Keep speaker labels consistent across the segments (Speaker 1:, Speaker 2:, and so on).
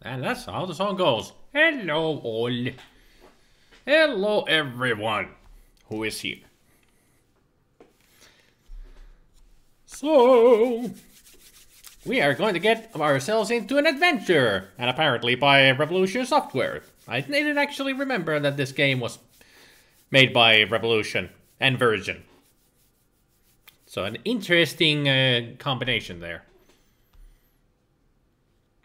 Speaker 1: And that's how the song goes. Hello all. Hello everyone who is here. So, we are going to get ourselves into an adventure, and apparently by Revolution Software. I didn't actually remember that this game was made by Revolution and Virgin. So an interesting combination there.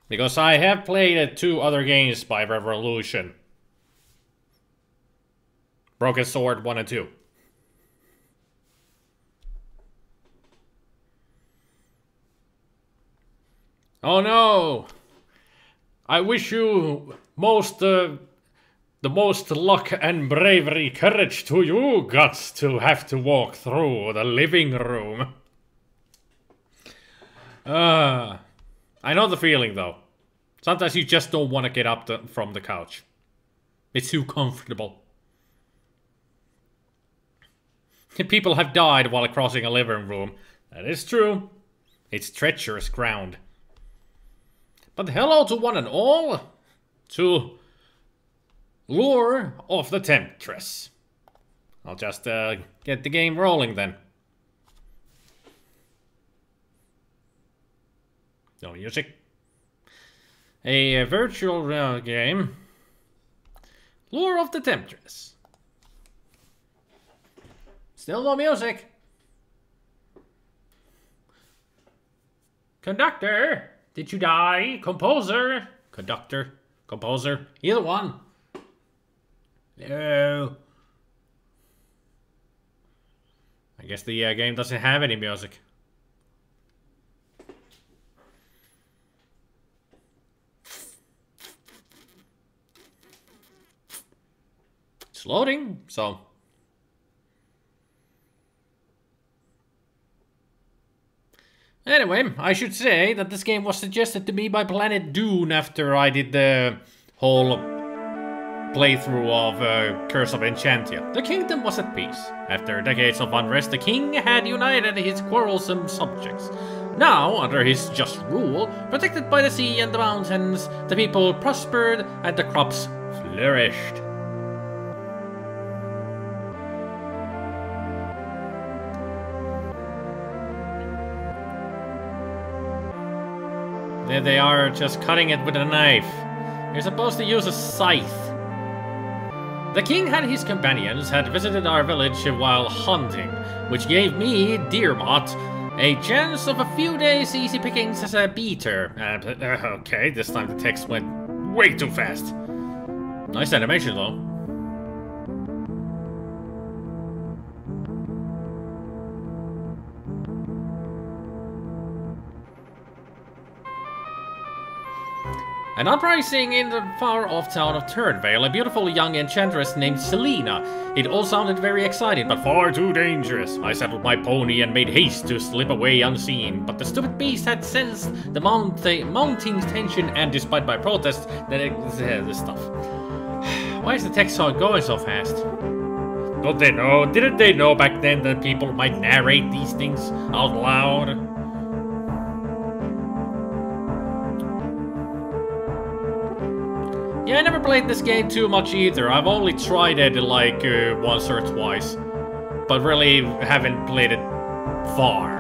Speaker 1: Because I have played 2 other games by Revolution. Broken Sword 1 and 2. Oh no! I wish you the most luck and bravery, courage to you, guts, to have to walk through the living room. I know the feeling though. Sometimes you just don't want to get up from the couch. It's too comfortable. People have died while crossing a living room. That is true. It's treacherous ground. But hello to one and all, to Lure of the Temptress. I'll just get the game rolling then. No music. A virtual game. Lure of the Temptress. Still no music. Conductor. Did you die? Composer? Conductor? Composer? Either one. No. I guess the game doesn't have any music. It's loading, so... Anyway, I should say that this game was suggested to me by Planet Dune after I did the whole playthrough of Curse of Enchantia. The kingdom was at peace. After decades of unrest, the king had united his quarrelsome subjects. Now, under his just rule, protected by the sea and the mountains, the people prospered and the crops flourished. There they are, just cutting it with a knife. You're supposed to use a scythe. The king and his companions had visited our village while hunting, which gave me, Deermot, a chance of a few days easy pickings as a beater. Okay, this time the text went way too fast. Nice animation though. An uprising in the far-off town of Turnvale, a beautiful young enchantress named Selena. It all sounded very exciting, but far too dangerous. I saddled my pony and made haste to slip away unseen, but the stupid beast had sensed the mounting tension, and despite my protest, this stuff. Why is the text song going so fast? Don't they know? Didn't they know back then that people might narrate these things out loud? Yeah, I never played this game too much either. I've only tried it like once or twice, but really haven't played it far.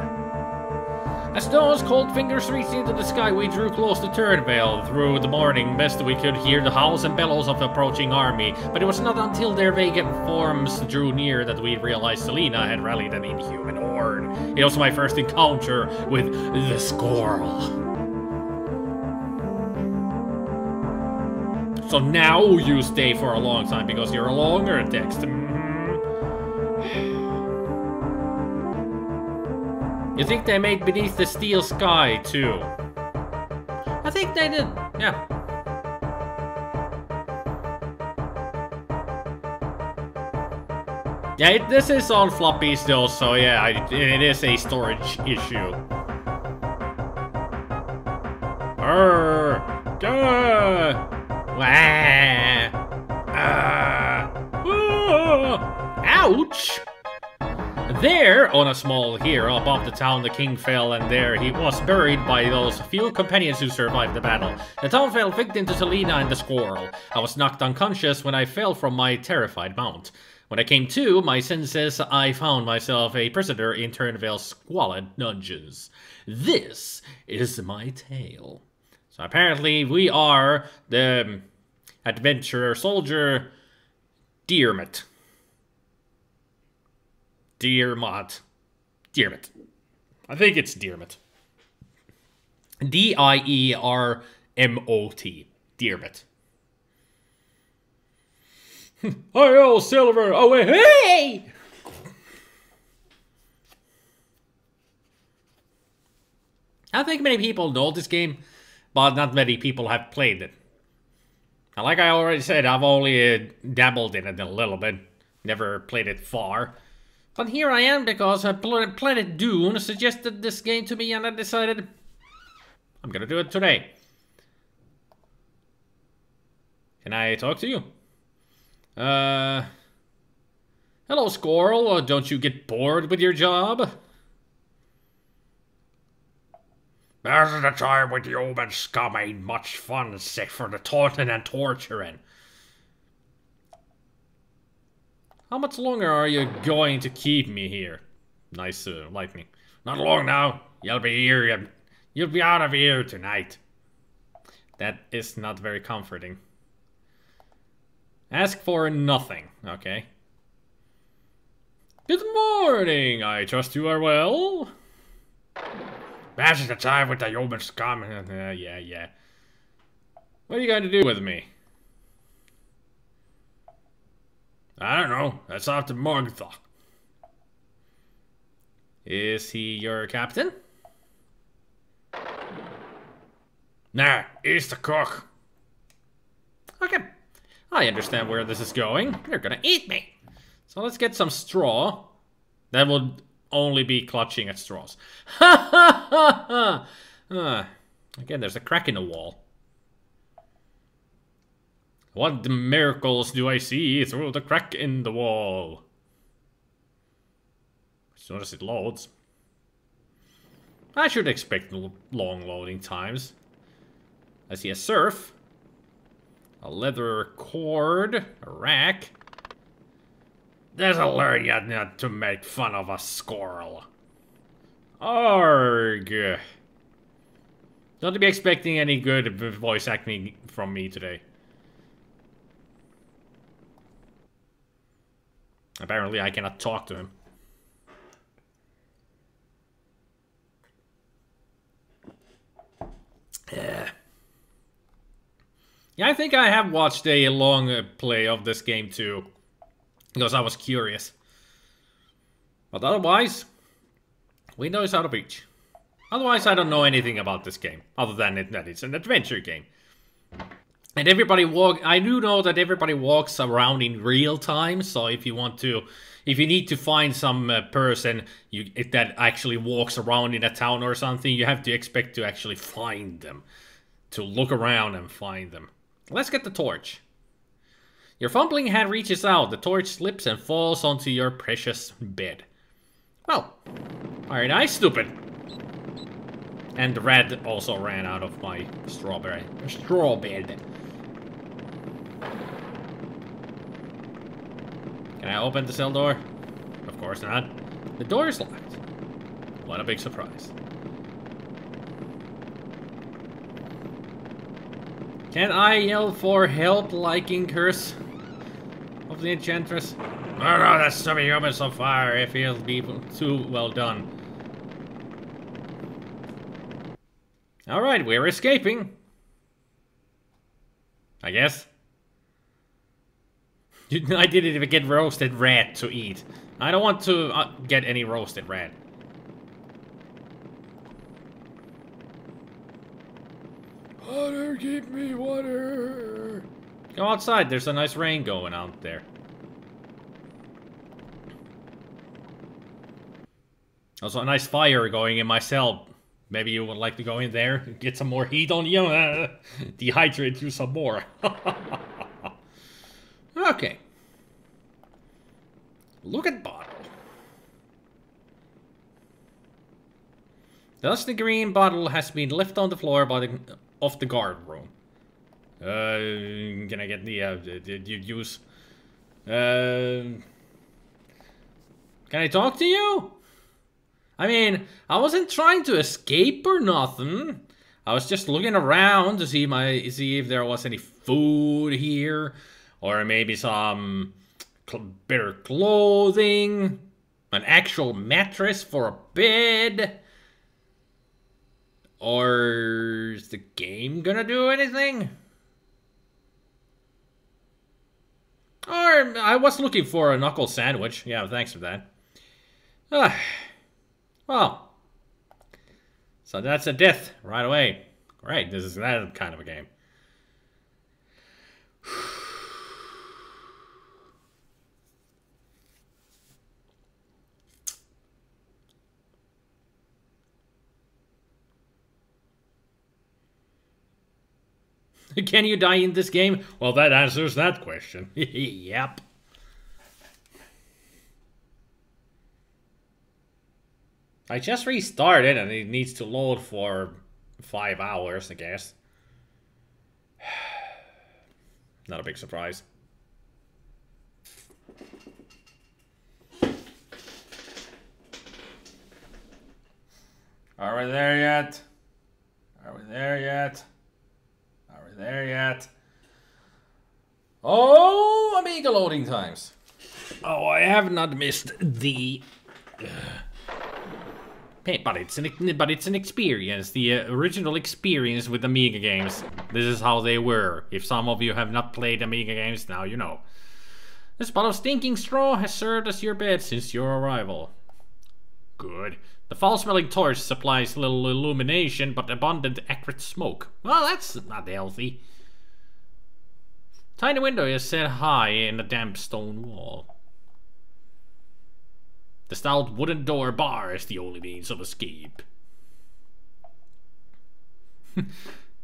Speaker 1: As those cold fingers reached into the sky, we drew close to Turnvale. Through the morning mist, we could hear the howls and bellows of the approaching army, but it was not until their vacant forms drew near that we realized Selena had rallied an inhuman horde. It was my first encounter with the squirrel. So now you stay for a long time because you're a longer text. You think they made Beneath the Steel Sky too? I think they did, yeah. Yeah, this is on floppy still, so yeah, it is a storage issue. Ouch! There, on a small hill above the town, the king fell, and there he was buried by those few companions who survived the battle. The town fell victim to Selena and the squirrel. I was knocked unconscious when I fell from my terrified mount. When I came to my senses, I found myself a prisoner in Turnvale's squalid dungeons. This is my tale. So apparently we are the adventurer soldier Diarmid. Diarmid. I think it's Diarmid. D-I-E-R-M-O-T. Diarmid. Hi-yo, Silver! Oh, wait, hey! I think many people know this game, but not many people have played it. And like I already said, I've only dabbled in it a little bit. Never played it far. But here I am because Planet Dune suggested this game to me and I decided I'm gonna do it today. Can I talk to you? Hello, Squirrel. Don't you get bored with your job? This is the time with the omen scum ain't much fun except for the taunting and torturing. How much longer are you going to keep me here? Nice lightning. Not long now. You'll be here. You'll be out of here tonight. That is not very comforting. Ask for nothing. Okay. Good morning. I trust you are well. This is the time with the human scum. Yeah. What are you going to do with me? I don't know. That's up to Morgtha. Is he your captain? Nah, he's the cook. Okay. I understand where this is going. You're gonna eat me. So let's get some straw. That would only be clutching at straws. Ha ha ha ha! Again, there's a crack in the wall. What miracles do I see through the crack in the wall? As soon as it loads. I should expect long loading times. I see a surf. A leather cord. A rack. This'll learn you not to make fun of a squirrel. Arg. Don't be expecting any good voice acting from me today. Apparently I cannot talk to him. Yeah, I think I have watched a long play of this game too. Because I was curious. But otherwise, window is out of reach. Otherwise, I don't know anything about this game. Other than that it's an adventure game. And I do know that everybody walks around in real time, so if you need to find some person that actually walks around in a town or something, you have to expect to actually find them. To look around and find them. Let's get the torch. Your fumbling hand reaches out, the torch slips and falls onto your precious bed. Well, very nice, stupid. And the rat also ran out of my straw bed. Can I open the cell door? Of course not. The door is locked. What a big surprise. Can I yell for help like in Curse of the Enchantress? No, that's subhuman so far. It feels too well done. Alright, we're escaping. I guess. I didn't even get roasted rat to eat. I don't want to get any roasted rat. Water, give me water. Go outside, there's a nice rain going out there. Also a nice fire going in my cell. Maybe you would like to go in there and get some more heat on you. Dehydrate you some more. Okay. Look at bottle. Thus the green bottle has been left on the floor by the of the guard room. Can I get the use? Can I talk to you? I mean, I wasn't trying to escape or nothing. I was just looking around to see if there was any food here, or maybe some better clothing, an actual mattress for a bed. Or is the game gonna do anything? Or I was looking for a knuckle sandwich. Yeah, thanks for that. Well, so that's a death right away. Great, this is that kind of a game. Can you die in this game? Well, that answers that question. Yep. I just restarted and it needs to load for 5 hours, I guess. Not a big surprise. Are we there yet? Are we there yet? Are we there yet? Oh, Amiga loading times. Oh, I have not missed the... But it's an experience, the original experience with Amiga games. This is how they were. If some of you have not played Amiga games, now you know. This bottle of stinking straw has served as your bed since your arrival. Good. The foul-smelling torch supplies little illumination, but abundant acrid smoke. Well, that's not healthy. Tiny window is set high in the damp stone wall. The stout wooden door bars the only means of escape.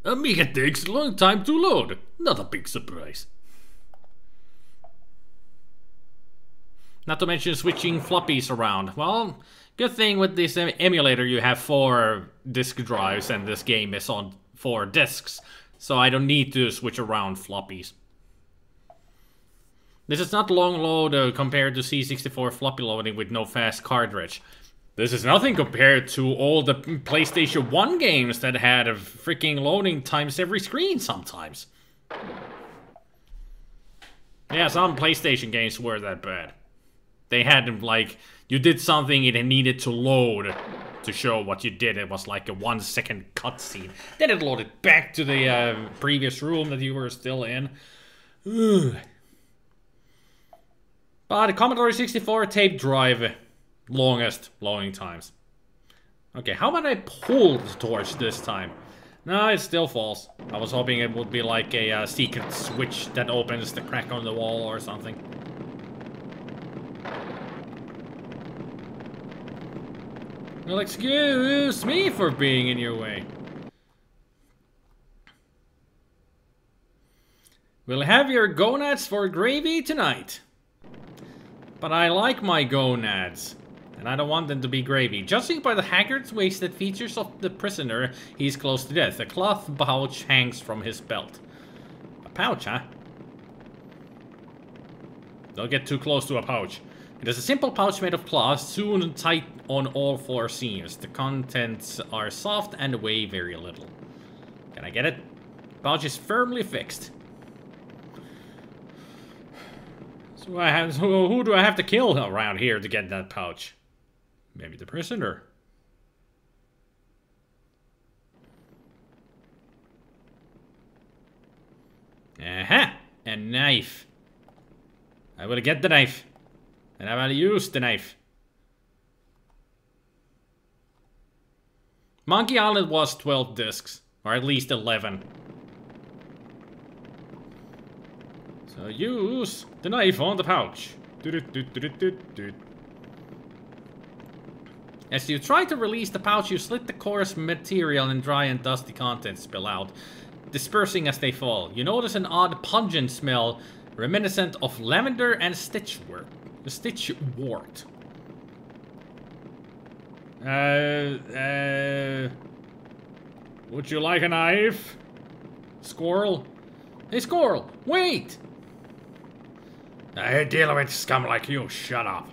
Speaker 1: Amiga takes a long time to load. Not a big surprise. Not to mention switching floppies around. Well, good thing with this emulator you have 4 disk drives and this game is on 4 disks. So I don't need to switch around floppies. This is not long load compared to C64 floppy loading with no fast cartridge. This is nothing compared to all the PlayStation 1 games that had a freaking loading times every screen sometimes. Yeah, some PlayStation games were that bad. They had, like, you did something, it needed to load to show what you did. It was like a 1-second cutscene. Then it loaded back to the previous room that you were still in. Ugh. But the Commodore 64 tape drive, longest loading times. Okay, how about I pull the torch this time? No, it still falls. I was hoping it would be like a secret switch that opens the crack on the wall or something. Well, excuse me for being in your way. We'll have your gonads for gravy tonight. But I like my gonads, and I don't want them to be gravy. Judging by the haggard, wasted features of the prisoner, he's close to death. A cloth pouch hangs from his belt. A pouch, huh? Don't get too close to a pouch. It is a simple pouch made of cloth, sewn and tight on all 4 seams. The contents are soft and weigh very little. Can I get it? Pouch is firmly fixed. So who do I have to kill around here to get that pouch? Maybe the prisoner. Aha! A knife. I will get the knife. And I will use the knife. Monkey Island was 12 discs. Or at least 11. So use the knife on the pouch. As you try to release the pouch, you slit the coarse material and dry and dusty contents spill out, dispersing as they fall. You notice an odd pungent smell, reminiscent of lavender and stitchwort. Would you like a knife? Squirrel? Hey, squirrel, wait! I deal with scum like you, shut up.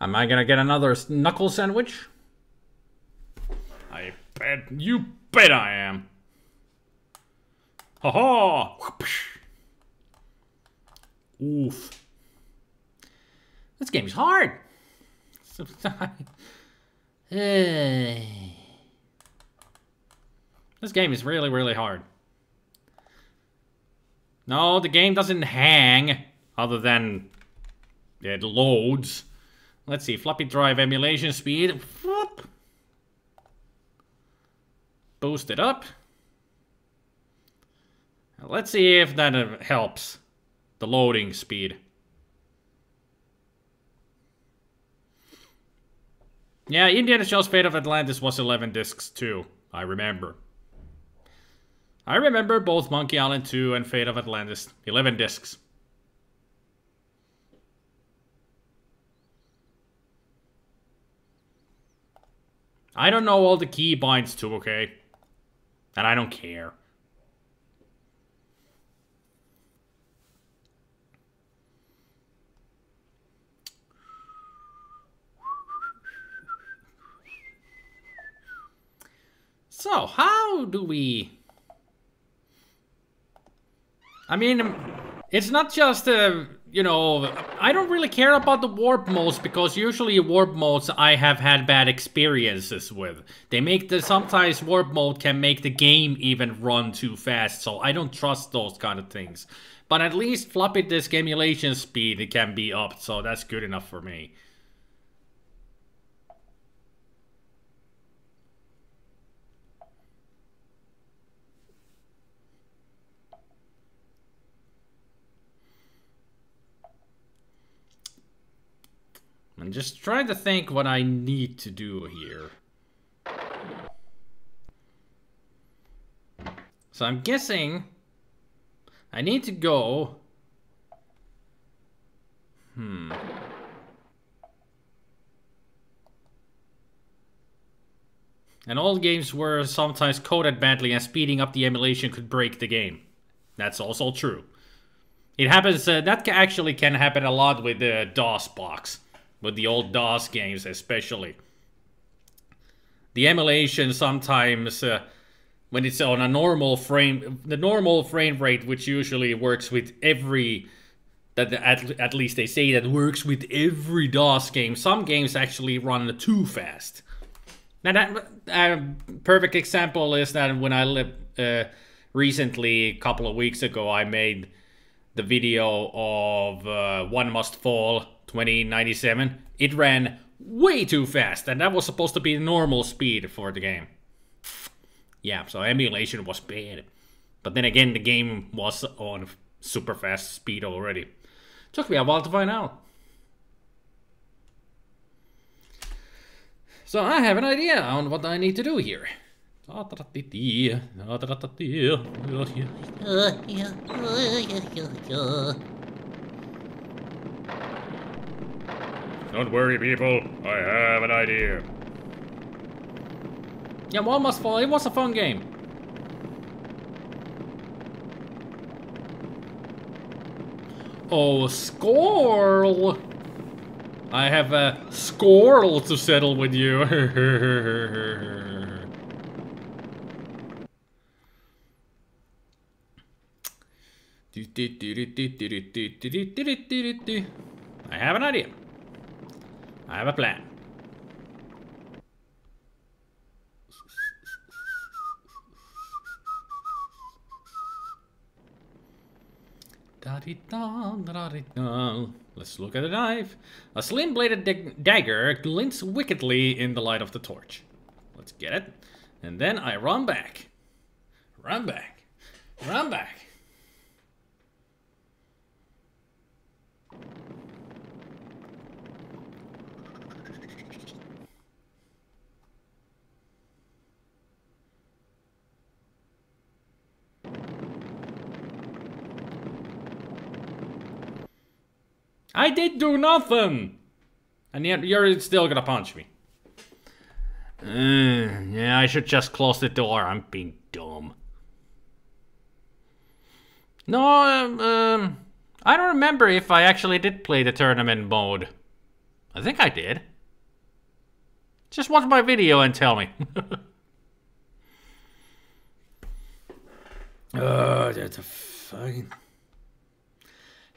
Speaker 1: Am I gonna get another knuckle sandwich? You bet I am. Ha ha! Oof. This game's hard. This game is really, really hard. No, the game doesn't hang, other than it loads. Let's see, floppy drive emulation speed. Whoop. Boost it up. Let's see if that helps. The loading speed. Yeah, Indiana Jones Fate of Atlantis was 11 discs too. I remember. I remember both Monkey Island 2 and Fate of Atlantis. 11 discs. I don't know all the key binds to, okay? And I don't care. So, how do we... I mean, it's not just, you know, I don't really care about the warp modes, because usually warp modes I have had bad experiences with. They make sometimes warp mode can make the game even run too fast, so I don't trust those kind of things. But at least floppy disk emulation speed can be upped, so that's good enough for me. I'm just trying to think what I need to do here. So I'm guessing I need to go... And all games were sometimes coded badly and speeding up the emulation could break the game. That's also true. It happens, that actually can happen a lot with the DOS box. With the old DOS games especially. The emulation sometimes, when it's on a normal frame, the normal frame rate, which usually works with every, at least they say that works with every DOS game, some games actually run too fast. Now that, perfect example is that when I recently, a couple of weeks ago, I made the video of One Must Fall 2097, it ran way too fast, and that was supposed to be normal speed for the game. Yeah, so emulation was bad. But then again, the game was on super fast speed already. Took me a while to find out. So I have an idea on what I need to do here. Don't worry, people. I have an idea. Yeah, One Must Fall. It was a fun game. Oh, squirrel! I have a squirrel to settle with you. I have an idea. I have a plan. Let's look at the knife. A slim-bladed dagger glints wickedly in the light of the torch. Let's get it. And then I run back. Run back. Run back. I did do nothing! And yet you're still gonna punch me. Yeah, I should just close the door. I'm being dumb. No, I don't remember if I actually did play the tournament mode. I think I did. Just watch my video and tell me. Oh, that's a fucking...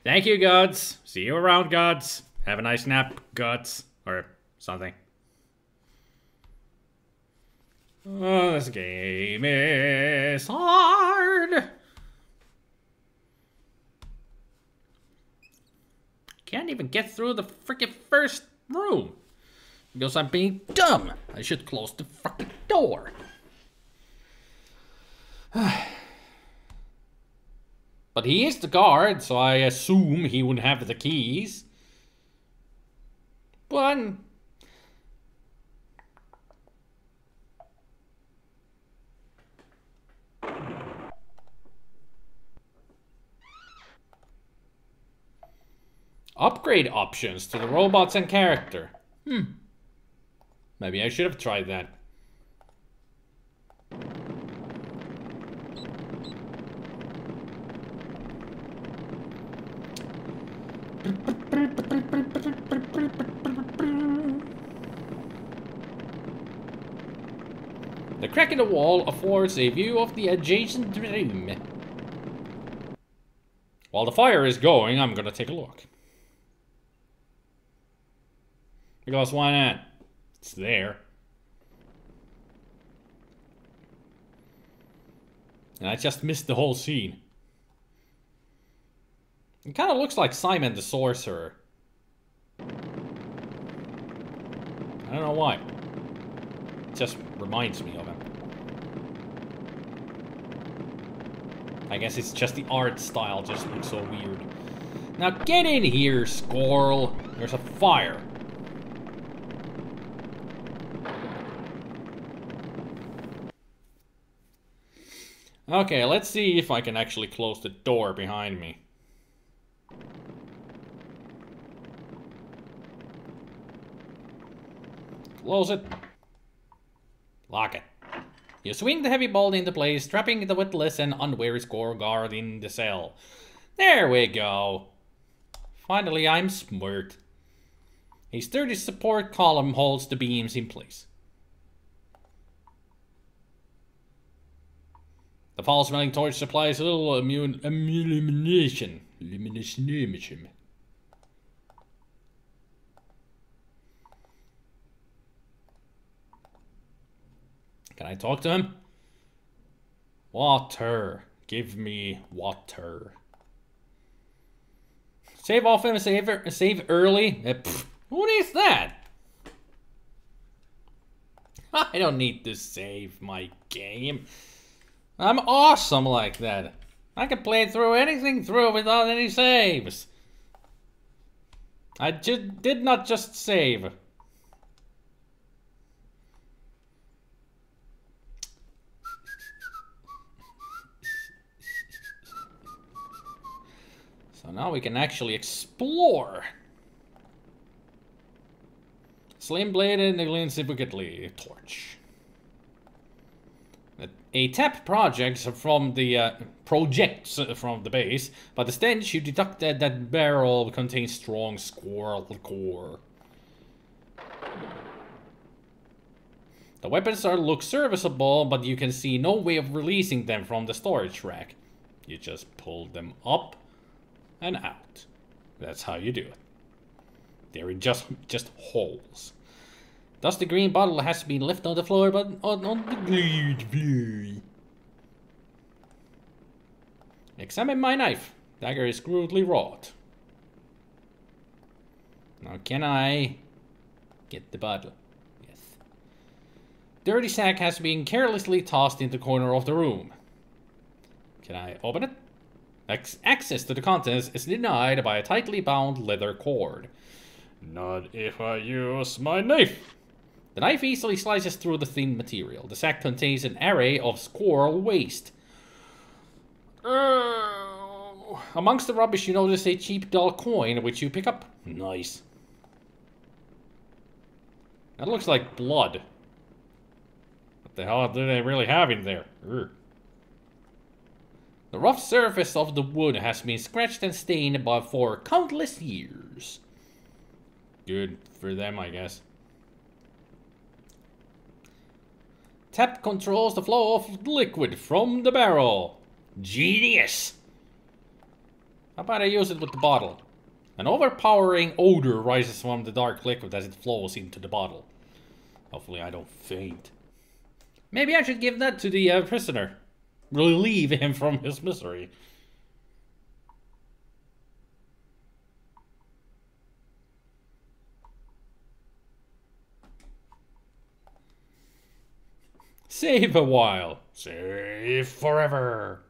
Speaker 1: Thank you, gods. See you around, gods. Have a nice nap, gods. Or something. Oh, this game is hard. Can't even get through the freaking first room. Because I'm being dumb. I should close the fucking door. But he is the guard, so I assume he would have the keys. But... upgrade options to the robots and character. Maybe I should have tried that. The crack in the wall affords a view of the adjacent room. While the fire is going, I'm gonna take a look. Because why not? It's there. And I just missed the whole scene. It kind of looks like Simon the Sorcerer. I don't know why. It just reminds me of him. I guess it's just the art style just looks so weird. Now get in here, squirrel. There's a fire. Okay, let's see if I can actually close the door behind me. Close it. Lock it. You swing the heavy bolt into place, trapping the witless and unwary squirrel guard in the cell. There we go. Finally, I'm smart. A sturdy support column holds the beams in place. The foul-smelling torch supplies a little illumination. Can I talk to him? Water. Give me water. Save often, save early. What is that? I don't need to save my game. I'm awesome like that. I can play through anything without any saves. I did not just save. So now we can actually explore. Slim blade and insignificantly torch. A tap projects from the base, but the stench you deduct that barrel contains strong squirrel core. The weapons look serviceable, but you can see no way of releasing them from the storage rack. You just pull them up and out. That's how you do it. They're in just holes. Thus the green bottle has been left on the floor, but on the green floor. Examine my knife. Dagger is crudely wrought. Now can I get the bottle? Yes. Dirty sack has been carelessly tossed in the corner of the room. Can I open it? Access to the contents is denied by a tightly bound leather cord. Not if I use my knife. The knife easily slices through the thin material. The sack contains an array of squirrel waste. Amongst the rubbish, you notice a cheap doll coin, which you pick up. Nice. That looks like blood. What the hell do they really have in there? Urgh. The rough surface of the wood has been scratched and stained for countless years. Good for them, I guess. Tap controls the flow of liquid from the barrel. Genius! How about I use it with the bottle? An overpowering odor rises from the dark liquid as it flows into the bottle. Hopefully I don't faint. Maybe I should give that to the prisoner. Relieve him from his misery. Save a while. Save forever.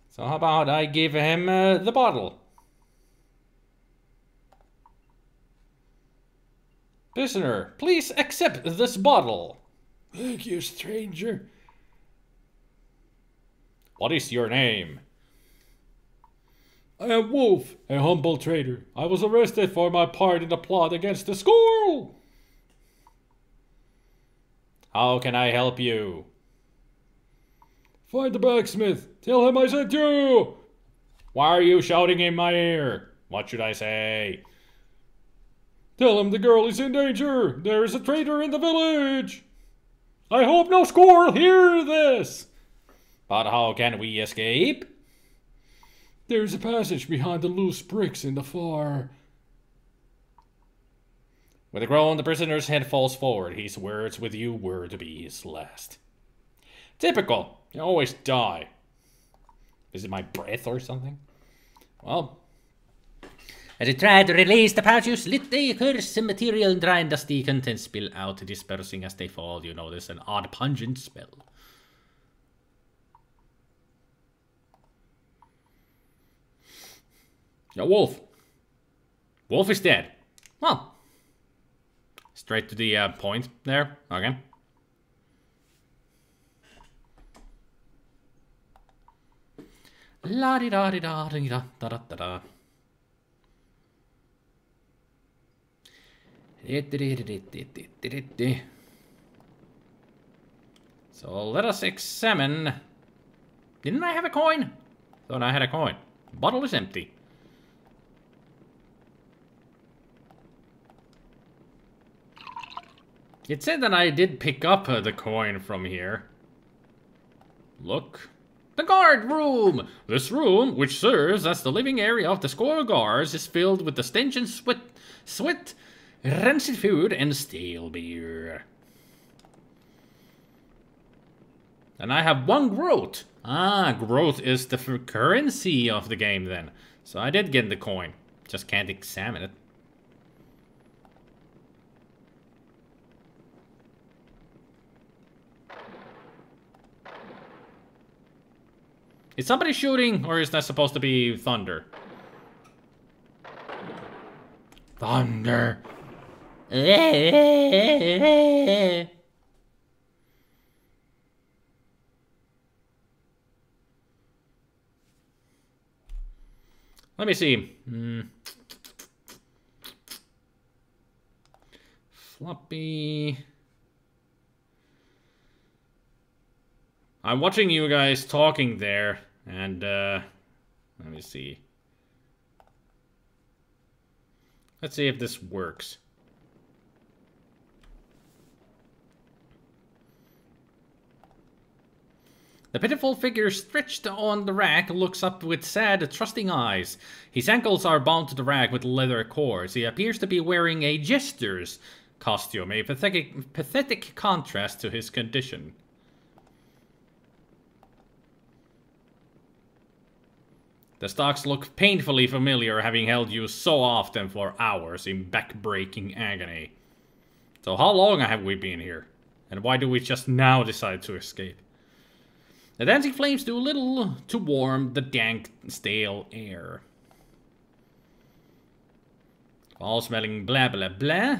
Speaker 1: So how about I give him the bottle? Prisoner, please accept this bottle. Thank you, stranger. What is your name? I am Wolf, a humble trader. I was arrested for my part in the plot against the school. How can I help you? Find the blacksmith. Tell him I sent you. Why are you shouting in my ear? What should I say? Tell him the girl is in danger. There is a traitor in the village. I hope no squirrel hear this. But how can we escape? There's a passage behind the loose bricks in the far. With a groan, the prisoner's head falls forward. His words with you were to be his last. Typical. You always die. Is it my breath or something? Well... As you try to release the pouch, you slit the accursed material and dry and dusty contents spill out, dispersing as they fall. You notice an odd pungent smell. Yo, Wolf. Wolf is dead. Well. Straight to the point there. Okay. La-di-da-di-da-di-da-da-da-da. So let us examine. Didn't I have a coin? Thought I had a coin. Bottle is empty. It said that I did pick up the coin from here. Look. The guard room! This room, which serves as the living area of the squirrel guards, is filled with the stench and sweat, rancid food, and stale beer. And I have one growth. Ah, growth is the currency of the game then. So I did get the coin. Just can't examine it. Is somebody shooting, or is that supposed to be thunder? Thunder. Let me see. Floppy. I'm watching you guys talking there, and let me see. Let's see if this works. The pitiful figure stretched on the rack looks up with sad, trusting eyes. His ankles are bound to the rack with leather cords. He appears to be wearing a jester's costume, a pathetic contrast to his condition. The stocks look painfully familiar, having held you so often for hours in back-breaking agony. So how long have we been here? And why do we just now decide to escape? The dancing flames do little to warm the dank, stale air. All smelling blah blah blah.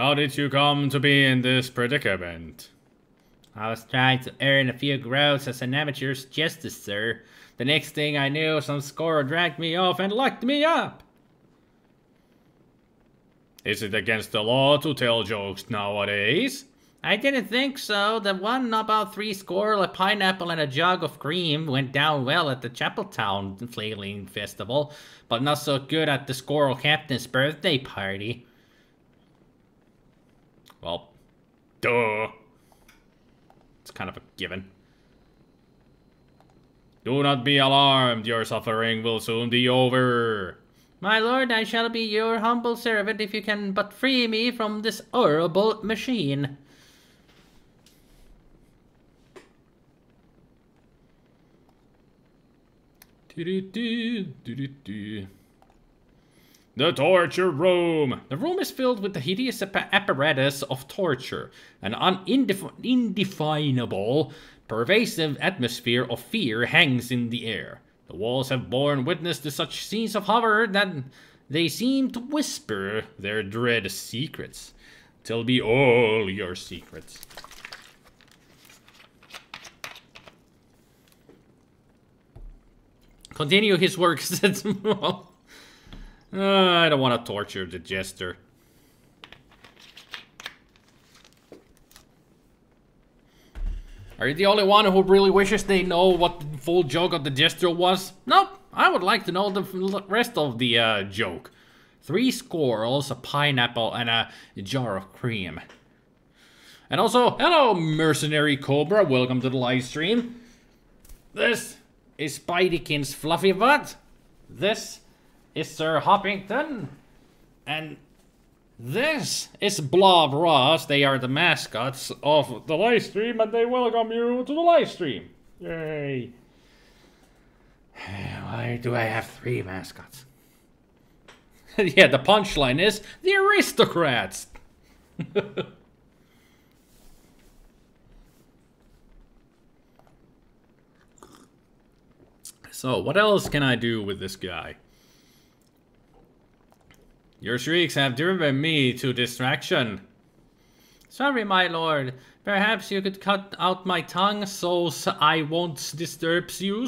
Speaker 1: How did you come to be in this predicament?
Speaker 2: I was trying to earn a few groats as an amateur's justice, sir. The next thing I knew, some scorer dragged me off and locked me up.
Speaker 1: Is it against the law to tell jokes nowadays?
Speaker 2: I didn't think so. The one about 3 score, a pineapple and a jug of cream went down well at the Chapeltown Flailing Festival, but not so good at the Squirrel Captain's birthday party.
Speaker 1: Well, duh. It's kind of a given. Do not be alarmed, your suffering will soon be over.
Speaker 2: My lord, I shall be your humble servant if you can but free me from this horrible machine.
Speaker 1: The torture room. The room is filled with the hideous apparatus of torture. An indefinable, pervasive atmosphere of fear hangs in the air. The walls have borne witness to such scenes of horror that they seem to whisper their dread secrets. Tell me all your secrets.
Speaker 2: Continue his work.
Speaker 1: I don't want to torture the jester.
Speaker 2: Are you the only one who really wishes they know what the full joke of the jester was? Nope. I would like to know the rest of the joke. 3 squirrels, a pineapple, and a jar of cream. And also, hello, mercenary cobra. Welcome to the live stream. This is Spideykin's fluffy butt. This is Sir Hoppington. And this is Blob Ross. They are the mascots of the live stream, and they welcome you to the live stream. Yay. Why do I have 3 mascots? Yeah, the punchline is the aristocrats.
Speaker 1: So, what else can I do with this guy? Your shrieks have driven me to distraction.
Speaker 2: Sorry, my lord. Perhaps you could cut out my tongue so I won't disturb you?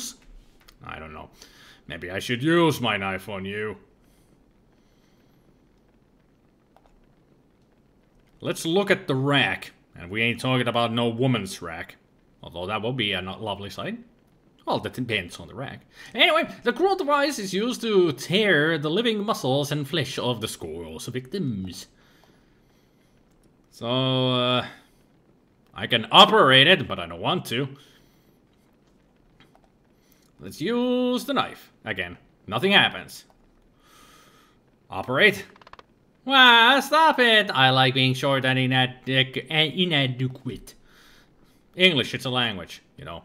Speaker 1: I don't know. Maybe I should use my knife on you. Let's look at the rack. And we ain't talking about no woman's rack. Although that will be a lovely sight. Well, that depends on the rack. Anyway, the cruel device is used to tear the living muscles and flesh of the squirrel's victims. So, I can operate it, but I don't want to. Let's use the knife. Again, nothing happens. Operate.
Speaker 2: Wow, stop it! I like being short and inadequate.
Speaker 1: English, it's a language, you know.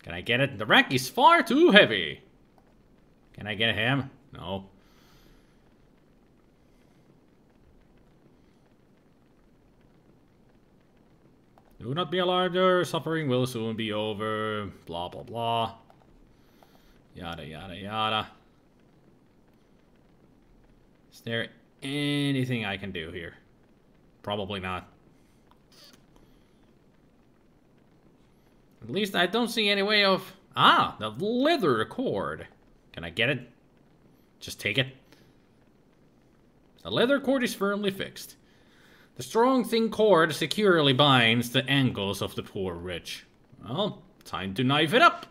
Speaker 1: Can I get it? The rack is far too heavy. Can I get him? No. Do not be alarmed, your suffering will soon be over. Blah, blah, blah. Yada, yada, yada. Is there anything I can do here? Probably not. At least I don't see any way of... Ah, the leather cord. Can I get it? Just take it. The leather cord is firmly fixed. The strong, thin cord securely binds the ankles of the poor rich. Well, time to knife it up.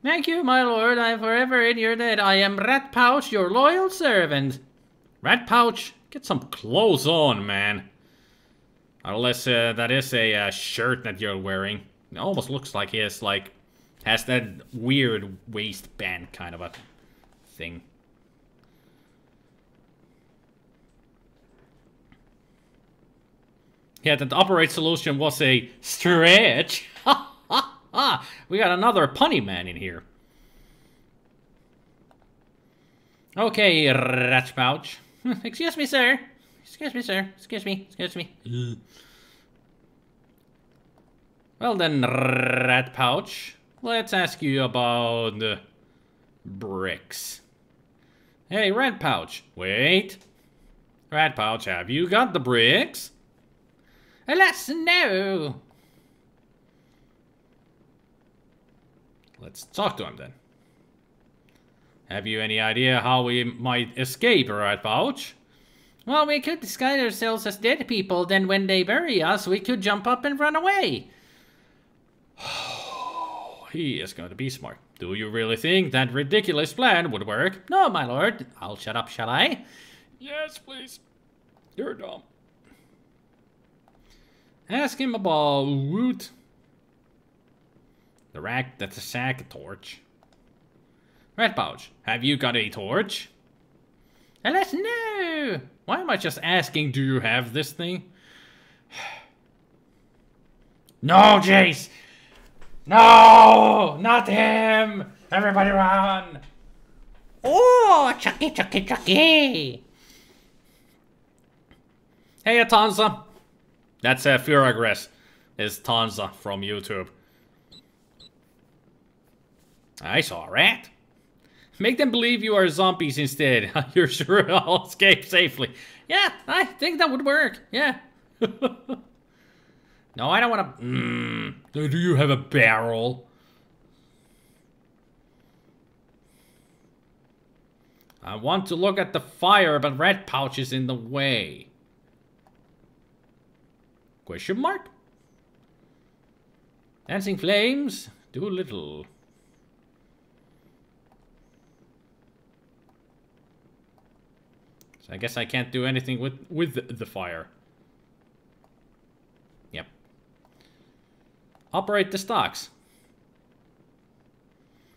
Speaker 2: Thank you, my lord. I am forever in your debt. I am Rat Pouch, your loyal servant.
Speaker 1: Rat Pouch, get some clothes on, man. Unless that is a shirt that you're wearing. It almost looks like he has that weird waistband kind of a thing. Yeah, that operate solution was a stretch. We got another punny man in here. Okay, Rat Pouch.
Speaker 2: Excuse me, sir. Excuse me, sir. Excuse me. Excuse me.
Speaker 1: Well then, Rat Pouch, let's ask you about bricks.
Speaker 2: Hey, Red Pouch. Wait. Red Pouch, have you got the bricks? Alas, no. Let's talk to him then. Have you any idea how we might escape, Red Pouch? Well, we could disguise ourselves as dead people, then when they bury us, we could jump up and run away. He is going to be smart. Do you really think that ridiculous plan would work? No, my lord. I'll shut up, shall I? Yes, please. You're dumb. Ask him about wood. The rack, that's a sack torch. Red Pouch, have you got a torch? Alas, no! Why am I just asking, do you have this thing? No, Jace! No! Not him! Everybody run!
Speaker 3: Oh, Chucky, Chucky, Chucky!
Speaker 2: Hey, Atanza. That's Furagress. It's Tanza from YouTube. I saw a rat. Make them believe you are zombies instead. You're sure I'll escape safely. Yeah, I think that would work. Yeah. No, I don't want to... Do you have a barrel? I want to look at the fire, but Red Pouch is in the way. Question mark? Dancing flames do little. So I guess I can't do anything with the fire. Yep. Operate the stocks.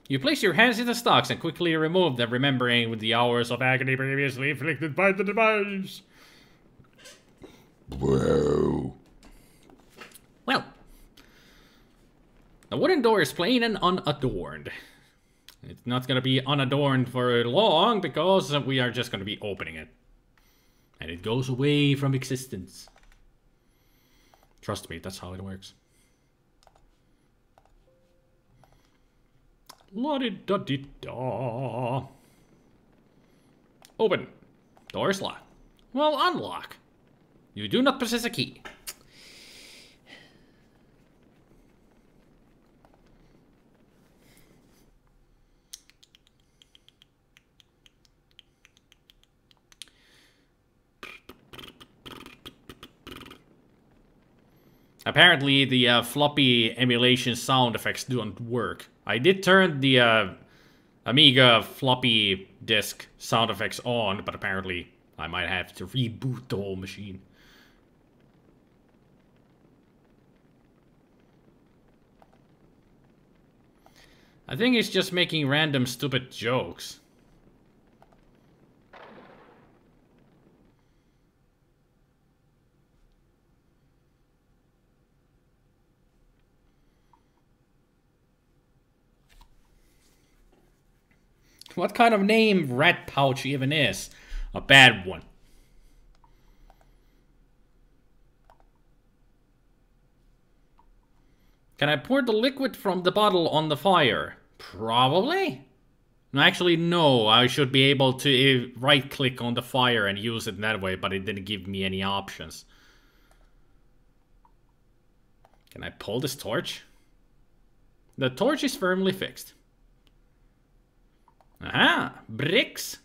Speaker 2: You place your hands in the stocks and quickly remove them, remembering with the hours of agony previously inflicted by the device. Whoa. Well, the wooden door is plain and unadorned. It's not going to be unadorned for long because we are just going to be opening it. And it goes away from existence. Trust me, that's how it works. La-di-da-di-da. Open. Door is locked. Well, unlock. You do not possess a key. Apparently, the floppy emulation sound effects don't work. I did turn the Amiga floppy disk sound effects on, but apparently I might have to reboot the whole machine. I think it's just making random stupid jokes. What kind of name Rat Pouch even is? A bad one. Can I pour the liquid from the bottle on the fire? Probably. Actually, no. I should be able to right-click on the fire and use it that way, but it didn't give me any options. Can I pull this torch? The torch is firmly fixed. Aha! Bricks!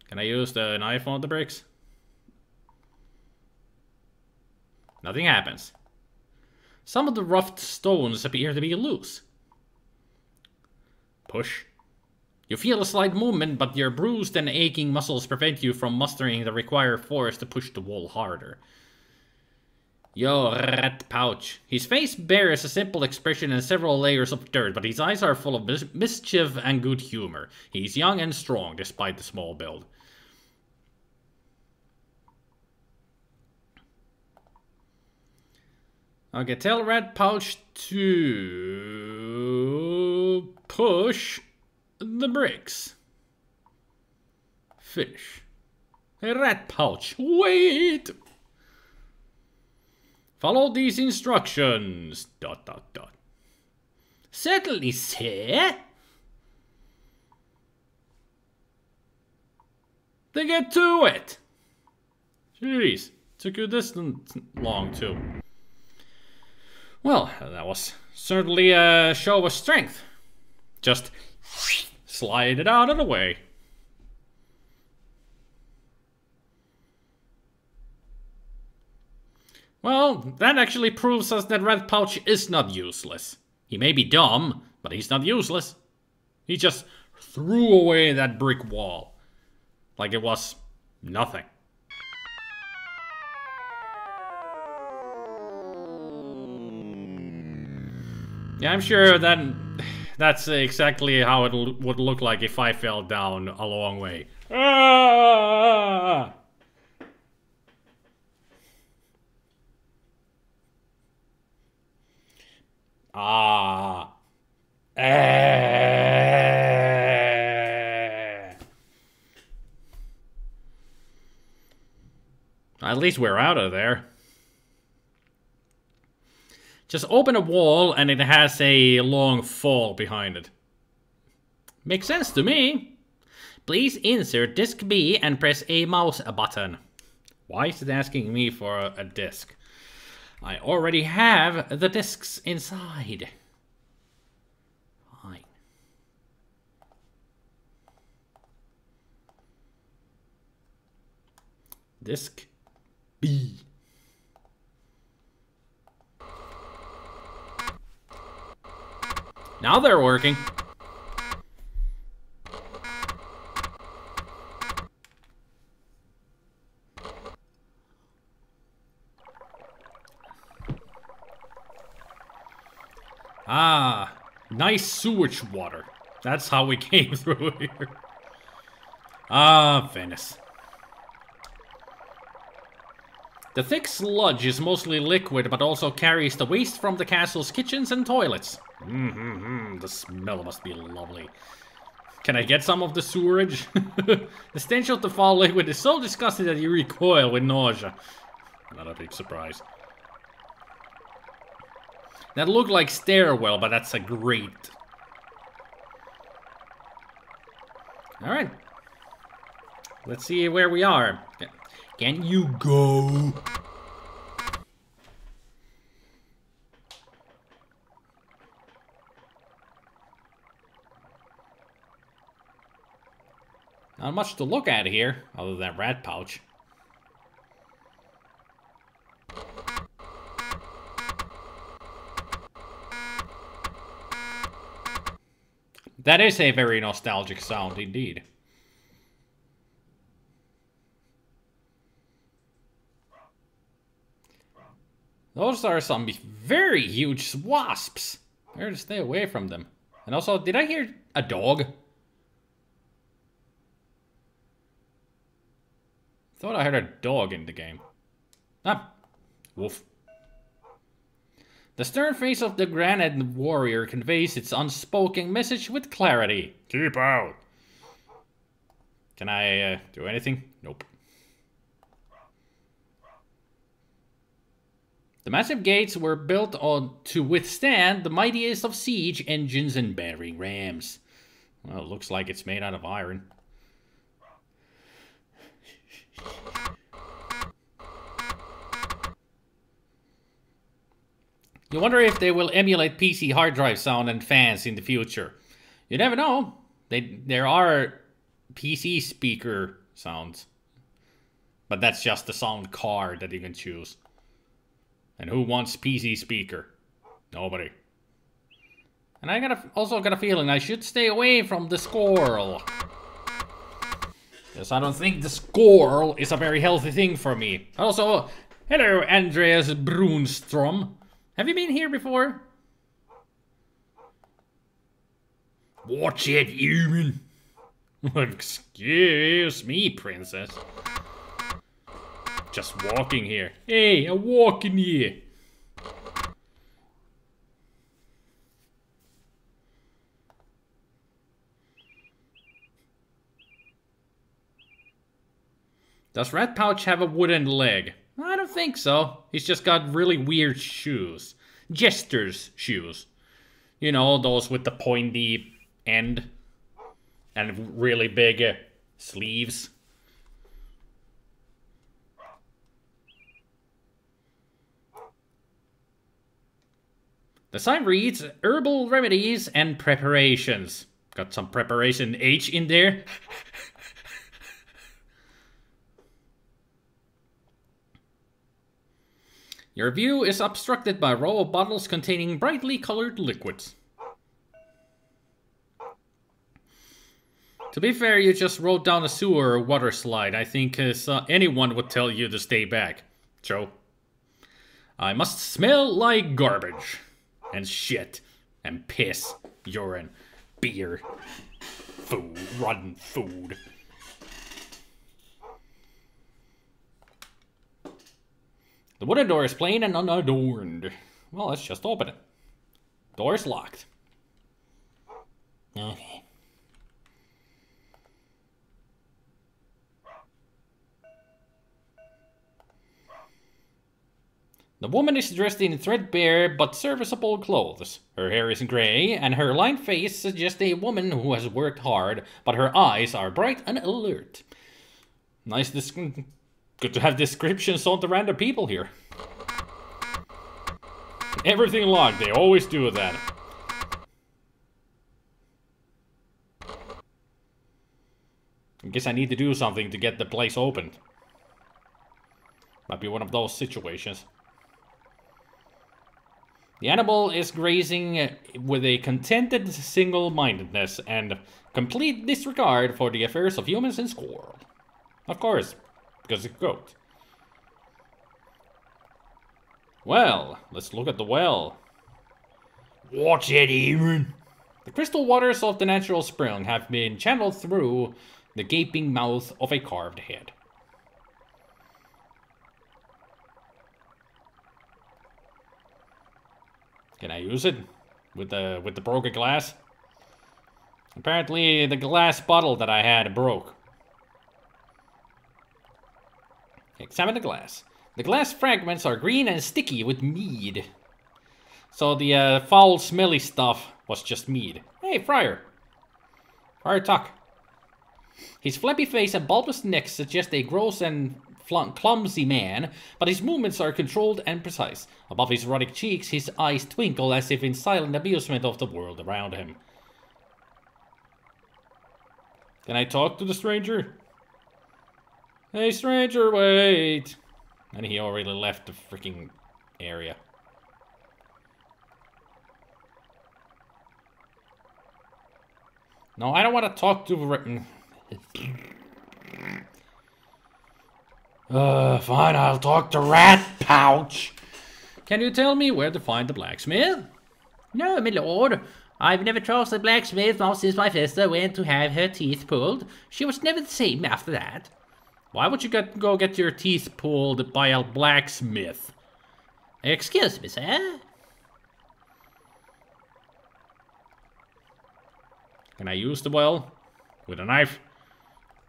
Speaker 2: Can I use the knife on the bricks? Nothing happens. Some of the rough stones appear to be loose. Push. You feel a slight movement, but your bruised and aching muscles prevent you from mustering the required force to push the wall harder. Yo, Rat Pouch. His face bears a simple expression and several layers of dirt, but his eyes are full of mischief and good humor. He's young and strong, despite the small build. Okay, tell Rat Pouch to push the bricks. Finish. Hey, Rat Pouch, wait! Follow these instructions. ... Certainly, sir. They get to it! Jeez, took you this long too. Well, that was certainly a show of strength. Just slide it out of the way. Well, that actually proves us that Red Pouch is not useless. He may be dumb, but he's not useless. He just threw away that brick wall. Like it was nothing. Yeah, I'm sure that's exactly how it would look like if I fell down a long way. Ah! Ah. At least we're out of there. Just open a wall and it has a long fall behind it. Makes sense to me. Please insert disc B and press a mouse button. Why is it asking me for a disc? I already have the discs inside. Fine. Disc B. Now they're working. Ah, nice sewage water. That's how we came through here. Ah, Venice. The thick sludge is mostly liquid, but also carries the waste from the castle's kitchens and toilets. The smell must be lovely. Can I get some of the sewerage? The stench of the foul liquid is so disgusting that you recoil with nausea. Not a big surprise. That looked like stairwell, but that's a grate. Alright. Let's see where we are. Can you go? Not much to look at here, other than Rat Pouch. That is a very nostalgic sound indeed. Those are some very huge wasps. Better to stay away from them. And also, did I hear a dog? Thought I heard a dog in the game. Ah, woof. The stern face of the granite warrior conveys its unspoken message with clarity. Keep out. Can I do anything? Nope. The massive gates were built to withstand the mightiest of siege engines and battering rams. Well, it looks like it's made out of iron. You wonder if they will emulate PC hard drive sound and fans in the future. You never know. There are PC speaker sounds. But that's just the sound card that you can choose. And who wants PC speaker? Nobody. And I also got a feeling I should stay away from the squirrel. Yes, I don't think the squirrel is a very healthy thing for me. Also, hello Andreas Brunstrom. Have you been here before? Watch it, human. Excuse me, princess. Just walking here. Hey, I'm walking here. Does Rat Pouch have a wooden leg? I don't think so. He's just got really weird shoes. Jester's shoes. You know, those with the pointy end. And really big sleeves. The sign reads, herbal remedies and preparations. Got some preparation H in there. Your view is obstructed by a row of bottles containing brightly colored liquids. To be fair, you just rode down a sewer water slide. I think anyone would tell you to stay back, Joe. I must smell like garbage. And shit. And piss. Urine. Beer. Food. Rotten food. The wooden door is plain and unadorned. Well, let's just open it. Door is locked. Okay. The woman is dressed in threadbare but serviceable clothes. Her hair is grey, and her lined face suggests a woman who has worked hard, but her eyes are bright and alert. Nice good to have descriptions on the random people here. Everything locked, they always do that. I guess I need to do something to get the place opened. Might be one of those situations. The animal is grazing with a contented single-mindedness and complete disregard for the affairs of humans and squirrel. Of course, because it's a goat. Well, let's look at the well. What's it even? The crystal waters of the natural spring have been channeled through the gaping mouth of a carved head. Can I use it with the broken glass? Apparently, the glass bottle that I had broke. Examine the glass. The glass fragments are green and sticky with mead. So the foul, smelly stuff was just mead. Hey, Friar. Friar Tuck. His flappy face and bulbous neck suggest a gross and clumsy man, but his movements are controlled and precise. Above his ruddy cheeks, his eyes twinkle as if in silent amusement of the world around him. Can I talk to the stranger? Hey, stranger, wait! And he already left the freaking area. No, I don't want to talk to... Fine, I'll talk to Rat Pouch. Can you tell me where to find the blacksmith?
Speaker 3: No, my lord. I've never trusted blacksmith now since my sister went to have her teeth pulled. She was never the same after that.
Speaker 2: Why would you go get your teeth pulled by a blacksmith?
Speaker 3: Excuse me, sir.
Speaker 2: Can I use the well? With a knife?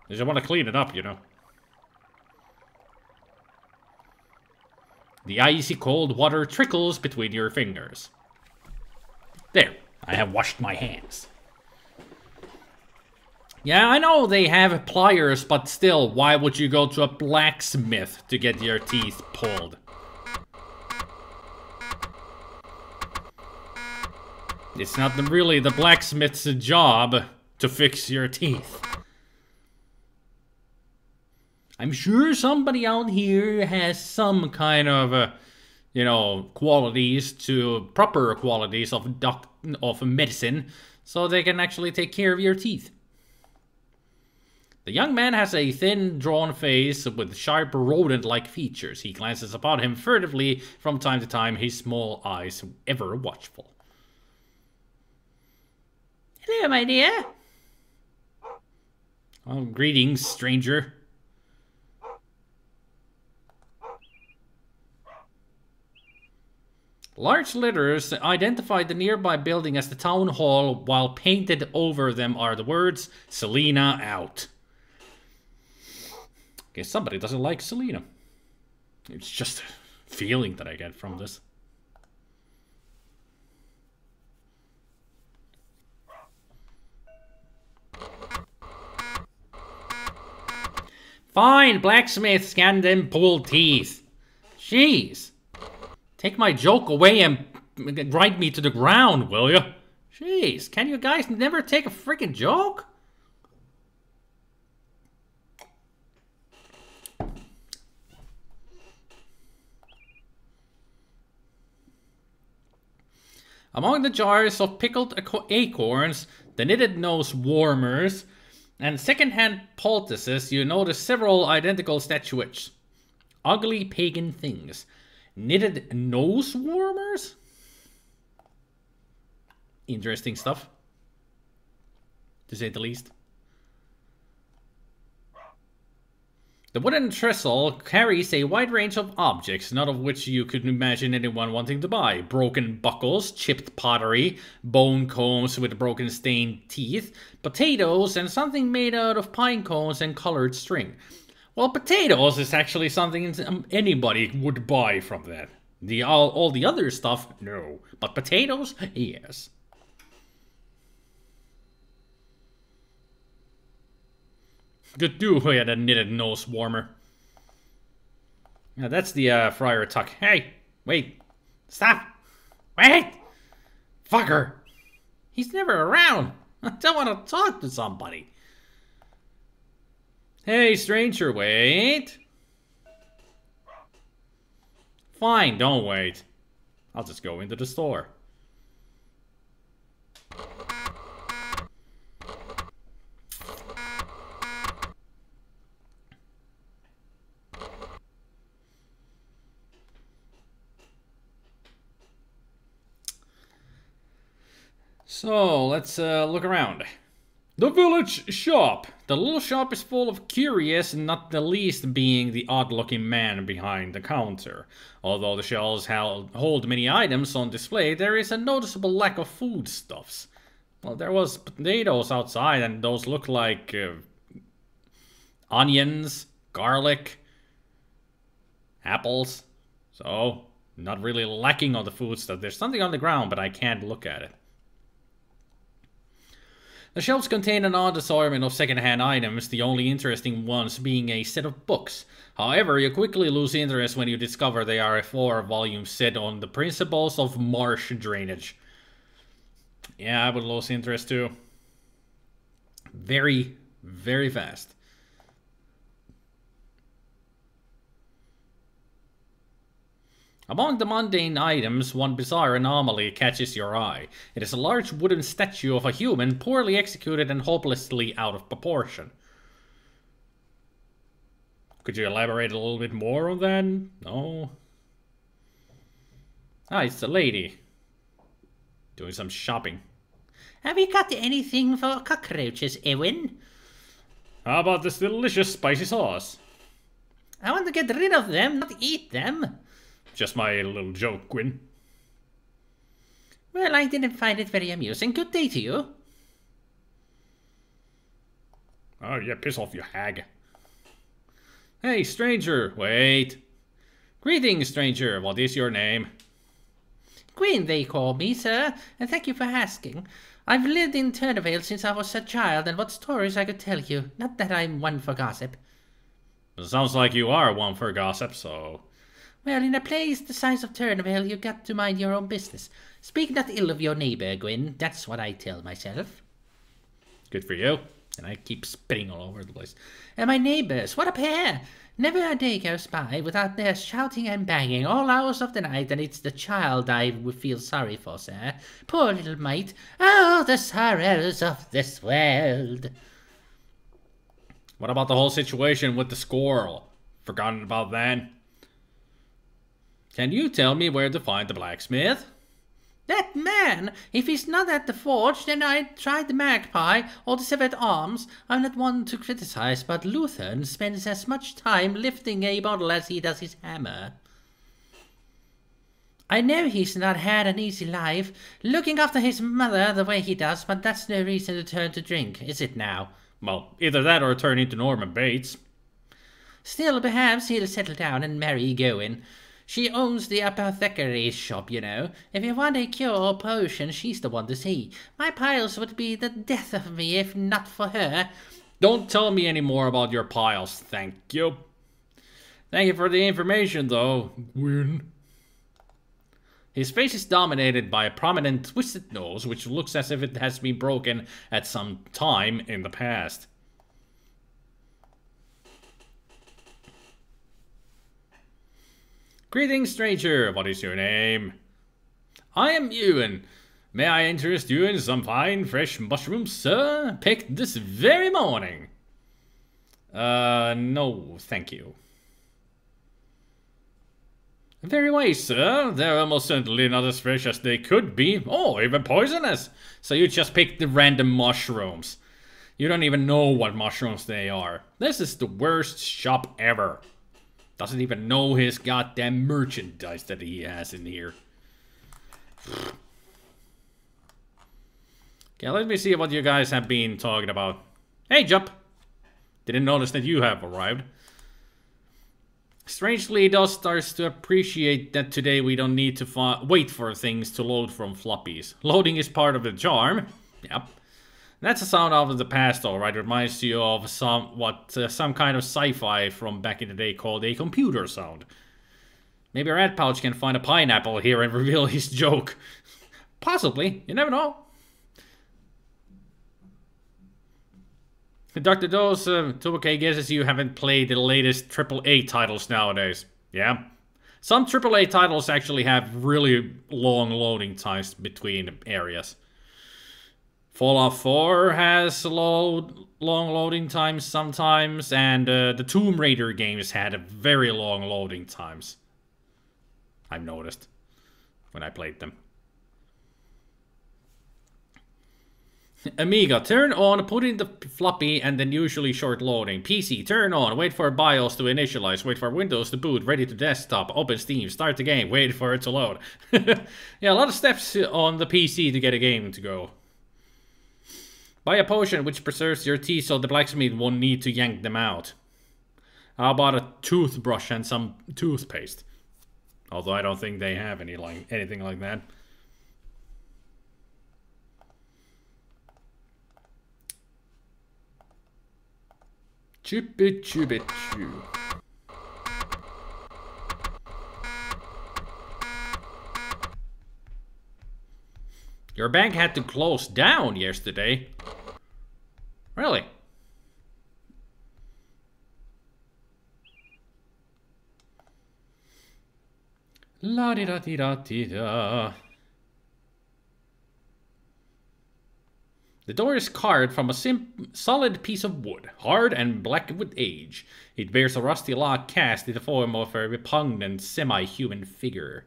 Speaker 2: I just want to clean it up, you know. The icy cold water trickles between your fingers. There, I have washed my hands. Yeah, I know they have pliers, but still, why would you go to a blacksmith to get your teeth pulled? It's not really the blacksmith's job to fix your teeth. I'm sure somebody out here has some kind of, you know, proper qualities of medicine, so they can actually take care of your teeth. The young man has a thin, drawn face with sharp, rodent-like features. He glances about him furtively from time to time, his small eyes ever watchful.
Speaker 3: Hello, my dear.
Speaker 2: Oh, greetings, stranger. Large letters identify the nearby building as the town hall, while painted over them are the words, Selena out. Guess somebody doesn't like Selena. It's just a feeling that I get from this. Fine, blacksmith, scan them pulled teeth. Jeez. Take my joke away and ride me to the ground, will you? Jeez, can you guys never take a freaking joke? Among the jars of pickled acorns, the knitted nose warmers, and second-hand poultices, you notice several identical statuettes. Ugly pagan things. Knitted nose warmers? Interesting stuff, to say the least. The wooden trestle carries a wide range of objects, none of which you could imagine anyone wanting to buy. Broken buckles, chipped pottery, bone combs with broken stained teeth, potatoes, and something made out of pine cones and colored string. Well, potatoes is actually something anybody would buy from that. All the other stuff, no. But potatoes, yes. Good do we had a knitted nose warmer. Now that's the Friar Tuck. Hey, wait. Stop. Wait. Fucker. He's never around. I don't want to talk to somebody. Hey, stranger, wait. Fine, don't wait. I'll just go into the store. So, let's look around. The village shop. The little shop is full of curious, not the least being the odd-looking man behind the counter. Although the shelves hold many items on display, there is a noticeable lack of foodstuffs. Well, there was potatoes outside, and those look like onions, garlic, apples. So, not really lacking on the foodstuff. There's something on the ground, but I can't look at it. The shelves contain an odd assortment of second-hand items, the only interesting ones being a set of books. However, you quickly lose interest when you discover they are a 4-volume set on the principles of marsh drainage. Yeah, I would lose interest too. Very, very fast. Among the mundane items, one bizarre anomaly catches your eye. It is a large wooden statue of a human, poorly executed and hopelessly out of proportion. Could you elaborate a little bit more on that? No? Ah, it's a lady. Doing some shopping.
Speaker 3: Have you got anything for cockroaches, Ewan?
Speaker 2: How about this delicious spicy sauce?
Speaker 3: I want to get rid of them, not eat them.
Speaker 2: Just my little joke, Gwyn.
Speaker 3: Well, I didn't find it very amusing. Good day to you.
Speaker 2: Oh, yeah, piss off, you hag. Hey, stranger, wait. Greetings, stranger. What is your name?
Speaker 3: Gwyn, they call me, sir, and thank you for asking. I've lived in Turnvale since I was a child, and what stories I could tell you. Not that I'm one for gossip.
Speaker 2: It sounds like you are one for gossip, so...
Speaker 3: Well, in a place the size of Turnvale, you got to mind your own business. Speak not ill of your neighbour, Gwyn. That's what I tell myself.
Speaker 2: Good for you. And I keep spitting all over the place.
Speaker 3: And my neighbours, what a pair! Never a day goes by without their shouting and banging all hours of the night, and it's the child I would feel sorry for, sir. Poor little mite. Oh, the sorrows of this world.
Speaker 2: What about the whole situation with the squirrel? Forgotten about that? Can you tell me where to find the blacksmith?
Speaker 3: That man! If he's not at the forge, then I'd try the magpie or the severed arms. I'm not one to criticize, but Luther spends as much time lifting a bottle as he does his hammer. I know he's not had an easy life, looking after his mother the way he does, but that's no reason to turn to drink, is it now?
Speaker 2: Well, either that or turn into Norman Bates.
Speaker 3: Still, perhaps he'll settle down and marry Gowan. She owns the apothecary's shop, you know. If you want a cure or potion, she's the one to see. My piles would be the death of me if not for her.
Speaker 2: Don't tell me any more about your piles, thank you. Thank you for the information, though, Gwyn. His face is dominated by a prominent twisted nose, which looks as if it has been broken at some time in the past. Greetings, stranger. What is your name? I am Ewan. May I interest you in some fine, fresh mushrooms, sir? Picked this very morning. No, thank you. Very wise, sir. They're almost certainly not as fresh as they could be, or even poisonous. So you just picked the random mushrooms. You don't even know what mushrooms they are. This is the worst shop ever. Doesn't even know his goddamn merchandise that he has in here. Okay, let me see what you guys have been talking about. Hey, Jup! Didn't notice that you have arrived. Strangely, Dust starts to appreciate that today we don't need to wait for things to load from floppies. Loading is part of the charm. Yep. That's a sound out of the past, alright. Reminds you of some kind of sci-fi from back in the day called a computer sound. Maybe Rat Pouch can find a pineapple here and reveal his joke. Possibly. You never know. Dr. Dose, Tubuke guesses you haven't played the latest AAA titles nowadays. Yeah. Some AAA titles actually have really long loading times between areas. Fallout 4 has long loading times sometimes, and the Tomb Raider games had very long loading times. I've noticed when I played them. Amiga, turn on, put in the floppy, and then usually short loading. PC, turn on, wait for BIOS to initialize, wait for Windows to boot, ready to desktop, open Steam, start the game, wait for it to load. Yeah, a lot of steps on the PC to get a game to go. Buy a potion which preserves your teeth so the blacksmith won't need to yank them out. How about a toothbrush and some toothpaste? Although I don't think they have anything like that. Chippy chippy chew. Your bank had to close down yesterday. Really? La di da di da di da. The door is carved from a solid piece of wood, hard and black with age. It bears a rusty lock cast in the form of a repugnant semi-human figure.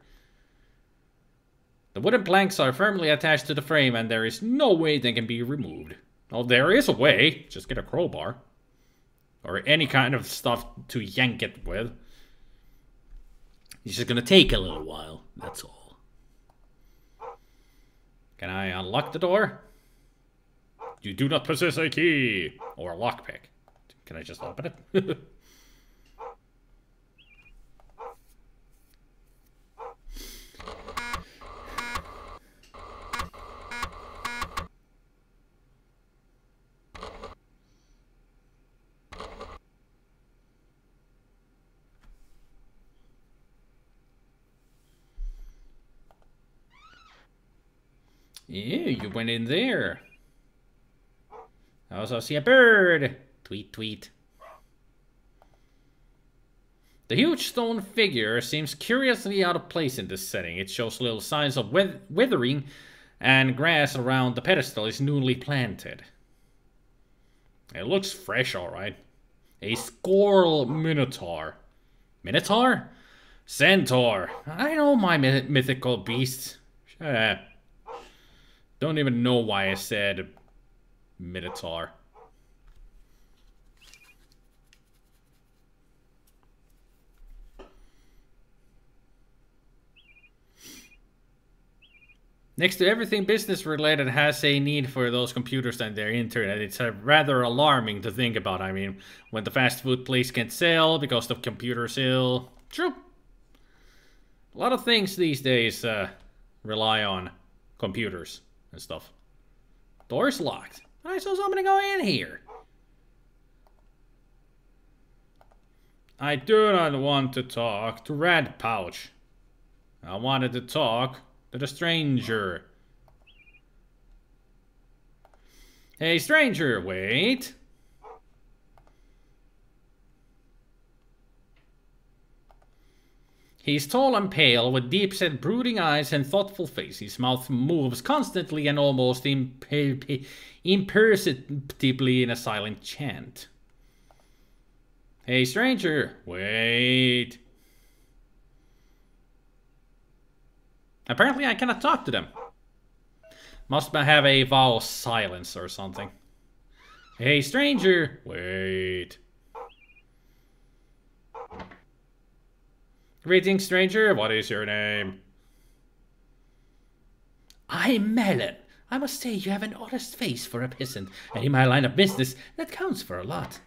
Speaker 2: The wooden planks are firmly attached to the frame and there is no way they can be removed. Oh, there is a way. Just get a crowbar. Or any kind of stuff to yank it with. It's just gonna take a little while, that's all. Can I unlock the door? You do not possess a key! Or a lockpick. Can I just open it? Yeah, you went in there. I also see a bird. Tweet, tweet. The huge stone figure seems curiously out of place in this setting. It shows little signs of withering, and grass around the pedestal is newly planted. It looks fresh, alright. A squirrel minotaur. Minotaur? Centaur. I know my mythical beasts. Shut up. Don't even know why I said Minotaur. Next to everything business related has a need for those computers and their internet. It's rather alarming to think about. I mean, when the fast food place can't sell because the computer's ill. True. A lot of things these days rely on computers and stuff. Door's locked. I saw somebody go in here. I do not want to talk to Rat Pouch. I wanted to talk to the stranger. Hey, stranger, wait. He's tall and pale, with deep-set brooding eyes and thoughtful face. His mouth moves constantly and almost imperceptibly in a silent chant. Hey, stranger, wait. Apparently I cannot talk to them. Must have a vow of silence or something. Hey, stranger, wait. Greetings, stranger. What is your name?
Speaker 3: I'm Melon. I must say you have an honest face for a peasant, and in my line of business, that counts for a lot.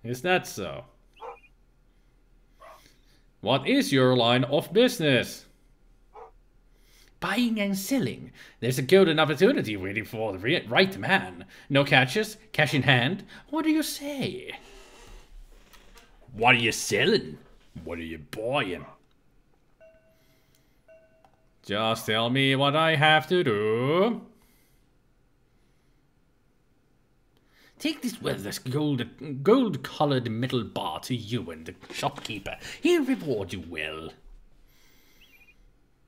Speaker 2: Is that so? What is your line of business?
Speaker 3: Buying and selling.
Speaker 2: There's a golden opportunity waiting for the right man. No catches, cash in hand.
Speaker 3: What do you say?
Speaker 2: What are you selling? What are you buying? Just tell me what I have to do.
Speaker 3: Take this worthless gold-colored metal bar to you and the shopkeeper. He'll reward you well.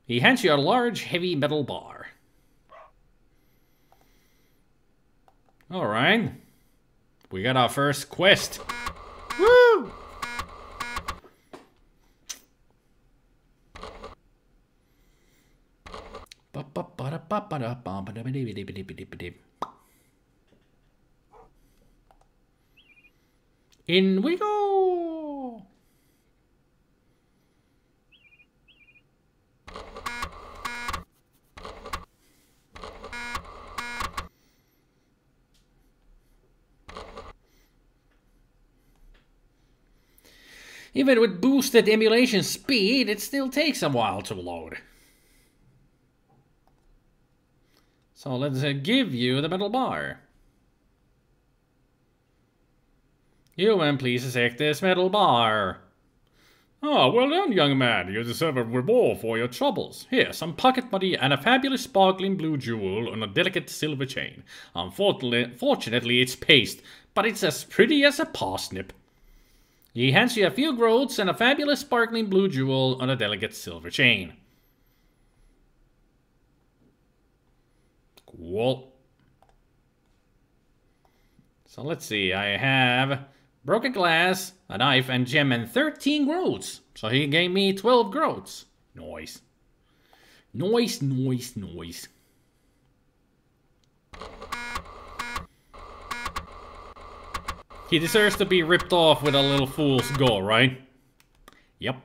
Speaker 2: He hands you a large, heavy metal bar. Alright. We got our first quest.
Speaker 3: Woo!
Speaker 2: In we go! Even with boosted emulation speed, it still takes a while to load. So let's give you the metal bar. Human, please take this metal bar. Ah, well done, young man. You deserve a reward for your troubles. Here, some pocket money and a fabulous sparkling blue jewel on a delicate silver chain. Unfortunately, it's paste, but it's as pretty as a parsnip. He hands you a few groats and a fabulous sparkling blue jewel on a delicate silver chain. Cool. So let's see, I have broken glass, a knife, and gem, and 13 groats. So he gave me 12 groats. Nice. Nice, nice, nice. He deserves to be ripped off with a little fool's gold, right? Yep.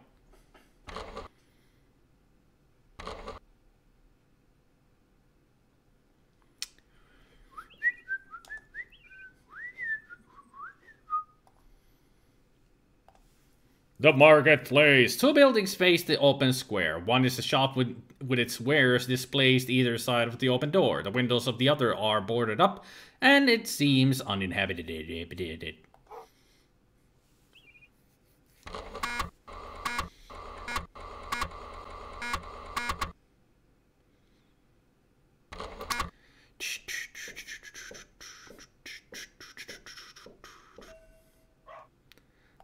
Speaker 2: The marketplace. Two buildings face the open square. One is a shop with its wares displayed either side of the open door. The windows of the other are boarded up, and it seems uninhabited.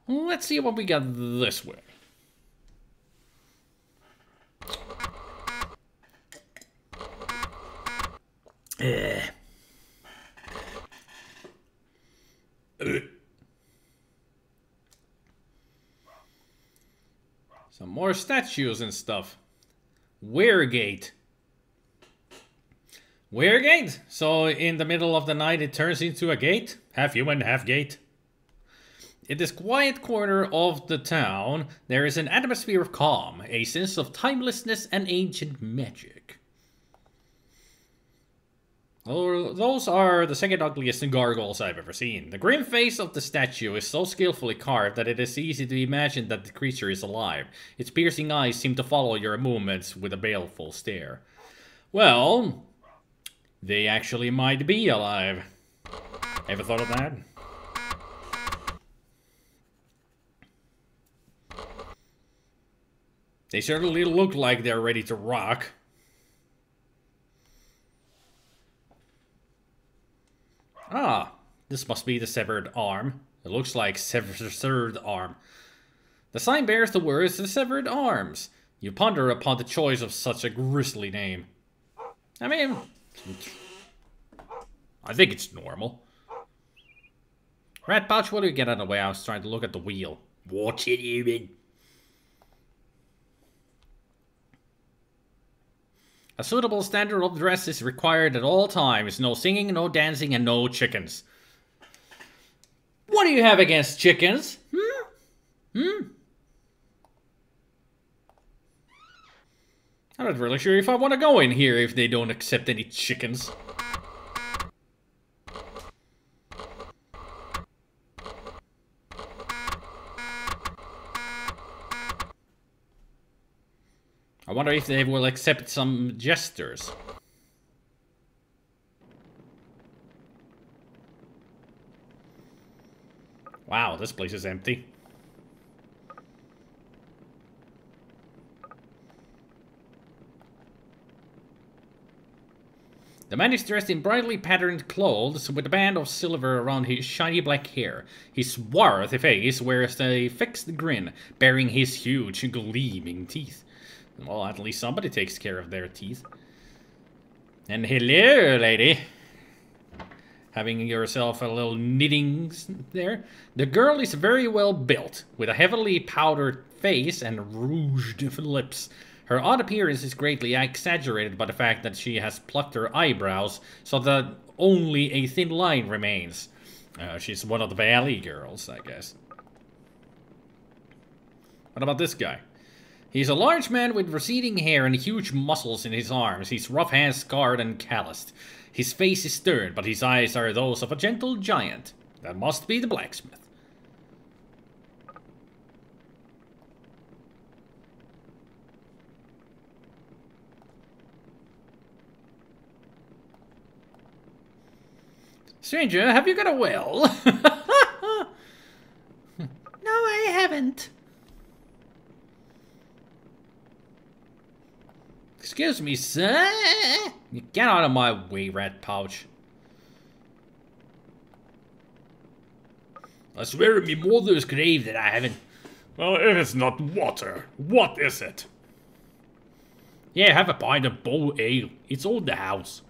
Speaker 2: Let's see what we got this way. Some more statues and stuff. Weregate. Weregate? So in the middle of the night it turns into a gate? Half human, half gate. In this quiet corner of the town, there is an atmosphere of calm, a sense of timelessness and ancient magic. Those are the second ugliest gargoyles I've ever seen. The grim face of the statue is so skillfully carved that it is easy to imagine that the creature is alive. Its piercing eyes seem to follow your movements with a baleful stare. Well, they actually might be alive. Ever thought of that? They certainly look like they're ready to rock. Ah, this must be the severed arm. It looks like severed arm. The sign bears the words "the severed arms." You ponder upon the choice of such a grisly name. I mean, I think it's normal. Rat Pouch, what do you get out of the way? I was trying to look at the wheel. What's it even? A suitable standard of dress is required at all times. No singing, no dancing, and no chickens. What do you have against chickens? I'm not really sure if I want to go in here if they don't accept any chickens. I wonder if they will accept some jesters. Wow, this place is empty. The man is dressed in brightly patterned clothes with a band of silver around his shiny black hair. His swarthy face wears a fixed grin, bearing his huge, gleaming teeth. Well, at least somebody takes care of their teeth. And hello, lady. Having yourself a little knitting there. The girl is very well built, with a heavily powdered face and rouged lips. Her odd appearance is greatly exaggerated by the fact that she has plucked her eyebrows, so that only a thin line remains. She's one of the valley girls, I guess. What about this guy? He's a large man with receding hair and huge muscles in his arms. He's rough and scarred and calloused. His face is stern, but his eyes are those of a gentle giant. That must be the blacksmith. Stranger, have you got a well?
Speaker 3: No, I haven't.
Speaker 2: Excuse me, sir. You get out of my way, Rat Pouch. I swear on me mother's grave that I haven't.
Speaker 1: Well, if it's not water, what is it?
Speaker 2: Yeah, have a pint of bowl ale. It's all the house.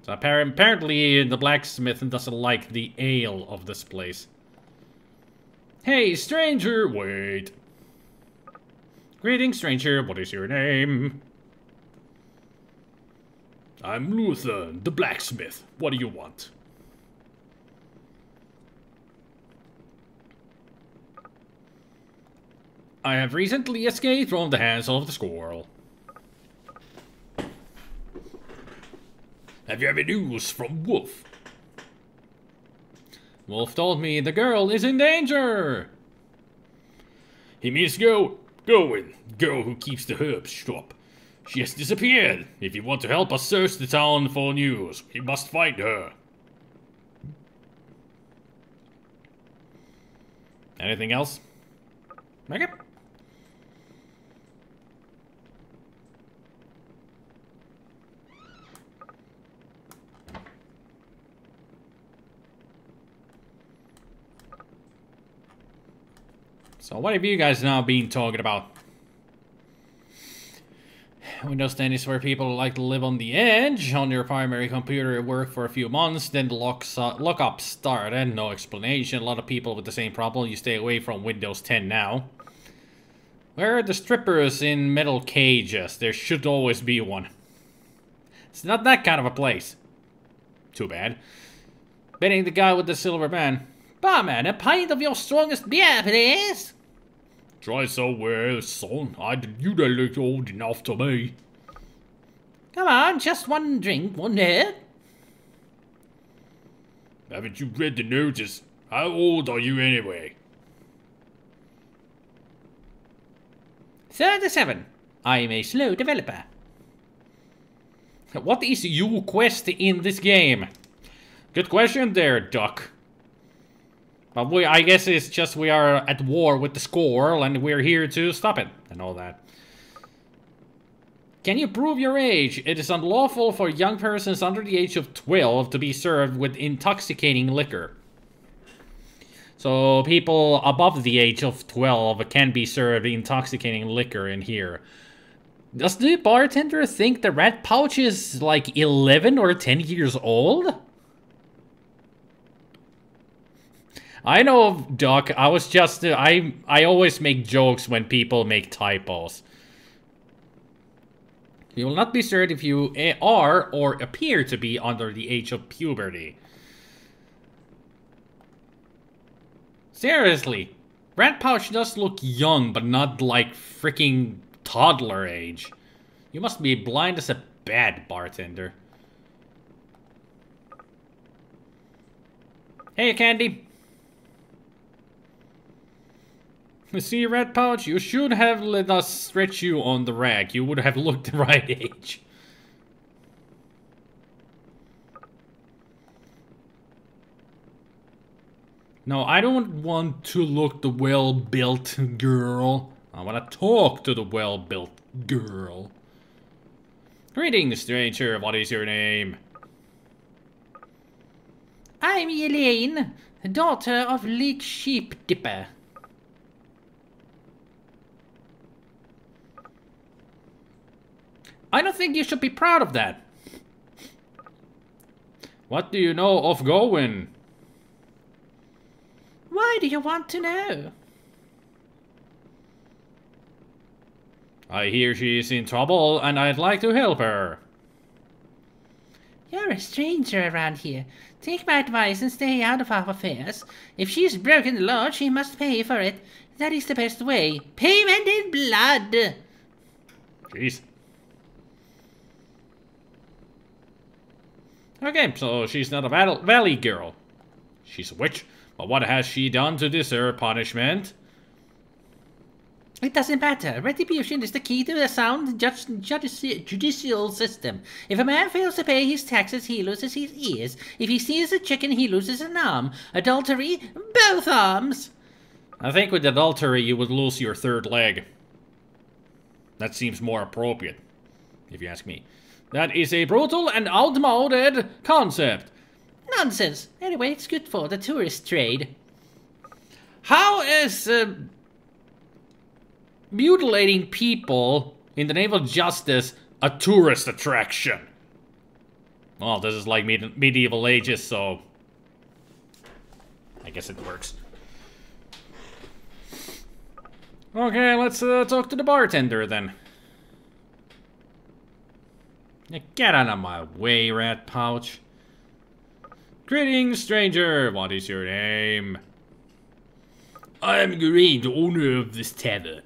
Speaker 2: So apparently the blacksmith doesn't like the ale of this place. Hey, stranger, wait. Greetings, stranger. What is your name?
Speaker 1: I'm Luther, the blacksmith. What do you want?
Speaker 2: I have recently escaped from the hands of the squirrel.
Speaker 1: Have you any news from Wolf?
Speaker 2: Wolf told me the girl is in danger.
Speaker 1: He means go. Going. Girl who keeps the herbs shop. She has disappeared. If you want to help us search the town for news, we must find her.
Speaker 2: Anything else? Okay. So what have you guys now been talking about? Windows 10 is where people like to live on the edge. On your primary computer it worked for a few months, then the lockup started. No explanation. A lot of people with the same problem. You stay away from Windows 10 now. Where are the strippers in metal cages? There should always be one. It's not that kind of a place. Too bad. Betting the guy with the silver band. Barman, a pint of your strongest beer, please.
Speaker 1: Try so well, son. You don't look old enough to me.
Speaker 3: Come on, just one drink, won't it?
Speaker 1: Haven't you read the notice? How old are you anyway?
Speaker 3: 37. I'm a slow developer.
Speaker 2: What is your quest in this game? Good question there, Duck. But I guess it's just we are at war with the squirrel and we're here to stop it and all that. Can you prove your age? It is unlawful for young persons under the age of 12 to be served with intoxicating liquor. So people above the age of 12 can be served intoxicating liquor in here. Does the bartender think the rat pouch is like 11 or 10 years old? I know, Doc, I was just... I always make jokes when people make typos. You will not be served if you are or appear to be under the age of puberty. Seriously, rat pouch does look young, but not like freaking toddler age. You must be blind as a bat, bartender. Hey, Candy. See, rat pouch, you should have let us stretch you on the rack. You would have looked the right age. No, I don't want to look the well-built girl. I want to talk to the well-built girl. Greetings, stranger. What is your name?
Speaker 3: I'm Elaine, daughter of Lake Sheep Dipper.
Speaker 2: I don't think you should be proud of that. What do you know of Gowen?
Speaker 3: Why do you want to know?
Speaker 2: I hear she is in trouble and I'd like to help her.
Speaker 3: You're a stranger around here. Take my advice and stay out of our affairs. If she's broken the law, she must pay for it. That is the best way. Payment in blood.
Speaker 2: Jeez. Okay, so she's not a valley girl. She's a witch. But what has she done to deserve punishment?
Speaker 3: It doesn't matter. Retribution is the key to a sound judicial system. If a man fails to pay his taxes, he loses his ears. If he steals a chicken, he loses an arm. Adultery, both arms.
Speaker 2: I think with adultery, you would lose your third leg. That seems more appropriate, if you ask me. That is a brutal and outmoded concept.
Speaker 3: Nonsense. Anyway, it's good for the tourist trade.
Speaker 2: How is mutilating people in the name of justice a tourist attraction? Well, this is like medieval ages, so I guess it works. Okay, let's talk to the bartender then. Get out of my way, rat pouch. Greetings, stranger. What is your name? I am Green, the owner of this tavern.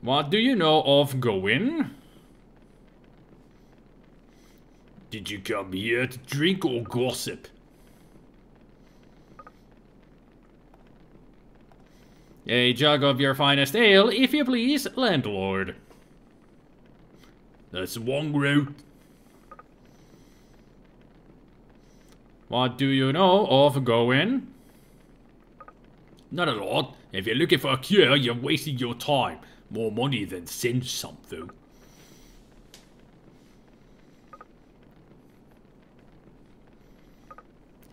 Speaker 2: What do you know of Gowen? Did you come here to drink or gossip? A jug of your finest ale, if you please, landlord. That's one route. What do you know of Gowen? Not a lot. If you're looking for a cure, you're wasting your time. More money than sense something.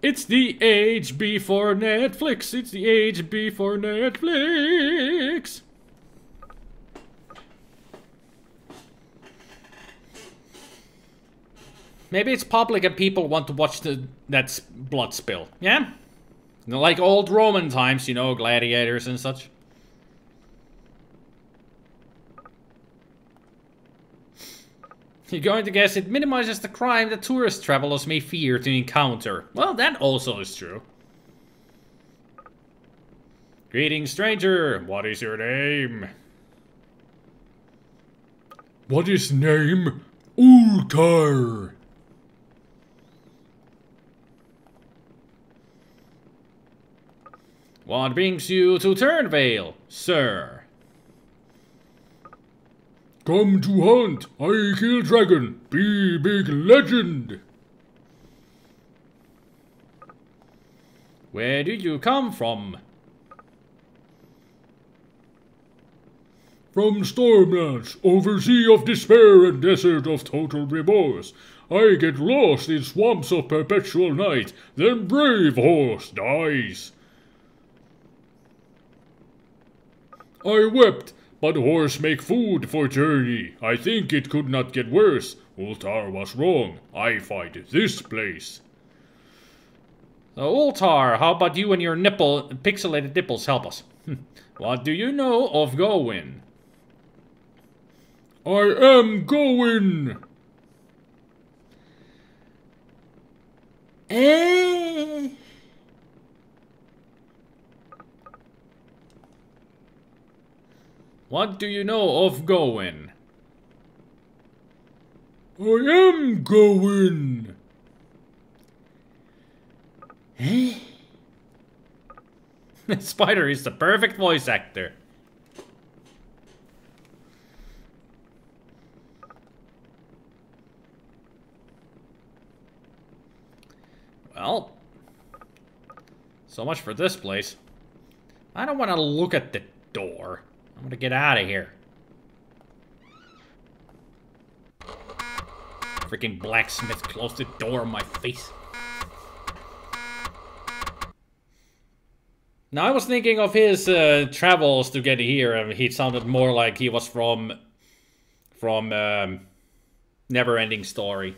Speaker 2: It's the age before Netflix. It's the age before Netflix. Maybe it's public and people want to watch that blood spill. Yeah? Like old Roman times, you know, gladiators and such. You're going to guess it minimizes the crime that tourist travelers may fear to encounter. Well, that also is true. Greetings, stranger. What is your name? What is name? Ultar. What brings you to Turnvale, sir?
Speaker 4: Come to hunt. I kill dragon. Be big legend.
Speaker 2: Where do you come from?
Speaker 4: From Stormlands, oversea of despair and desert of total remorse. I get lost in swamps of perpetual night, then brave horse dies. I wept, but horse make food for journey. I think it could not get worse. Ultar was wrong. I fight this place.
Speaker 2: Ultar, how about you and your pixelated nipples help us? What do you know of Gawain?
Speaker 4: I am going.
Speaker 2: What do you know of Gawain?
Speaker 4: I am going.
Speaker 2: Spider is the perfect voice actor. Well, so much for this place. I don't want to look at the door. I'm gonna get out of here. Freaking blacksmith closed the door in my face. Now, I was thinking of his travels to get here, and he sounded more like he was from Never-Ending Story.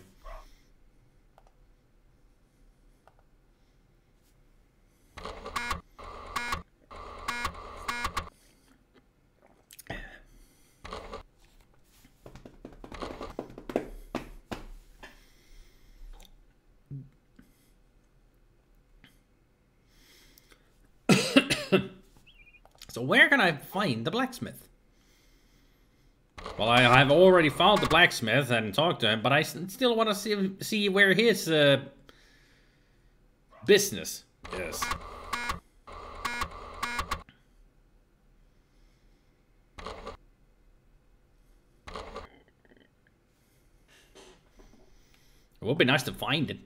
Speaker 2: So where can I find the blacksmith? Well, I've already found the blacksmith and talked to him, but I still want to see where his business is. It would be nice to find it,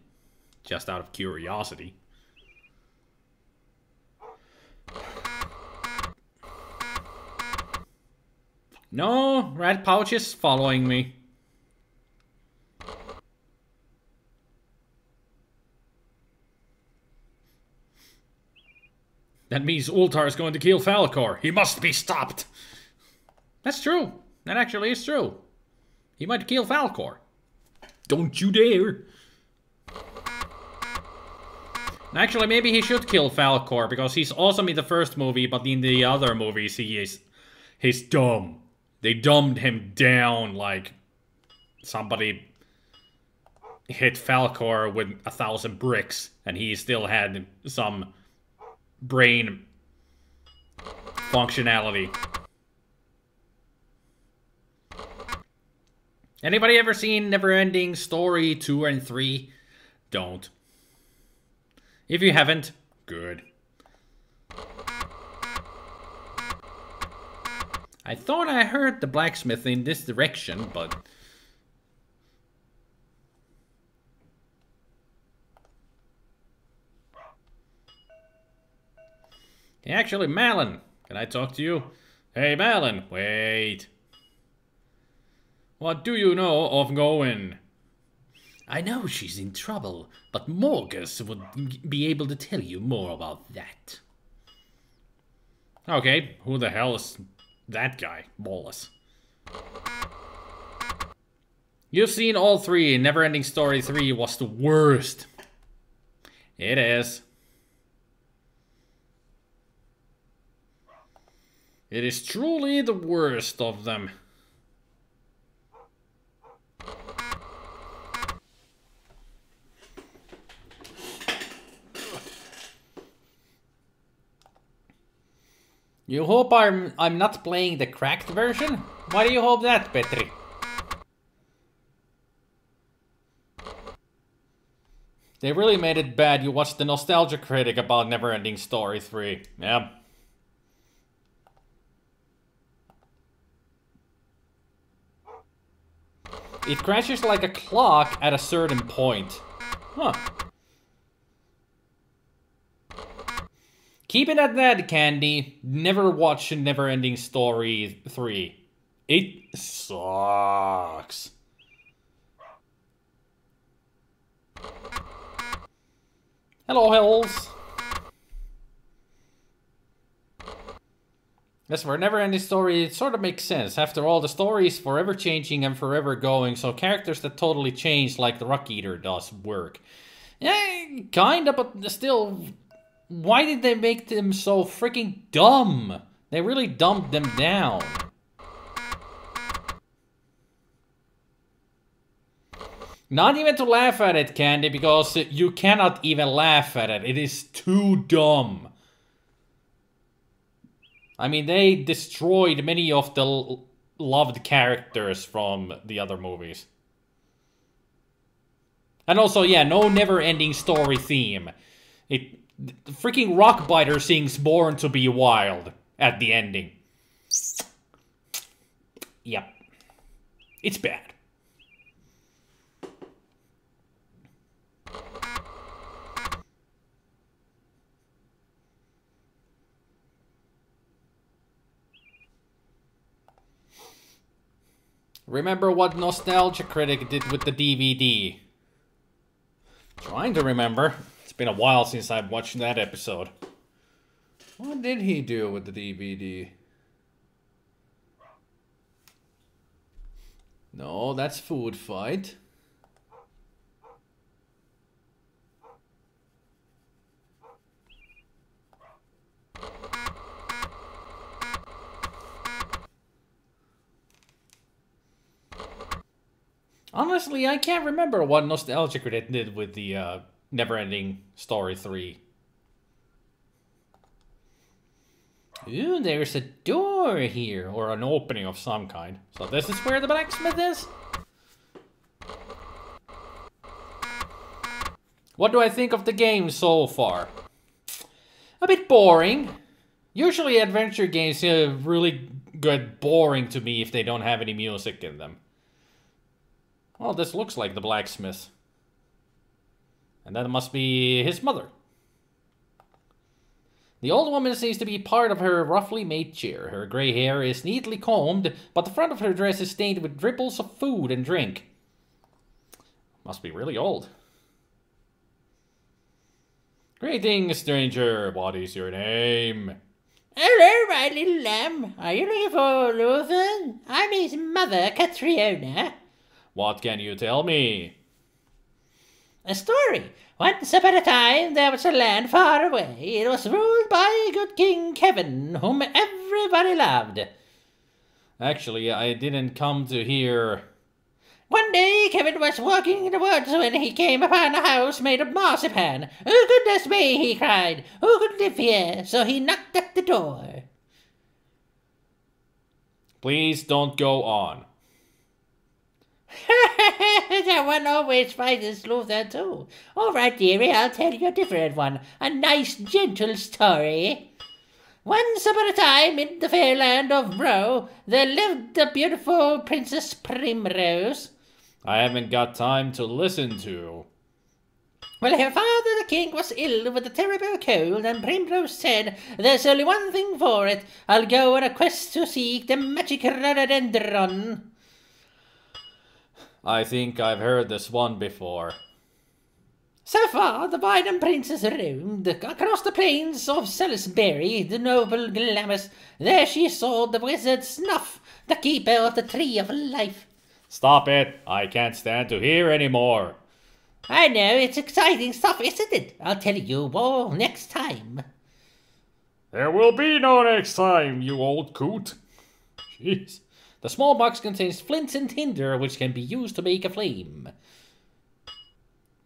Speaker 2: just out of curiosity. No, rat pouch is following me. That means Ultar is going to kill Falcor. He must be stopped. That's true. That actually is true. He might kill Falcor. Don't you dare. Actually, maybe he should kill Falcor, because he's awesome in the first movie, but in the other movies he's dumb. They dumbed him down like somebody hit Falcor with 1,000 bricks and he still had some brain functionality. Anybody ever seen Never-Ending Story 2 and 3? Don't. If you haven't, good. I thought I heard the blacksmith in this direction, but... Actually, Malin, can I talk to you? Hey, Malin, wait. What do you know of Gawain? I know she's in trouble, but Morgus would be able to tell you more about that. Okay, who the hell is that guy? Wallace. You've seen all three. Never-Ending Story 3 was the worst. It is. It is truly the worst of them. You hope I'm not playing the cracked version? Why do you hope that, Petri? They really made it bad. You watched the Nostalgia Critic about Never-Ending Story 3. Yeah. It crashes like a clock at a certain point. Huh. Keep it at that, Candy. Never watch Neverending Story 3. It sucks. Hello, Hells. As for Neverending Story, it sort of makes sense. After all, the story is forever changing and forever going, so characters that totally change, like the Rock Eater, does work. Yeah, kinda, but still, why did they make them so freaking dumb? They really dumbed them down. Not even to laugh at it, Candy, because you cannot even laugh at it. It is too dumb. I mean, they destroyed many of the loved characters from the other movies. And also, yeah, no never-ending story theme. The freaking Rockbiter sings Born to be Wild at the ending. Yep. It's bad. Remember what Nostalgia Critic did with the DVD? Trying to remember. It's been a while since I've watched that episode. What did he do with the DVD? No, that's Food Fight. Honestly, I can't remember what Nostalgia Critic did with the Neverending Story 3. Ooh, there's a door here, or an opening of some kind. So this is where the blacksmith is? What do I think of the game so far? A bit boring. Usually adventure games really get boring to me if they don't have any music in them. Well, this looks like the blacksmith. And that must be his mother. The old woman seems to be part of her roughly made chair. Her gray hair is neatly combed, but the front of her dress is stained with dripples of food and drink. Must be really old. Greetings, stranger. What is your name?
Speaker 3: Hello, my little lamb. Are you looking for Luther? I'm his mother, Catriona.
Speaker 2: What can you tell me?
Speaker 3: A story. Once upon a time, there was a land far away. It was ruled by good King Kevin, whom everybody loved.
Speaker 2: Actually, I didn't come to hear...
Speaker 3: One day, Kevin was walking in the woods when he came upon a house made of marzipan. Oh, goodness me, he cried. Who could live here? So he knocked at the door.
Speaker 2: Please don't go on.
Speaker 3: That one always finds Luther too. All right, dearie, I'll tell you a different one. A nice, gentle story. Once upon a time, in the fair land of Bro, there lived a beautiful Princess Primrose.
Speaker 2: I haven't got time to listen to.
Speaker 3: Well, her father, the king, was ill with a terrible cold, and Primrose said, "There's only one thing for it. I'll go on a quest to seek the magic rhododendron."
Speaker 2: I think I've heard this one before.
Speaker 3: So far, the Biden princess roamed across the plains of Salisbury, the noble Glamis. There she saw the wizard Snuff, the keeper of the Tree of Life.
Speaker 2: Stop it! I can't stand to hear anymore.
Speaker 3: I know, it's exciting stuff, isn't it? I'll tell you all next time.
Speaker 2: There will be no next time, you old coot. Jeez. The small box contains flints and tinder, which can be used to make a flame.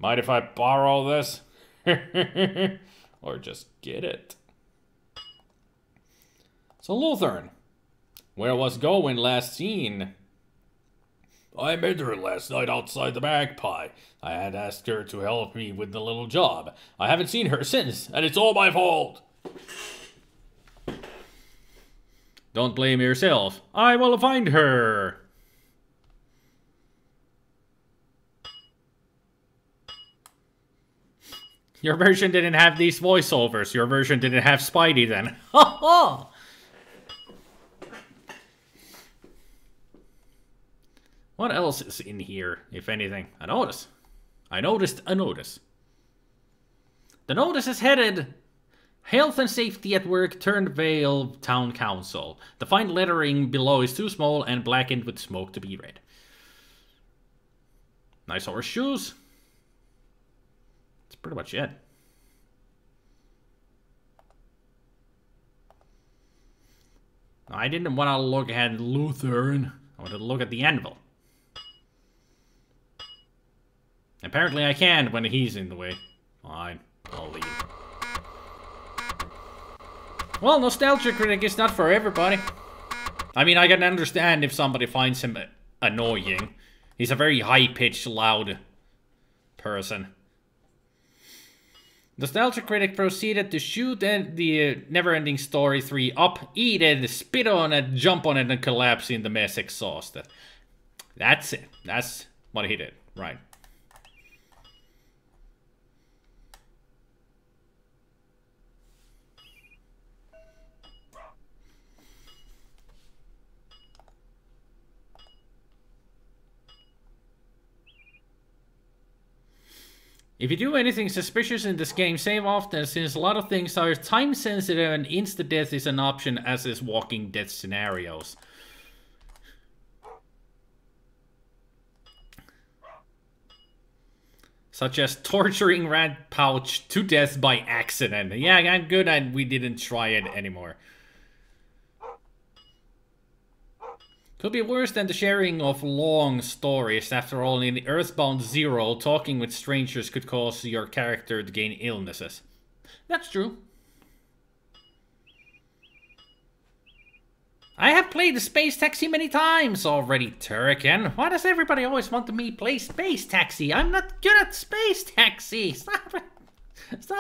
Speaker 2: Mind if I borrow this? Or just get it? So Lutheran, where was Gowen last seen? I met her last night outside the Magpie. I had asked her to help me with the little job. I haven't seen her since, and it's all my fault. Don't blame yourself. I will find her. Your version didn't have these voiceovers. Your version didn't have Spidey then. Ha ha! What else is in here, if anything? A notice. I noticed a notice. The notice is headed Health and Safety at Work, Turnvale Town Council. The fine lettering below is too small and blackened with smoke to be read. Nice horseshoes. That's pretty much it. I didn't want to look at Lutheran. I wanted to look at the anvil. Apparently I can't when he's in the way. Fine, I'll leave. Well, Nostalgia Critic is not for everybody. I mean, I can understand if somebody finds him annoying. He's a very high-pitched, loud person. Nostalgia Critic proceeded to shoot the Neverending Story 3 up, eat it, spit on it, jump on it, and collapse in the mess exhausted. That's it. That's what he did. Right. If you do anything suspicious in this game, save often, since a lot of things are time sensitive and insta-death is an option, as is Walking Dead scenarios. Such as torturing Rat Pouch to death by accident. Yeah, I'm good and we didn't try it anymore. Could be worse than the sharing of long stories. After all, in Earthbound Zero, talking with strangers could cause your character to gain illnesses. That's true. I have played the Space Taxi many times already, Turrican. Why does everybody always want me to play Space Taxi? I'm not good at Space Taxi. Stop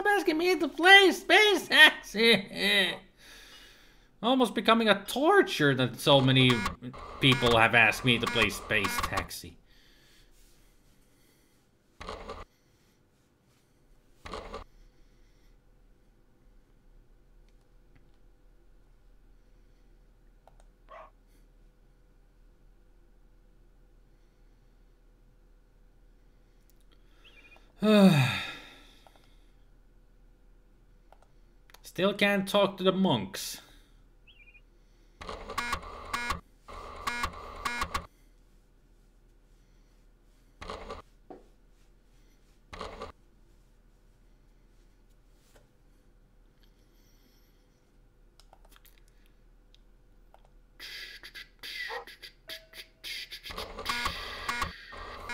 Speaker 2: asking me to play Space Taxi. Almost becoming a torture that so many people have asked me to play Space Taxi. Still can't talk to the monks.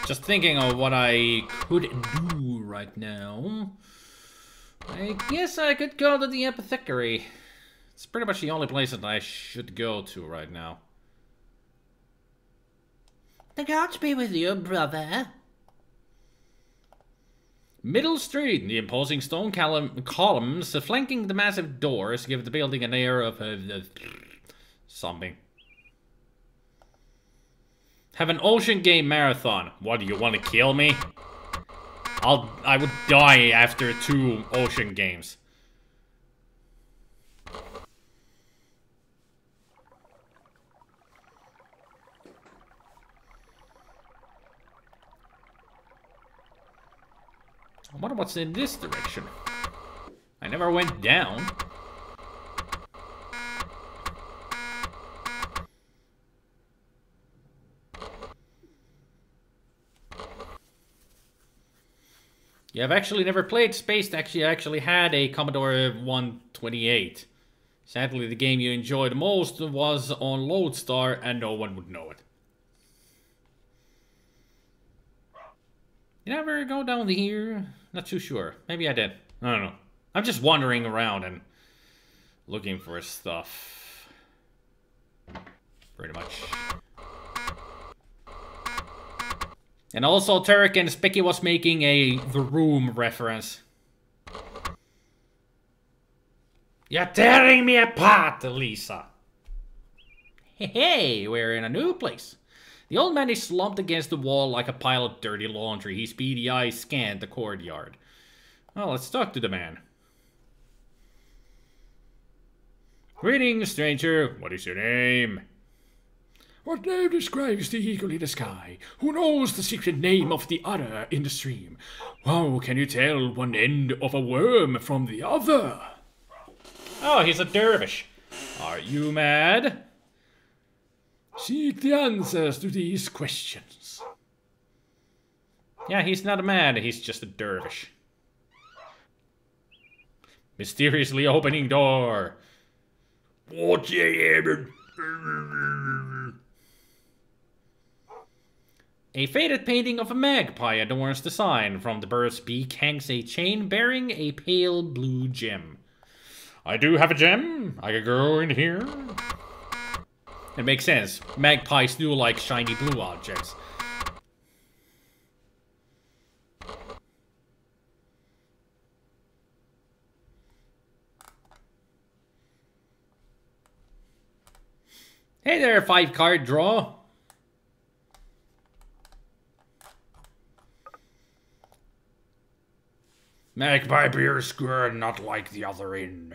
Speaker 2: Just thinking of what I could do right now. I guess I could go to the apothecary. It's pretty much the only place that I should go to right now.
Speaker 3: The gods be with you, brother.
Speaker 2: Middle Street. The imposing stone columns flanking the massive doors give the building an air of something. Have an Ocean Game marathon. What, do you want to kill me? I would die after 2 Ocean Games. I wonder what's in this direction. I never went down. Yeah, I've actually never played Space Taxi. I actually had a Commodore 128. Sadly, the game you enjoyed most was on Lodestar, and no one would know it. Did I ever go down here? Not too sure. Maybe I did. I don't know. I'm just wandering around and looking for stuff. Pretty much. And also, Turek and Spicky was making a The Room reference. You're tearing me apart, Lisa. Hey, we're in a new place. The old man is slumped against the wall like a pile of dirty laundry. His beady eyes scanned the courtyard. Well, let's talk to the man. Greetings, stranger. What is your name?
Speaker 4: What name describes the eagle in the sky? Who knows the secret name of the otter in the stream? How can you tell one end of a worm from the other?
Speaker 2: Oh, he's a dervish. Are you mad?
Speaker 4: Seek the answers to these questions.
Speaker 2: Yeah, he's not mad, he's just a dervish. Mysteriously opening door.
Speaker 4: What's your
Speaker 2: A faded painting of a magpie adorns the sign. From the bird's beak hangs a chain bearing a pale blue gem. I do have a gem. I could go in here. It makes sense. Magpies do like shiny blue objects. Hey there, 5-card draw.
Speaker 4: Magpie beers good, not like the other inn.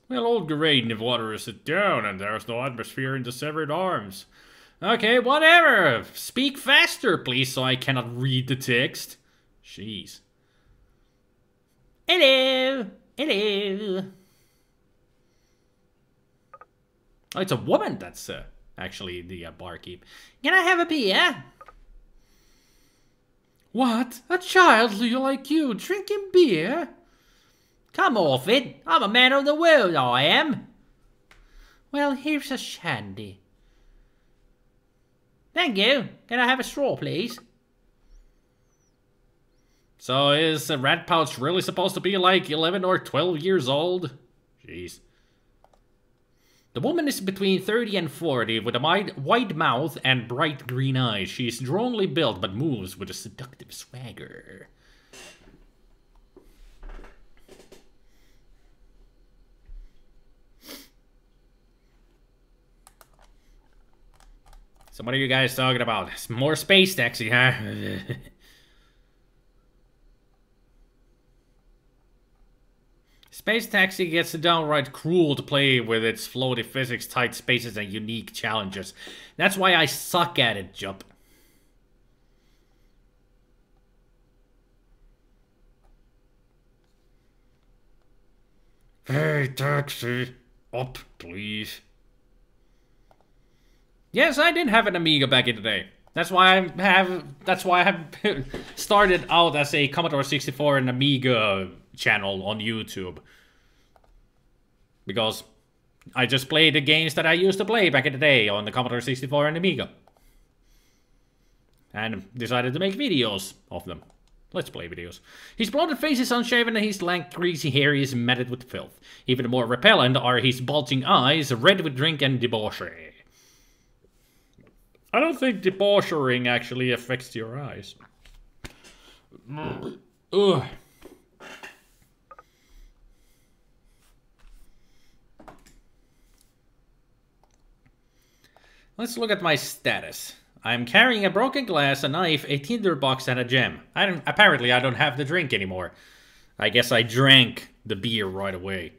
Speaker 2: Well, old Geraden, if water is sit down and there's no atmosphere in the severed arms. Okay, whatever. Speak faster, please, so I cannot read the text. Jeez.
Speaker 3: Hello. Hello.
Speaker 2: Oh, it's a woman that's actually the barkeep.
Speaker 3: Can I have a beer?
Speaker 2: What? A child like you drinking beer?
Speaker 3: Come off it. I'm a man of the world, I am. Well, here's a shandy. Thank you. Can I have a straw, please?
Speaker 2: So is a rat pouch really supposed to be like 11 or 12 years old? Jeez. The woman is between 30 and 40 with a wide mouth and bright green eyes. She is strongly built but moves with a seductive swagger. So what are you guys talking about? More space taxi, huh? Space Taxi gets downright cruel to play with its floaty physics, tight spaces, and unique challenges. That's why I suck at it, Jup.
Speaker 4: Hey, taxi. Up, please.
Speaker 2: Yes, I did have an Amiga back in the day. That's why I have started out as a Commodore 64 and Amiga channel on YouTube. Because I just played the games that I used to play back in the day on the Commodore 64 and Amiga. And decided to make videos of them. Let's play videos. His bloated face is unshaven and his lank, greasy hair is matted with filth. Even more repellent are his bulging eyes, red with drink and debauchery. I don't think debauchering actually affects your eyes. Ugh. Let's look at my status. I'm carrying a broken glass, a knife, a tinder box, and a gem. Apparently, I don't have the drink anymore. I guess I drank the beer right away.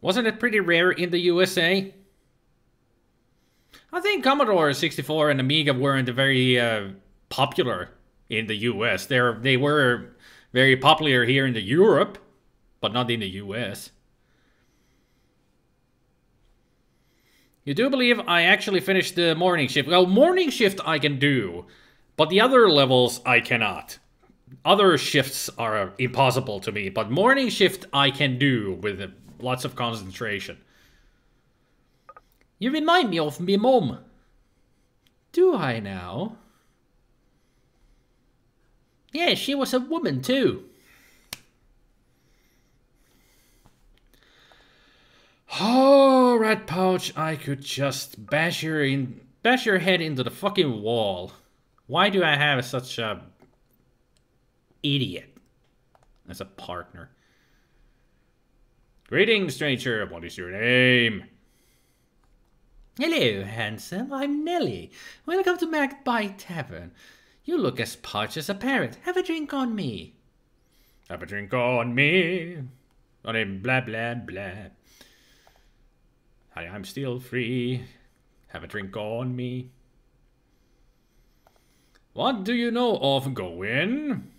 Speaker 2: Wasn't it pretty rare in the USA? I think Commodore 64 and Amiga weren't very popular in the US. They were very popular here in the Europe, but not in the US. You do believe I actually finished the morning shift? Well, morning shift I can do, but the other levels I cannot. Other shifts are impossible to me, but morning shift I can do with lots of concentration.
Speaker 3: You remind me of me mum.
Speaker 2: Do I now?
Speaker 3: Yeah, she was a woman too.
Speaker 2: Oh, rat pouch, I could just bash your head into the fucking wall. Why do I have such a idiot as a partner? Greetings, stranger. What is your name?
Speaker 3: Hello, handsome. I'm Nelly. Welcome to Magpie Tavern. You look as parched as a parrot. Have a drink on me.
Speaker 1: Have a drink on me. On him, blah, blah, blah. Hi, I'm still free. Have a drink on me. What do you know of Gawain?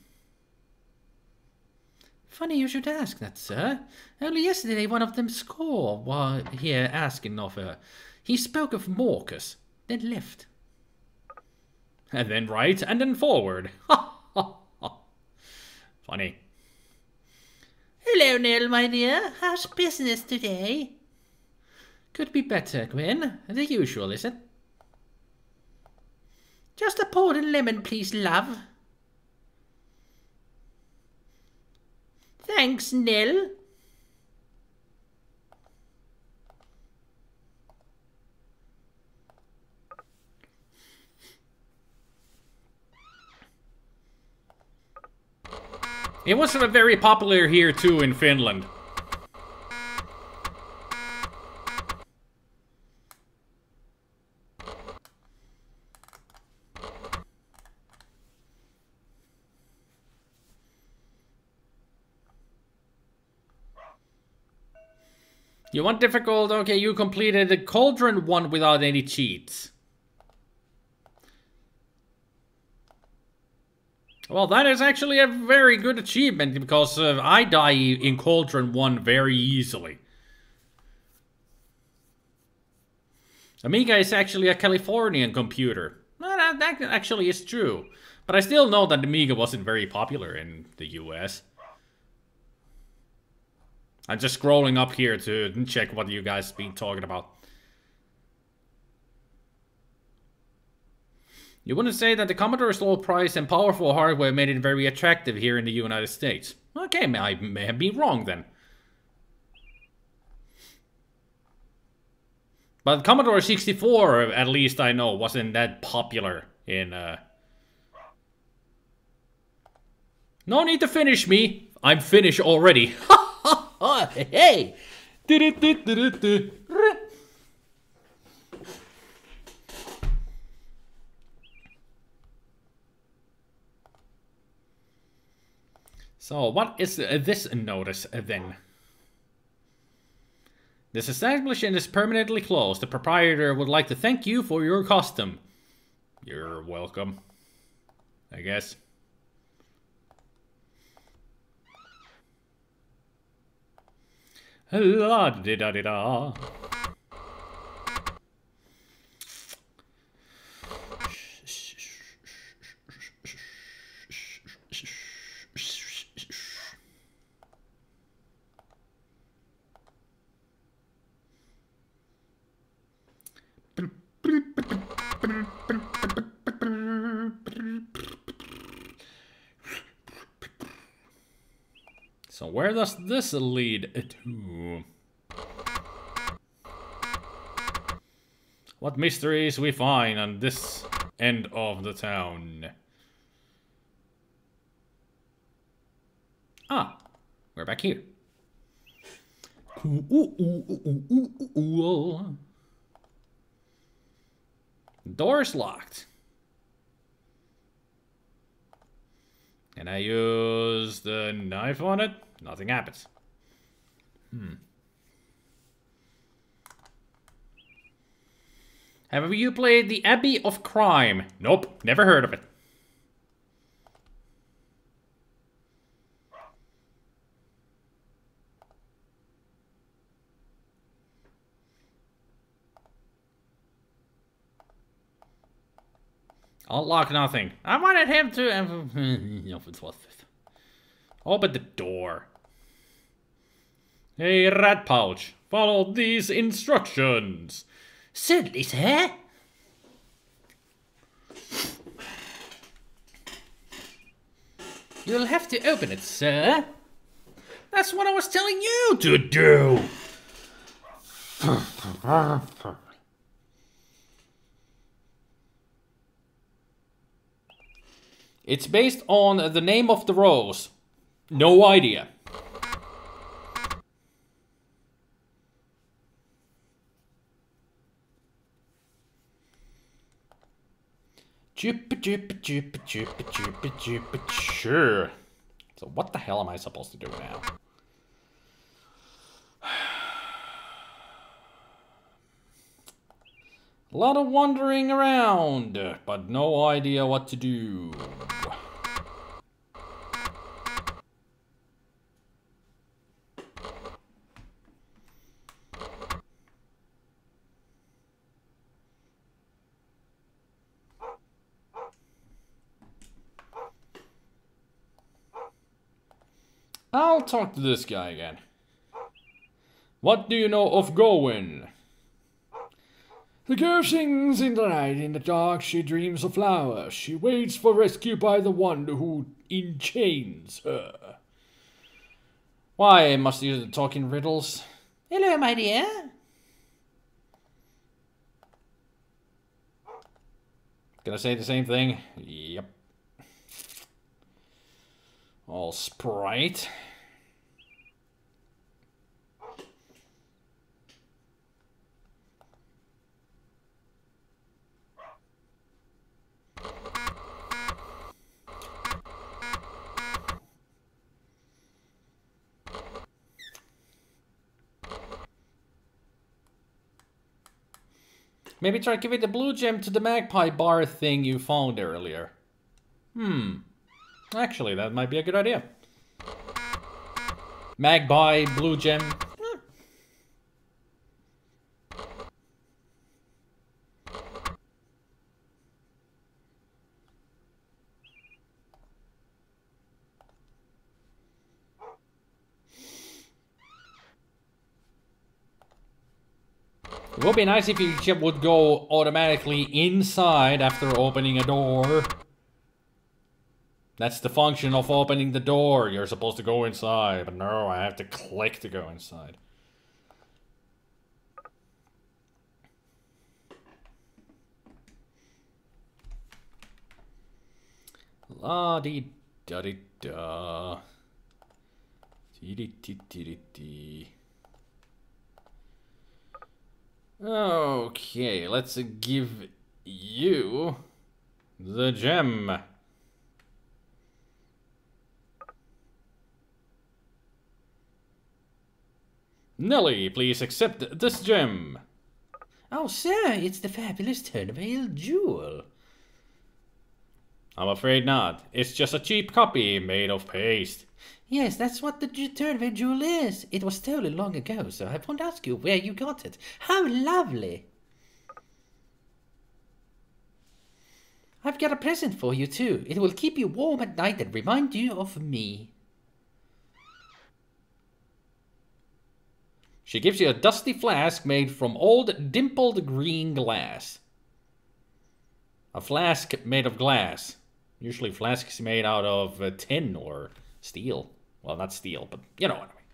Speaker 3: Funny you should ask that, sir. Only yesterday one of them score while here asking of her. He spoke of Marcus, then left.
Speaker 1: And then right, and then forward. Ha ha ha. Funny.
Speaker 3: Hello, Nell, my dear. How's business today? Could be better, Gwen. The usual, is it? Just a port and lemon, please, love. Thanks, Nell.
Speaker 1: It was very popular here too in Finland. You want difficult? Okay, you completed the Cauldron one without any cheats. Well, that is actually a very good achievement, because I die in Cauldron 1 very easily. Amiga is actually a Californian computer. Well, that actually is true. But I still know that Amiga wasn't very popular in the US. I'm just scrolling up here to check what you guys been talking about. You wouldn't say that the Commodore's low price and powerful hardware made it very attractive here in the United States. Okay, I may have been wrong then. But Commodore 64, at least I know, wasn't that popular in... No need to finish me. I'm finished already.
Speaker 3: Hey!
Speaker 1: So, what is this notice then? This establishment is permanently closed. The proprietor would like to thank you for your custom. You're welcome, I guess. La di da di da. So where does this lead to? What mysteries we find on this end of the town? Ah, we're back here. Door's locked. And I use the knife on it. Nothing happens. Have you played the Abbey of Crime? Nope, never heard of it. Unlock nothing. I wanted him to... Open the door. Hey, rat pouch. Follow these instructions.
Speaker 3: Certainly, sir.
Speaker 1: You'll have to open it, sir. That's what I was telling you to do. It's based on the name of the rose. No idea.
Speaker 2: Sure. So what the hell am I supposed to do now? A lot of wandering around, but no idea what to do. I'll talk to this guy again. What do you know of Gowen? The girl sings in the night, in the dark she dreams of flowers. She waits for rescue by the one who enchains her. Why must you talk in riddles?
Speaker 3: Hello, my dear.
Speaker 2: Gonna say the same thing? Yep. All sprite. Maybe try giving the blue gem to the magpie bar thing you found earlier. Actually, that might be a good idea. Magpie, blue gem. It would be nice if your chip would go automatically inside after opening a door. That's the function of opening the door. You're supposed to go inside, but no, I have to click to go inside. La dee da dee da. Dee dee dee dee dee dee. Okay, let's give you the gem. Nelly, please accept this gem.
Speaker 3: Oh, sir, it's the fabulous Turnveil jewel.
Speaker 2: I'm afraid not. It's just a cheap copy made of paste.
Speaker 3: Yes, that's what the Turnveil jewel is. It was stolen long ago, so I won't ask you where you got it. How lovely. I've got a present for you, too. It will keep you warm at night and remind you of me.
Speaker 2: She gives you a dusty flask made from old dimpled green glass. A flask made of glass. Usually flasks made out of tin or steel. Well, not steel, but you know what I mean.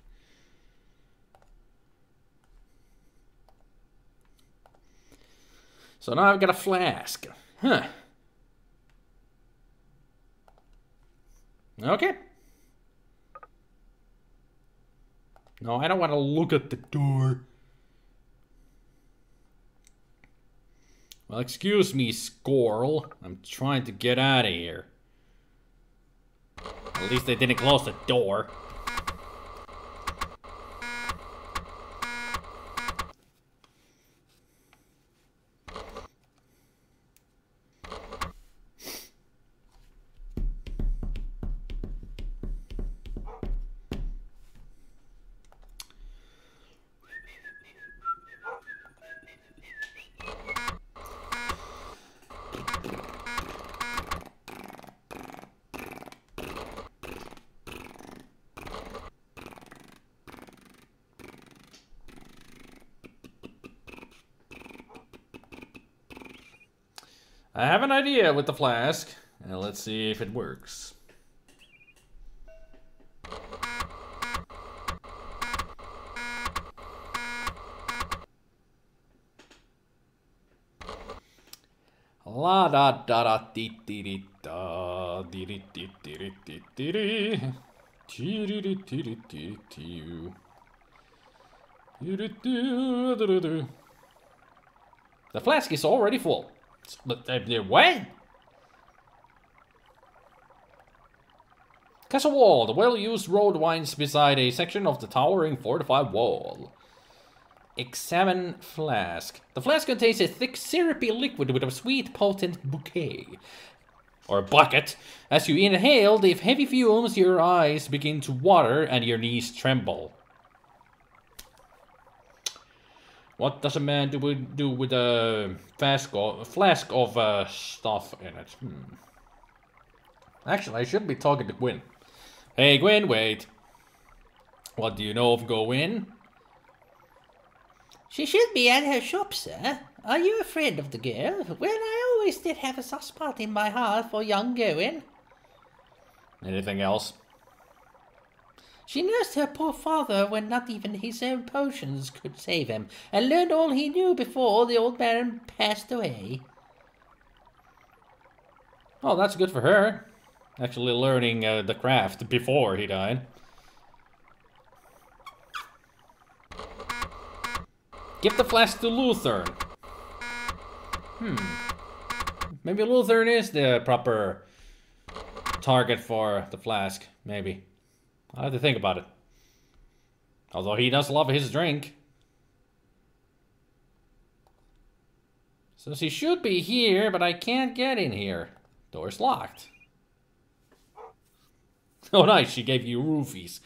Speaker 2: So now I've got a flask. Huh. Okay. No, I don't want to look at the door. Well, excuse me, squirrel. I'm trying to get out of here. At least they didn't close the door. I have an idea with the flask. Now let's see if it works. La da da da dee dee dee da dee dee dee dee dee dee dee dee dee dee dee dee dee. The flask is already full. But what? Castle wall. The well-used road winds beside a section of the towering fortified wall. Examine flask. The flask contains a thick, syrupy liquid with a sweet, potent bouquet. Or bucket. As you inhale the heavy fumes, your eyes begin to water and your knees tremble. What does a man do with a flask of stuff in it? Actually, I should be talking to Gwen. Hey, Gwen, wait. What do you know of Gwen?
Speaker 3: She should be at her shop, sir. Are you a friend of the girl? Well, I always did have a soft spot in my heart for young Gowen.
Speaker 2: Anything else?
Speaker 3: She nursed her poor father when not even his own potions could save him, and learned all he knew before the old man passed away.
Speaker 2: Oh, that's good for her. Actually learning the craft before he died. Give the flask to Luthern. Maybe Luthern is the proper target for the flask. Maybe. I'll have to think about it. Although he does love his drink. So she should be here, but I can't get in here. Door's locked. Oh nice, she gave you roofies.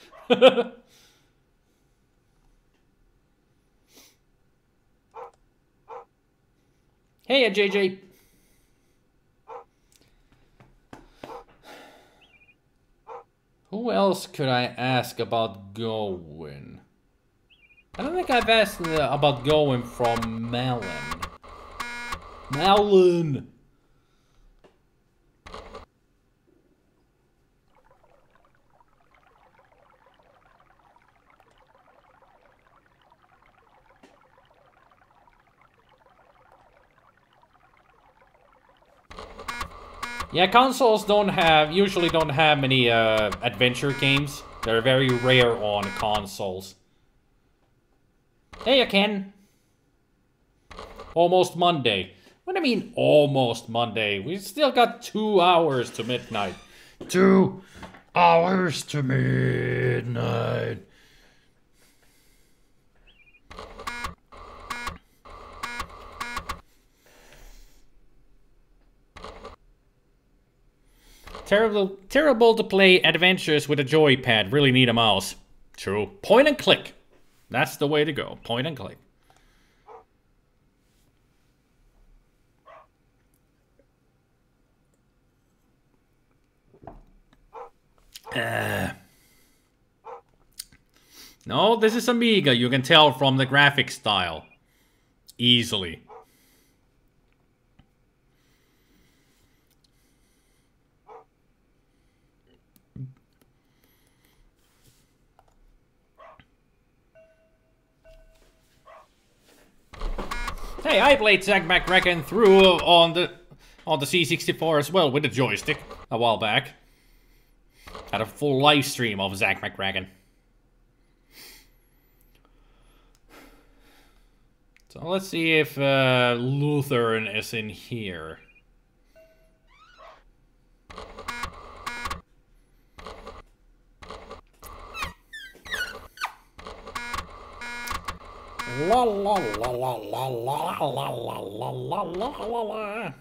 Speaker 2: Hey, JJ. Who else could I ask about Gowen? I don't think I've asked about Gowen from Malin. Malin! Yeah, consoles usually don't have many adventure games. They're very rare on consoles. Hey, Ken. Almost Monday. What do I mean, almost Monday? We still got 2 hours to midnight. 2 hours to midnight. Terrible to play adventures with a joypad. Really need a mouse. True. Point and click. That's the way to go. Point and click. No, this is Amiga. You can tell from the graphic style. Easily. Hey, I played Zack McCracken through on the C64 as well with the joystick a while back. Had a full live stream of Zack McCracken. So let's see if Luthern is in here. La la la la la la la la la la la la.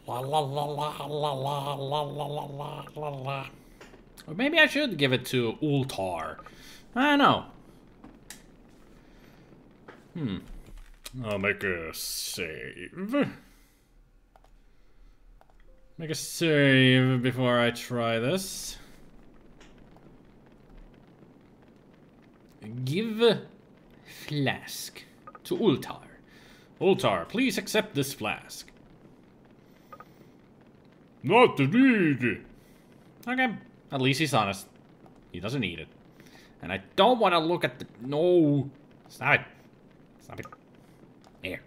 Speaker 2: La la la la la la la la la la. Or maybe I should give it to Ultar. I don't know.
Speaker 4: I'll make a save.
Speaker 2: Make a save before I try this. Give flask to Ultar. Ultar, please accept this flask.
Speaker 4: Not needed.
Speaker 2: Okay, at least he's honest. He doesn't need it. And I don't want to look at the... No. Stop it. Stop it. There.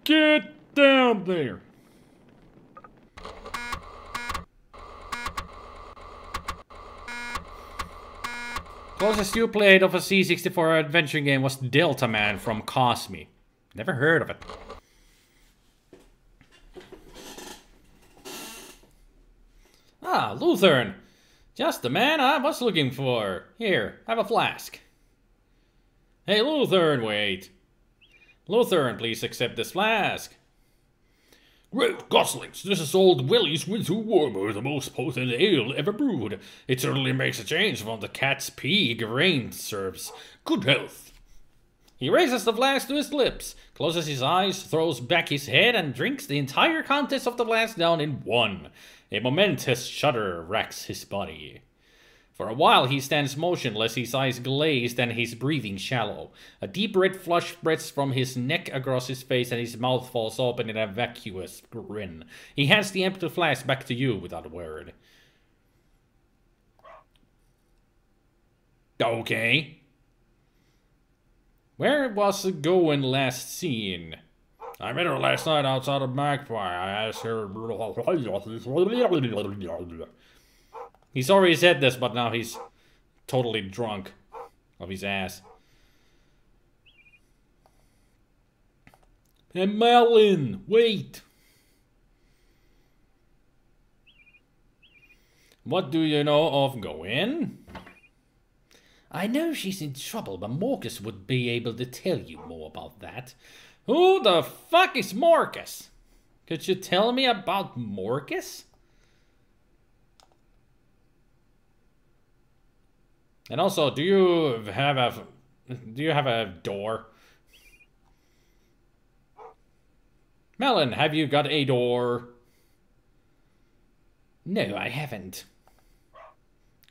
Speaker 4: Get down there.
Speaker 2: Closest you played of a C64 adventure game was Delta Man from Cosme. Never heard of it. Ah, Lutheran. Just the man I was looking for. Here, have a flask. Hey, Lutheran, wait. Lutheran, please accept this flask.
Speaker 4: Great goslings, this is old Willie's Winter Warmer, the most potent ale ever brewed. It certainly makes a change from the cat's pee grain serves. Good health.
Speaker 2: He raises the flask to his lips, closes his eyes, throws back his head, and drinks the entire contents of the flask down in one. A momentous shudder racks his body. For a while he stands motionless, his eyes glazed and his breathing shallow. A deep red flush spreads from his neck across his face and his mouth falls open in a vacuous grin. He hands the empty flask back to you without a word. Okay. Where was the going last seen?
Speaker 4: I met her last night outside of Magpie. I asked her...
Speaker 2: He's already said this, but now he's totally drunk of his ass.
Speaker 4: Hey, Malin, wait!
Speaker 2: What do you know of Goin?
Speaker 3: I know she's in trouble, but Marcus would be able to tell you more about that.
Speaker 2: Who the fuck is Marcus? Could you tell me about Marcus? And also, do you have a door? Melon, have you got a door?
Speaker 3: No, I haven't.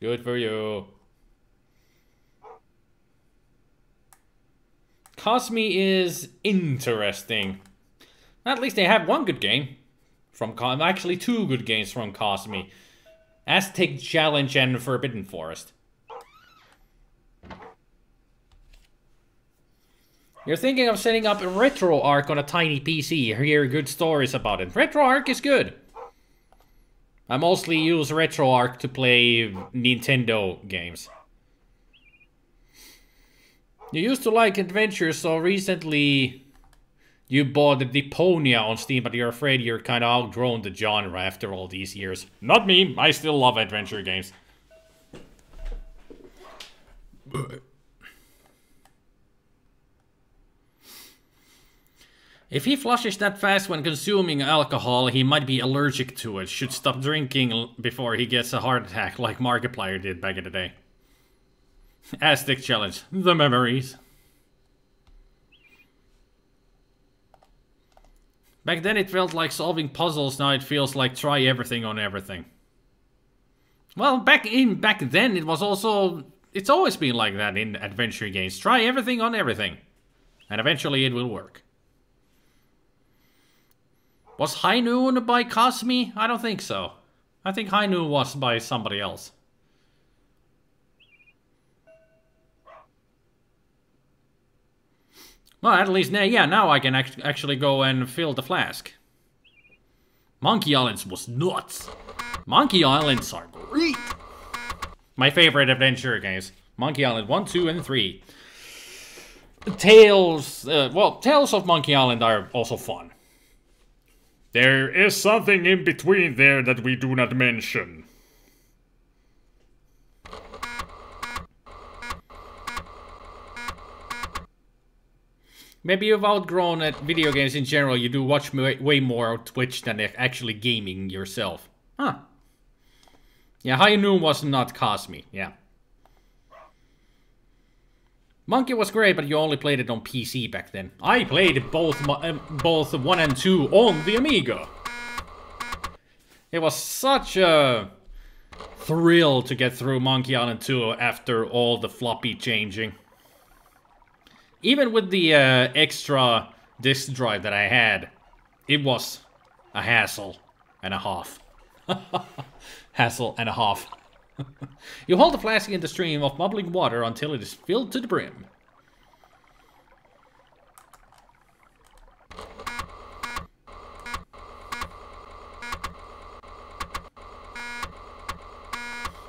Speaker 2: Good for you. Cosme is interesting. At least they have one good game from actually two good games from Cosme. Aztec Challenge and Forbidden Forest. You're thinking of setting up a RetroArch on a tiny PC. Hear good stories about it. RetroArch is good. I mostly use RetroArch to play Nintendo games. You used to like adventures, so recently you bought the Deponia on Steam, but you're afraid you're kind of outgrown the genre after all these years. Not me, I still love adventure games. If he flushes that fast when consuming alcohol, he might be allergic to it. Should stop drinking before he gets a heart attack like Markiplier did back in the day. Aztec Challenge. The memories. Back then it felt like solving puzzles, now it feels like try everything on everything. Well, back then it was also... It's always been like that in adventure games. Try everything on everything. And eventually it will work. Was High Noon by Cosme? I don't think so. I think High Noon was by somebody else. Well, at least, yeah, now I can actually go and fill the flask. Monkey Islands was nuts. Monkey Islands are great. My favorite adventure games. Monkey Island 1, 2, and 3. Tales of Monkey Island are also fun.
Speaker 4: There is something in between there that we do not mention.
Speaker 2: Maybe you've outgrown video games in general. You do watch way more on Twitch than actually gaming yourself. Huh. Yeah, High Noon was not Cosme. Yeah. Monkey was great, but you only played it on PC back then. I played both 1 and 2 on the Amiga. It was such a thrill to get through Monkey Island 2 after all the floppy changing. Even with the extra disk drive that I had, it was a hassle and a half. Hassle and a half. You hold the flask in the stream of bubbling water until it is filled to the brim.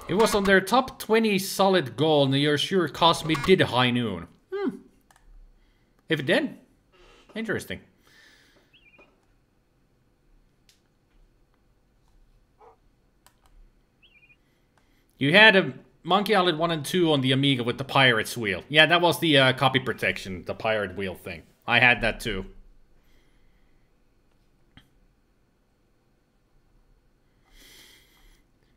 Speaker 2: It was on their top 20 solid goal, and you're sure Cosme did High Noon. If it did, interesting. You had a Monkey Island 1 and 2 on the Amiga with the pirate's wheel. Yeah, that was the copy protection, the pirate wheel thing. I had that too.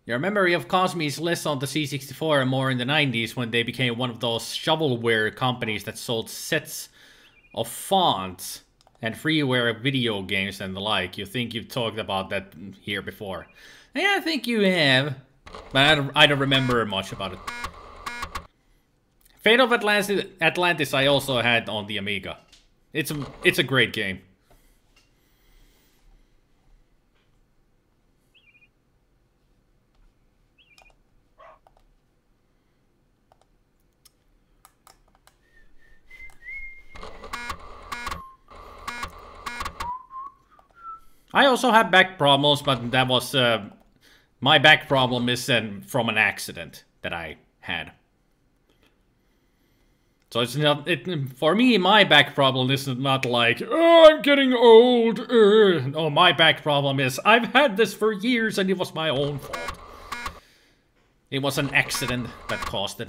Speaker 2: Your memory of Cosme is less on the C64 and more in the 90s when they became one of those shovelware companies that sold sets of fonts and freeware video games and the like. You think you've talked about that here before. Yeah, I think you have. But I don't remember much about it. Fate of Atlantis I also had on the Amiga. It's a great game. I also have back problems, but that was my back problem is from an accident that I had. So it's not for me. My back problem is not like, oh, I'm getting old. No, my back problem is I've had this for years and it was my own fault. It was an accident that caused it.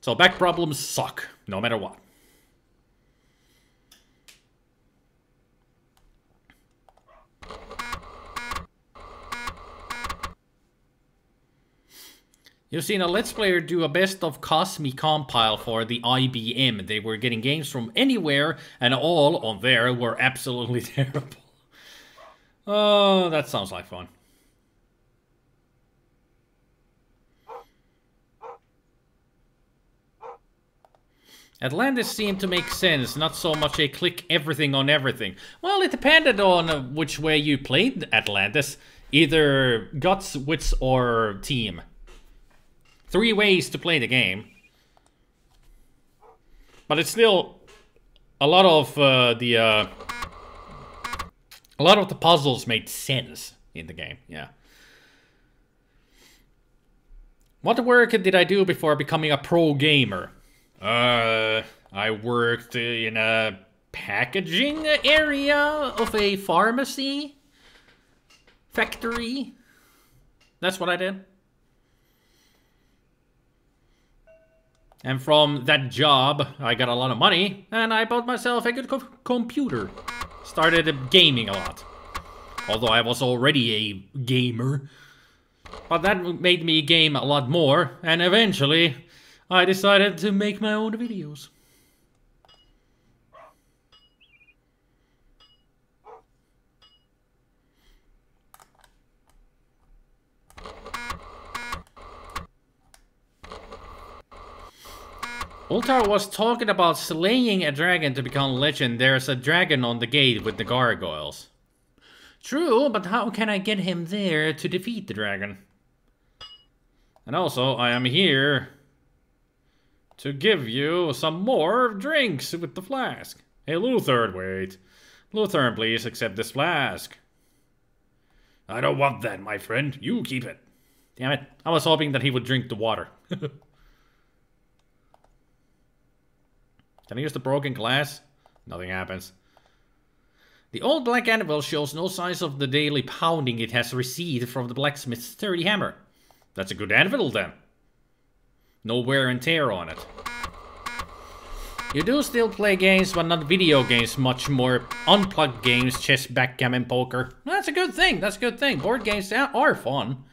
Speaker 2: So back problems suck, no matter what. You've seen a Let's Player do a best of Cosme compile for the IBM. They were getting games from anywhere, and all on there were absolutely terrible. Oh, that sounds like fun. Atlantis seemed to make sense, not so much a click everything on everything. Well, it depended on which way you played Atlantis. Either guts, wits, or team. 3 ways to play the game. But it's still a lot of the puzzles made sense in the game, yeah. What work did I do before becoming a pro gamer? I worked in a packaging area of a pharmacy factory. That's what I did. And from that job, I got a lot of money, and I bought myself a good computer. Started gaming a lot. Although I was already a gamer. But that made me game a lot more, and eventually, I decided to make my own videos. Ultar was talking about slaying a dragon to become legend. There's a dragon on the gate with the gargoyles. True, but how can I get him there to defeat the dragon? And also, I am here to give you some more drinks with the flask. Hey, Luther, wait. Luther, please accept this flask. I don't want that, my friend. You keep it. Damn it. I was hoping that he would drink the water. Can I use the broken glass? Nothing happens. The old black anvil shows no signs of the daily pounding it has received from the blacksmith's sturdy hammer. That's a good anvil then. No wear and tear on it. You do still play games, but not video games, much more unplugged games, chess, backgammon, poker. That's a good thing, that's a good thing. Board games are fun.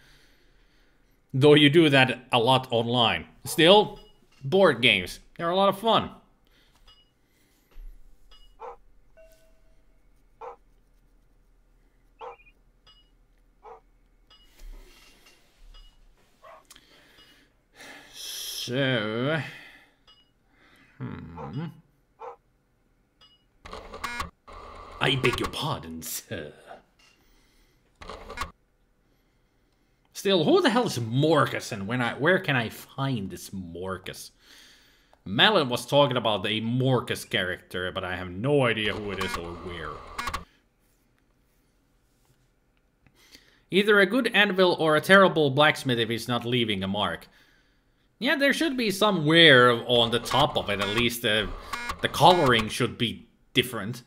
Speaker 2: Though you do that a lot online. Still, board games, they're a lot of fun. So, I beg your pardon, sir. Still, who the hell is Morcus, and where can I find this Morcus? Malin was talking about a Morcus character, but I have no idea who it is or where. Either a good anvil or a terrible blacksmith if he's not leaving a mark. Yeah, there should be some wear on the top of it, at least the coloring should be different.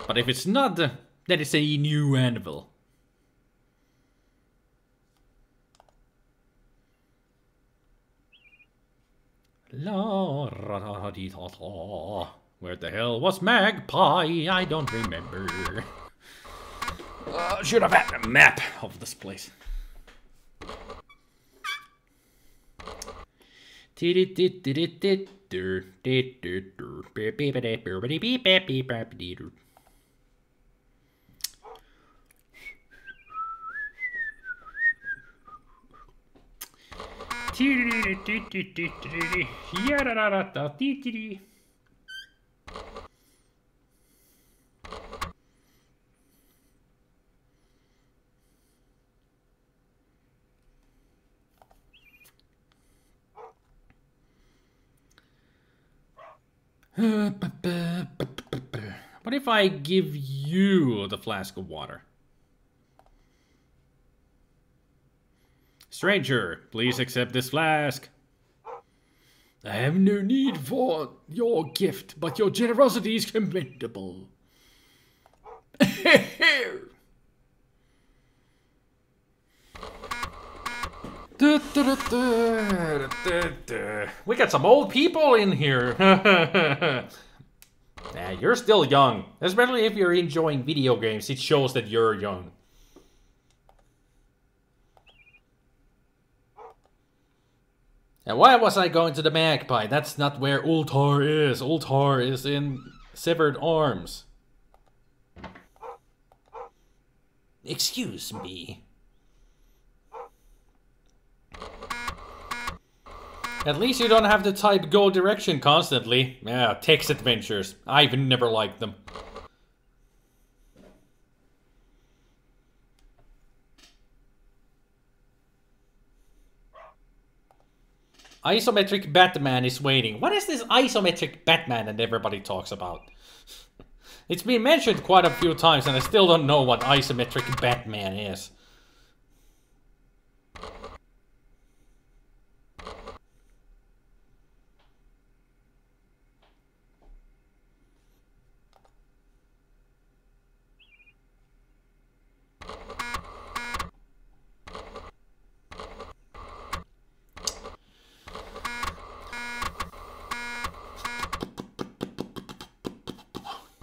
Speaker 2: But if it's not, then it's a new anvil. La, ra, ra, ra, dee, ta, ta. Where the hell was Magpie? I don't remember. Should have had a map of this place. What if I give you the flask of water? Stranger, please accept this flask. I have no need for your gift, but your generosity is commendable. We got some old people in here. Nah, you're still young. Especially if you're enjoying video games, it shows that you're young. And why was I going to the Magpie? That's not where Ultar is. Ultar is in Severed Arms. Excuse me. At least you don't have to type go direction constantly. Yeah, text adventures. I've never liked them. Isometric Batman is waiting. What is this Isometric Batman that everybody talks about? It's been mentioned quite a few times and I still don't know what Isometric Batman is.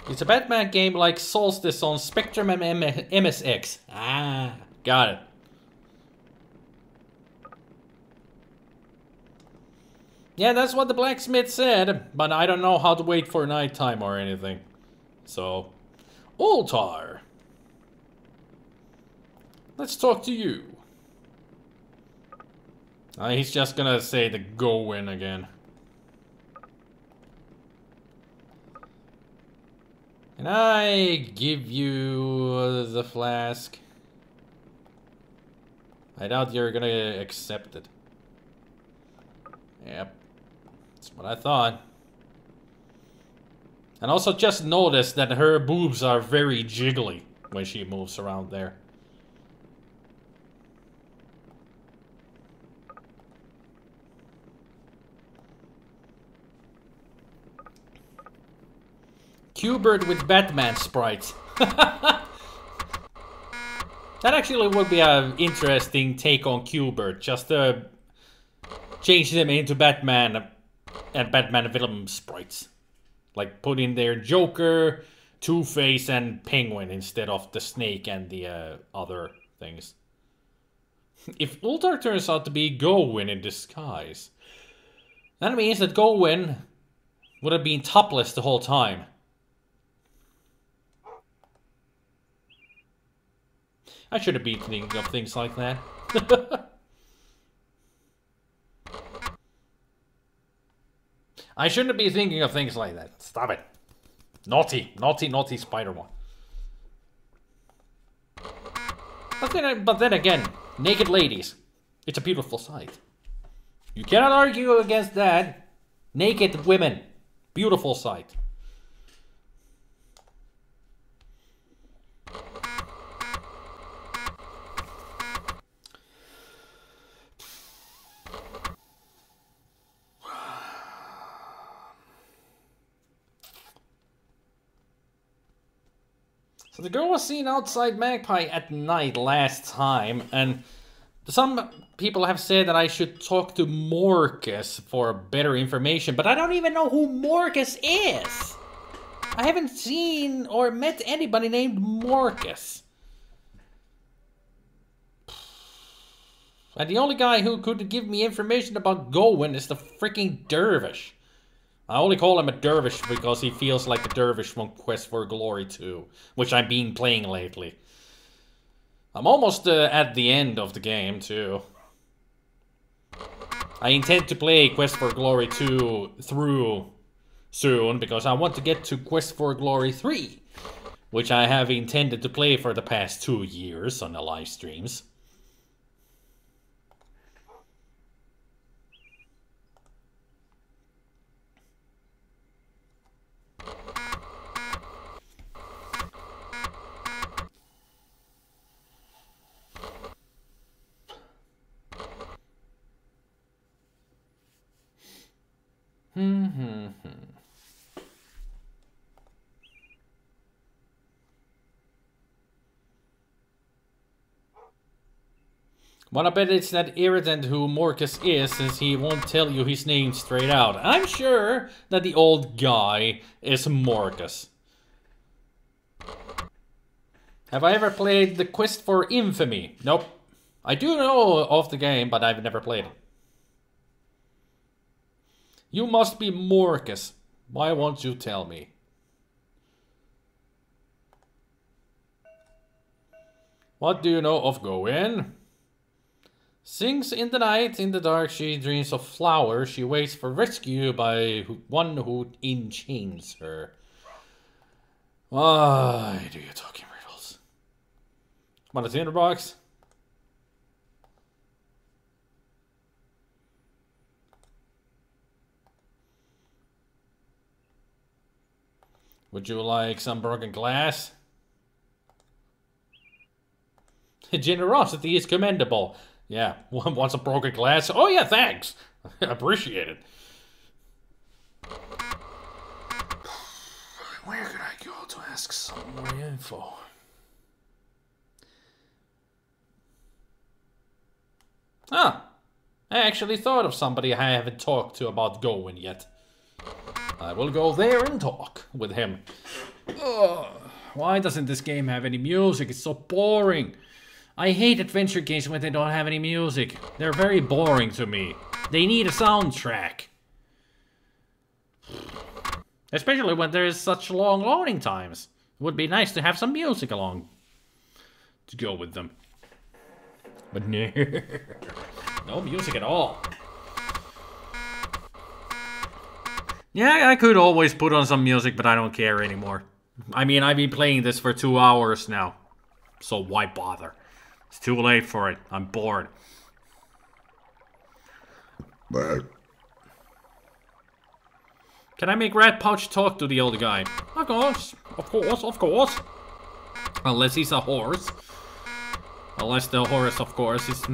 Speaker 2: It's a Batman game like Solstice on Spectrum MSX. Ah, got it. Yeah, that's what the blacksmith said, but I don't know how to wait for nighttime or anything. So, Ultar. Let's talk to you. He's just gonna say the go in again. Can I give you the flask? I doubt you're gonna accept it. Yep. That's what I thought. And also just notice that her boobs are very jiggly when she moves around there. Q-Bird with Batman sprites. That actually would be an interesting take on Q-Bird. Just change them into Batman and Batman villain sprites. Like put in there Joker, Two-Face and Penguin instead of the Snake and the other things. If Ultar turns out to be Gawain in disguise, that means that Gawain would have been topless the whole time. I shouldn't be thinking of things like that. I shouldn't be thinking of things like that. Stop it. Naughty, naughty, naughty SpiderMwa. But then again, naked ladies. It's a beautiful sight. You cannot argue against that. Naked women. Beautiful sight. So the girl was seen outside Magpie at night last time, and Some people have said that I should talk to Morcus for better information, but I don't even know who Morcus is. I haven't seen or met anybody named Morcus. And the only guy who could give me information about Gawain is the freaking dervish. I only call him a dervish because he feels like the dervish from Quest for Glory 2, which I've been playing lately. I'm almost at the end of the game, too. I intend to play Quest for Glory 2 through soon, because I want to get to Quest for Glory 3, which I have intended to play for the past 2 years on the live streams. Well, I bet it's that irritant who Morcus is, since he won't tell you his name straight out. I'm sure that the old guy is Morcus. Have I ever played the Quest for Infamy? Nope. I do know of the game, but I've never played it. You must be Morcus. Why won't you tell me? What do you know of Gawain? Sings in the night, in the dark, she dreams of flowers. She waits for rescue by one who enchains her. Why do you talk in riddles? Want a tinderbox? Would you like some broken glass? Generosity is commendable. Yeah, wants a broken glass? Oh yeah, thanks. Appreciate it. Where could I go to ask some more info? Ah, I actually thought of somebody I haven't talked to about Gawain yet. I will go there and talk with him. Ugh, why doesn't this game have any music? It's so boring. I hate adventure games when they don't have any music. They're very boring to me. They need a soundtrack. Especially when there is such long loading times. It would be nice to have some music along to go with them. But no, no music at all. Yeah, I could always put on some music, but I don't care anymore. I mean, I've been playing this for 2 hours now. So why bother? It's too late for it. I'm bored. Can I make Rat Pouch talk to the old guy? Of course. Of course, of course. Unless he's a horse. Unless the horse, of course, is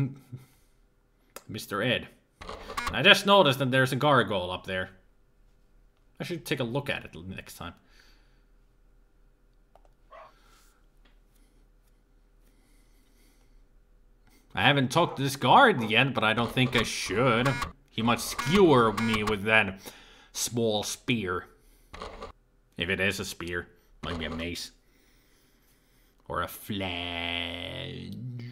Speaker 2: Mr. Ed. I just noticed that there's a gargoyle up there. I should take a look at it next time. I haven't talked to this guard yet, but I don't think I should. He might skewer me with that small spear. If it is a spear. Might be a mace. Or a flange.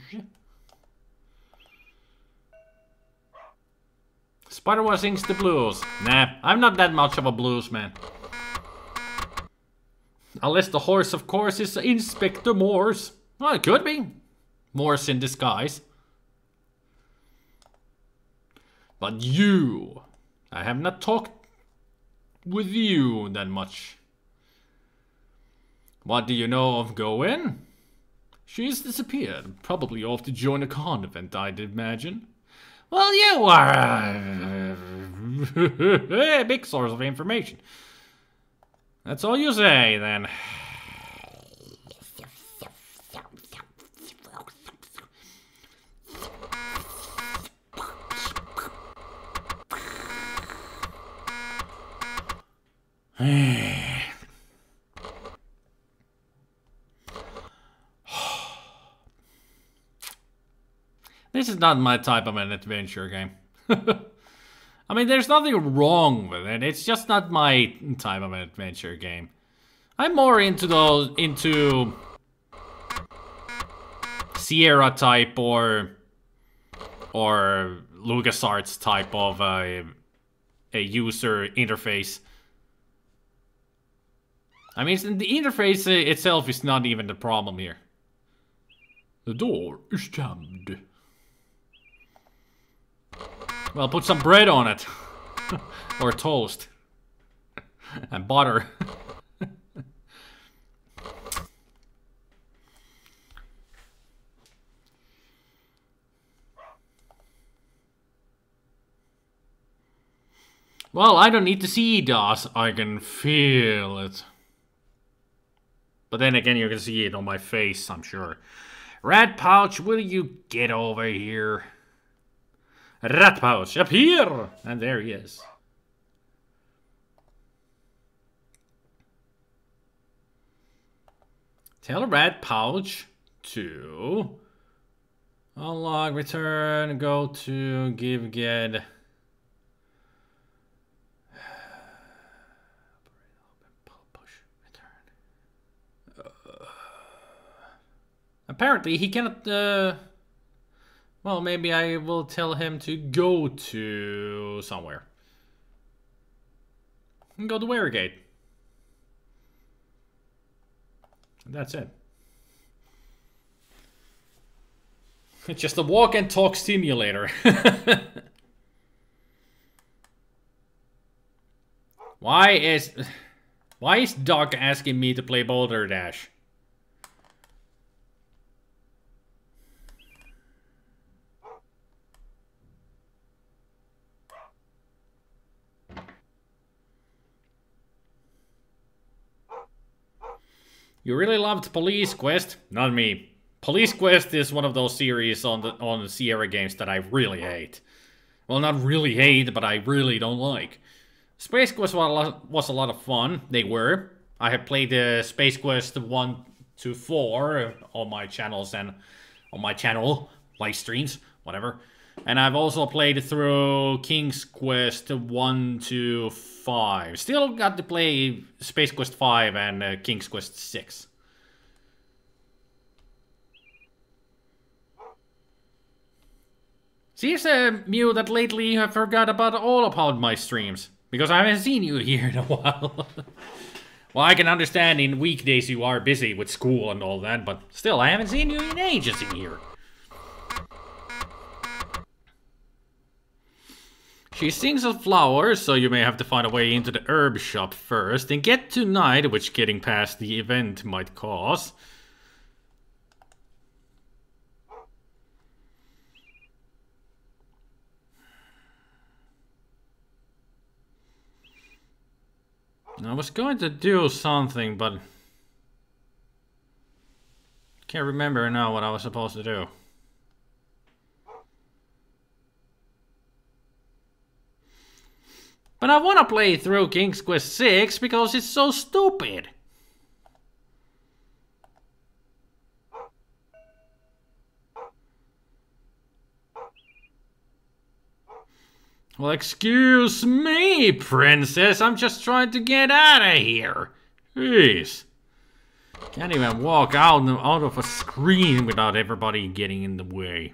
Speaker 2: SpiderMwa sings the blues. Nah, I'm not that much of a blues man. Unless the horse, of course, is Inspector Morse. Well, it could be. Morse in disguise. But you, I have not talked with you that much. What do you know of Gawain? She's disappeared, probably off to join a convent, I'd imagine. Well, you are a big source of information. That's all you say, then. This is not my type of an adventure game. I mean, there's nothing wrong with it. It's just not my type of an adventure game. I'm more into Sierra type or LucasArts type of a user interface. I mean, the interface itself is not even the problem here.
Speaker 4: The door is jammed.
Speaker 2: Well, put some bread on it. Or toast. And butter. Well, I don't need to see DOS. I can feel it. But then again, you can see it on my face, I'm sure. Rat Pouch, will you get over here? Rat Pouch, appear! And there he is. Tell Rat Pouch to unlock, return, go to, give, get. Apparently, he cannot, well, maybe I will tell him to go to somewhere. Go to Wargate. That's it. It's just a walk and talk simulator. Why is Doc asking me to play Boulder Dash? You really loved Police Quest? Not me. Police Quest is one of those series on the Sierra games that I really hate. Well, not really hate, but I really don't like. Space Quest was a lot of fun. They were. I have played Space Quest 1 to 4 on my channels and on my channel, live streams, whatever. And I've also played through King's Quest 1 to 5. Still got to play Space Quest 5 and King's Quest 6. Seems, Mew, that lately you have forgot all about my streams. Because I haven't seen you here in a while. Well, I can understand in weekdays you are busy with school and all that, but still, I haven't seen you in ages in here. She sings of flowers, so you may have to find a way into the herb shop first, and get to night, which getting past the event might cause. I was going to do something, but can't remember now what I was supposed to do. But I want to play through King's Quest 6 because it's so stupid. Well, excuse me, princess. I'm just trying to get out of here. Jeez. Can't even walk out of a screen without everybody getting in the way.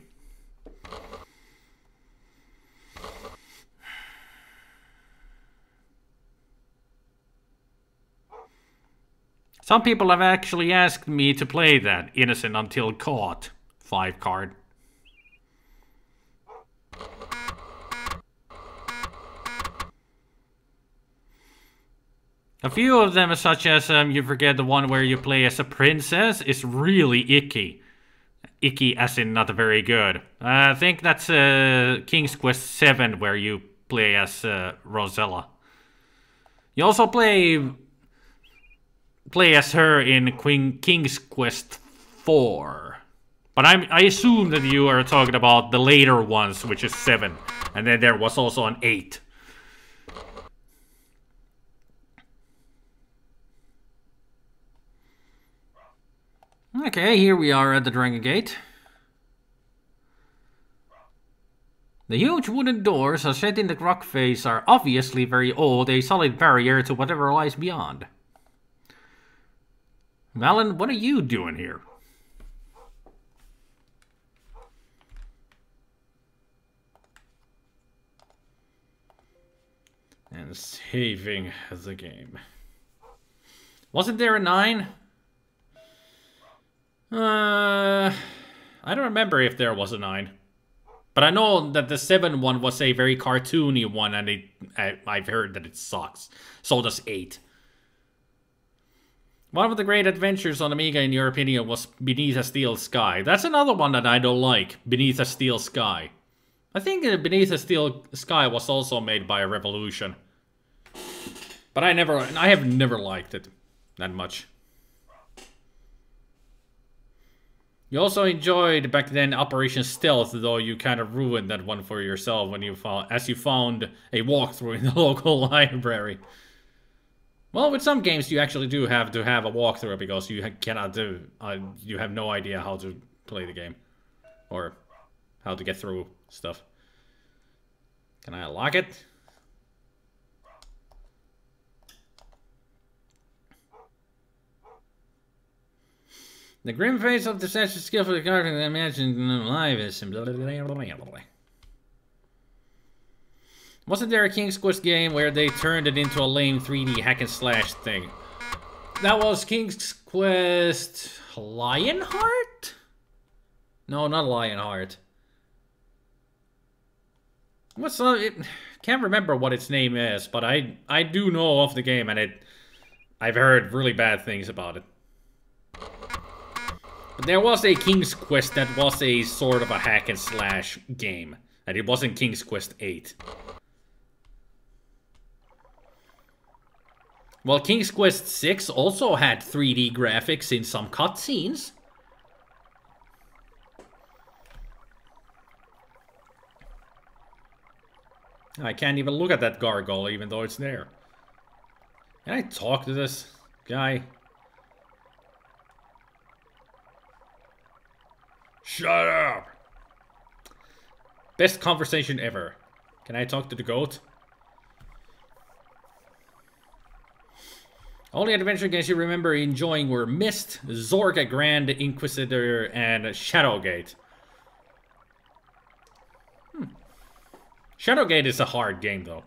Speaker 2: Some people have actually asked me to play that Innocent Until Caught 5 card. A few of them, such as you forget the one where you play as a princess, is really icky. Icky as in not very good. I think that's King's Quest 7 where you play as Rosella. You also play as her in King's Quest 4. But I assume that you are talking about the later ones, which is 7. And then there was also an 8. Okay, here we are at the Dragon Gate. The huge wooden doors set in the rock face are obviously very old, a solid barrier to whatever lies beyond. Valen, what are you doing here?
Speaker 1: And saving the game. Wasn't there a 9? I don't remember if there was a 9. But I know that the 7 one was a very cartoony one, and I've heard that it sucks. So does 8. One of the great adventures on Amiga, in your opinion, was Beneath a Steel Sky. That's another one that I don't like, Beneath a Steel Sky. I think Beneath a Steel Sky was also made by Revolution. But I have never liked it that much. You also enjoyed back then Operation Stealth, though you kind of ruined that one for yourself when you found a walkthrough in the local library. Well, with some games you actually do have to have a walkthrough because you cannot do, you have no idea how to play the game or how to get through stuff. Can I lock it? The grim face of the such skillful carving that imagined live is blah, blah, blah, blah, blah. Wasn't there a King's Quest game where they turned it into a lame 3D hack and slash thing? That was King's Quest Lionheart? No, not Lionheart. What's can't remember what its name is, but I do know of the game, and I've heard really bad things about it. But there was a King's Quest that was a sort of a hack and slash game, and it wasn't King's Quest 8. Well, King's Quest 6 also had 3D graphics in some cutscenes. I can't even look at that gargoyle even though it's there. Can I talk to this guy? Shut up! Best conversation ever. Can I talk to the goat? Only adventure games you remember enjoying were Myst, Zorka Grand Inquisitor, and Shadowgate. Shadowgate is a hard game, though.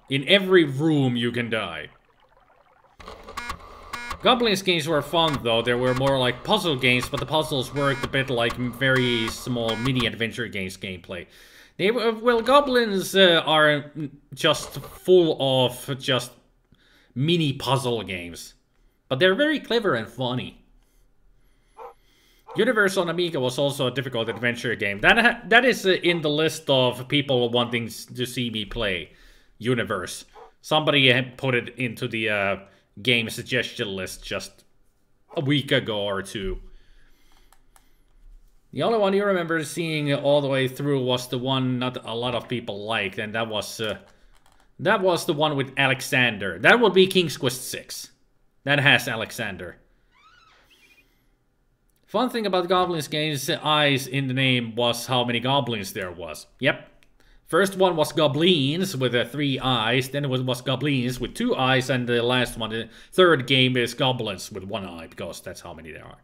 Speaker 1: In every room you can die. Goblins games were fun, though. They were more like puzzle games, but the puzzles worked a bit like very small mini-adventure games gameplay. Well, Goblins are just full of just mini-puzzle games. But they're very clever and funny. Universe on Amiga was also a difficult adventure game. That is in the list of people wanting to see me play Universe. Somebody had put it into the game suggestion list just a week ago or two. The only one you remember seeing all the way through was the one not a lot of people liked, and that was the one with Alexander. That would be King's Quest 6. That has Alexander. Fun thing about Goblins games' eyes in the name was how many goblins there was. Yep. First one was Goblins with 3 eyes, then it was Goblins with 2 eyes, and the last one, the third game, is Goblins with 1 eye, because that's how many there are.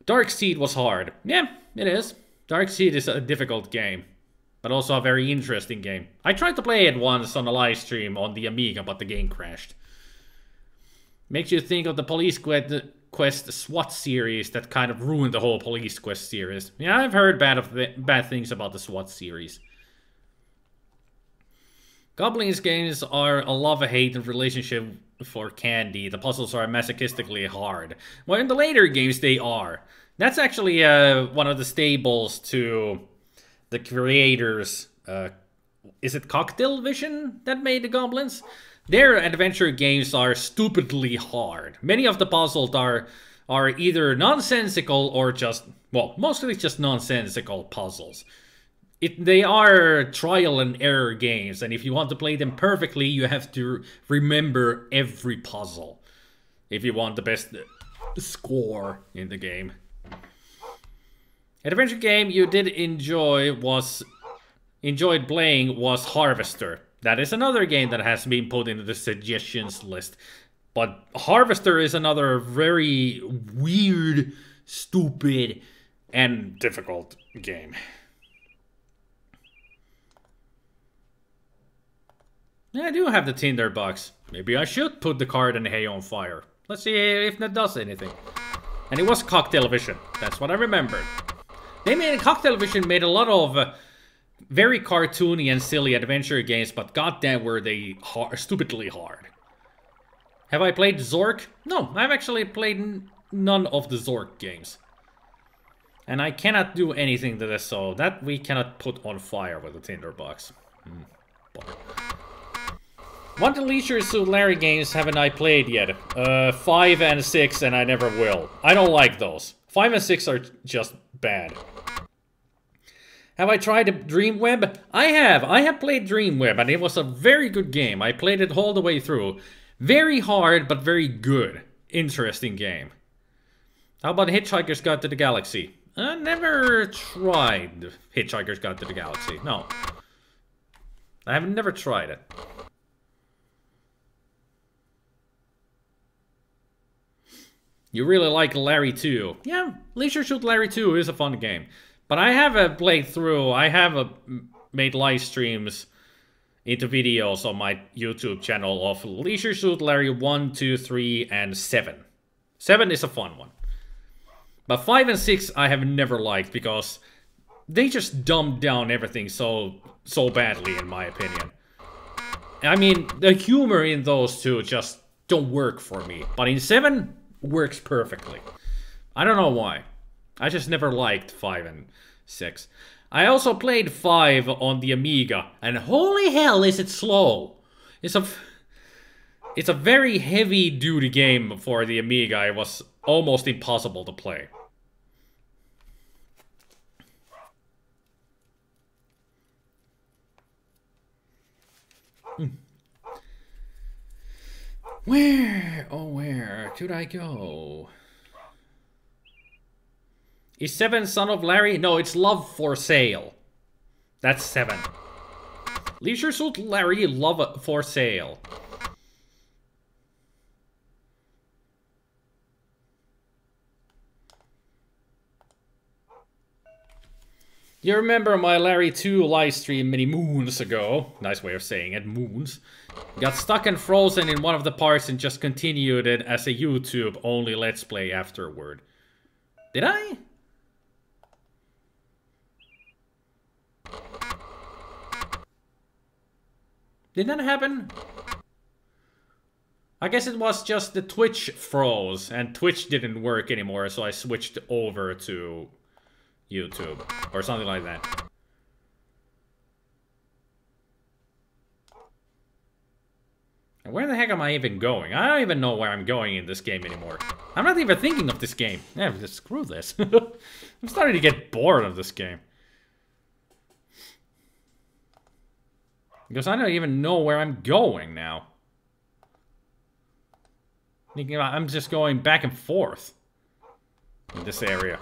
Speaker 1: Darkseid was hard. Yeah, it is. Darkseid is a difficult game, but also a very interesting game. I tried to play it once on a live stream on the Amiga, but the game crashed. Makes you think of the Police Quest SWAT series that kind of ruined the whole Police Quest series. Yeah, I've heard bad things about the SWAT series. Goblins games are a love-hate relationship for Candy. The puzzles are masochistically hard. Well, in the later games, they are. That's actually one of the stables to the creators. Is it Cocktail Vision that made the Goblins? Their adventure games are stupidly hard. Many of the puzzles are either nonsensical or just, well, mostly just nonsensical puzzles. They are trial and error games, and if you want to play them perfectly, you have to remember every puzzle if you want the best score in the game. An adventure game you did enjoy was
Speaker 2: enjoyed playing was Harvester. That is another game that has been put into the suggestions list. But Harvester is another very weird, stupid, and difficult game. Yeah, I do have the Tinder box. Maybe I should put the card and hay on fire. Let's see if that does anything. And it was Cocktail Vision. That's what I remembered. Cocktail Vision made a lot of very cartoony and silly adventure games, but goddamn were they stupidly hard. Have I played Zork? No, I've actually played none of the Zork games. And I cannot do anything to this, so that we cannot put on fire with the Tinderbox. What Leisure Suit Larry games haven't I played yet? 5 and 6, and I never will. I don't like those. 5 and 6 are just bad. Have I tried Dreamweb? I have. I have played Dreamweb, and it was a very good game. I played it all the way through. Very hard, but very good. Interesting game. How about Hitchhiker's Guide to the Galaxy? I never tried Hitchhiker's Guide to the Galaxy. No. I have never tried it. You really like Larry 2. Yeah, Leisure Suit Larry 2 is a fun game. But I have played through, I have made live streams into videos on my YouTube channel of Leisure Suit Larry 1, 2, 3, and 7. 7 is a fun one. But 5 and 6 I have never liked because they just dumbed down everything so badly in my opinion. I mean, the humor in those two just don't work for me. But in 7, works perfectly. I don't know why. I just never liked 5 and 6. I also played 5 on the Amiga, and holy hell is it slow. It's a very heavy-duty game for the Amiga. It was almost impossible to play. Where could I go? Is 7 Son of Larry? No, it's Love for Sale. That's 7. Leisure Suit Larry, Love for Sale. You remember my Larry 2 livestream many moons ago? Nice way of saying it, moons. Got stuck and frozen in one of the parts and just continued it as a YouTube only Let's Play afterward. Did I? Did that happen? I guess it was just the Twitch froze and Twitch didn't work anymore, so I switched over to YouTube or something like that. And where the heck am I even going? I don't even know where I'm going in this game anymore. I'm not even thinking of this game. Yeah, screw this. I'm starting to get bored of this game. Because I don't even know where I'm going now. Thinking about, I'm just going back and forth in this area.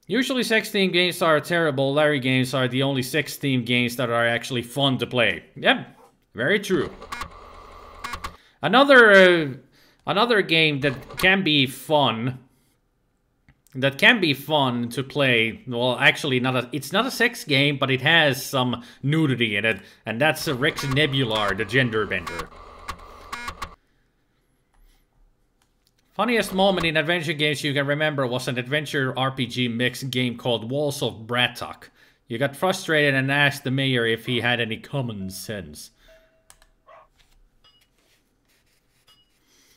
Speaker 2: Usually sex-themed games are terrible. Larry games are the only sex-themed games that are actually fun to play. Yep, very true. Another game that can be fun. That can be fun to play. Well, actually, it's not a sex game, but it has some nudity in it, and that's Rex Nebular, the gender bender. Funniest moment in adventure games you can remember was an adventure RPG mix game called Walls of Brattock. You got frustrated and asked the mayor if he had any common sense.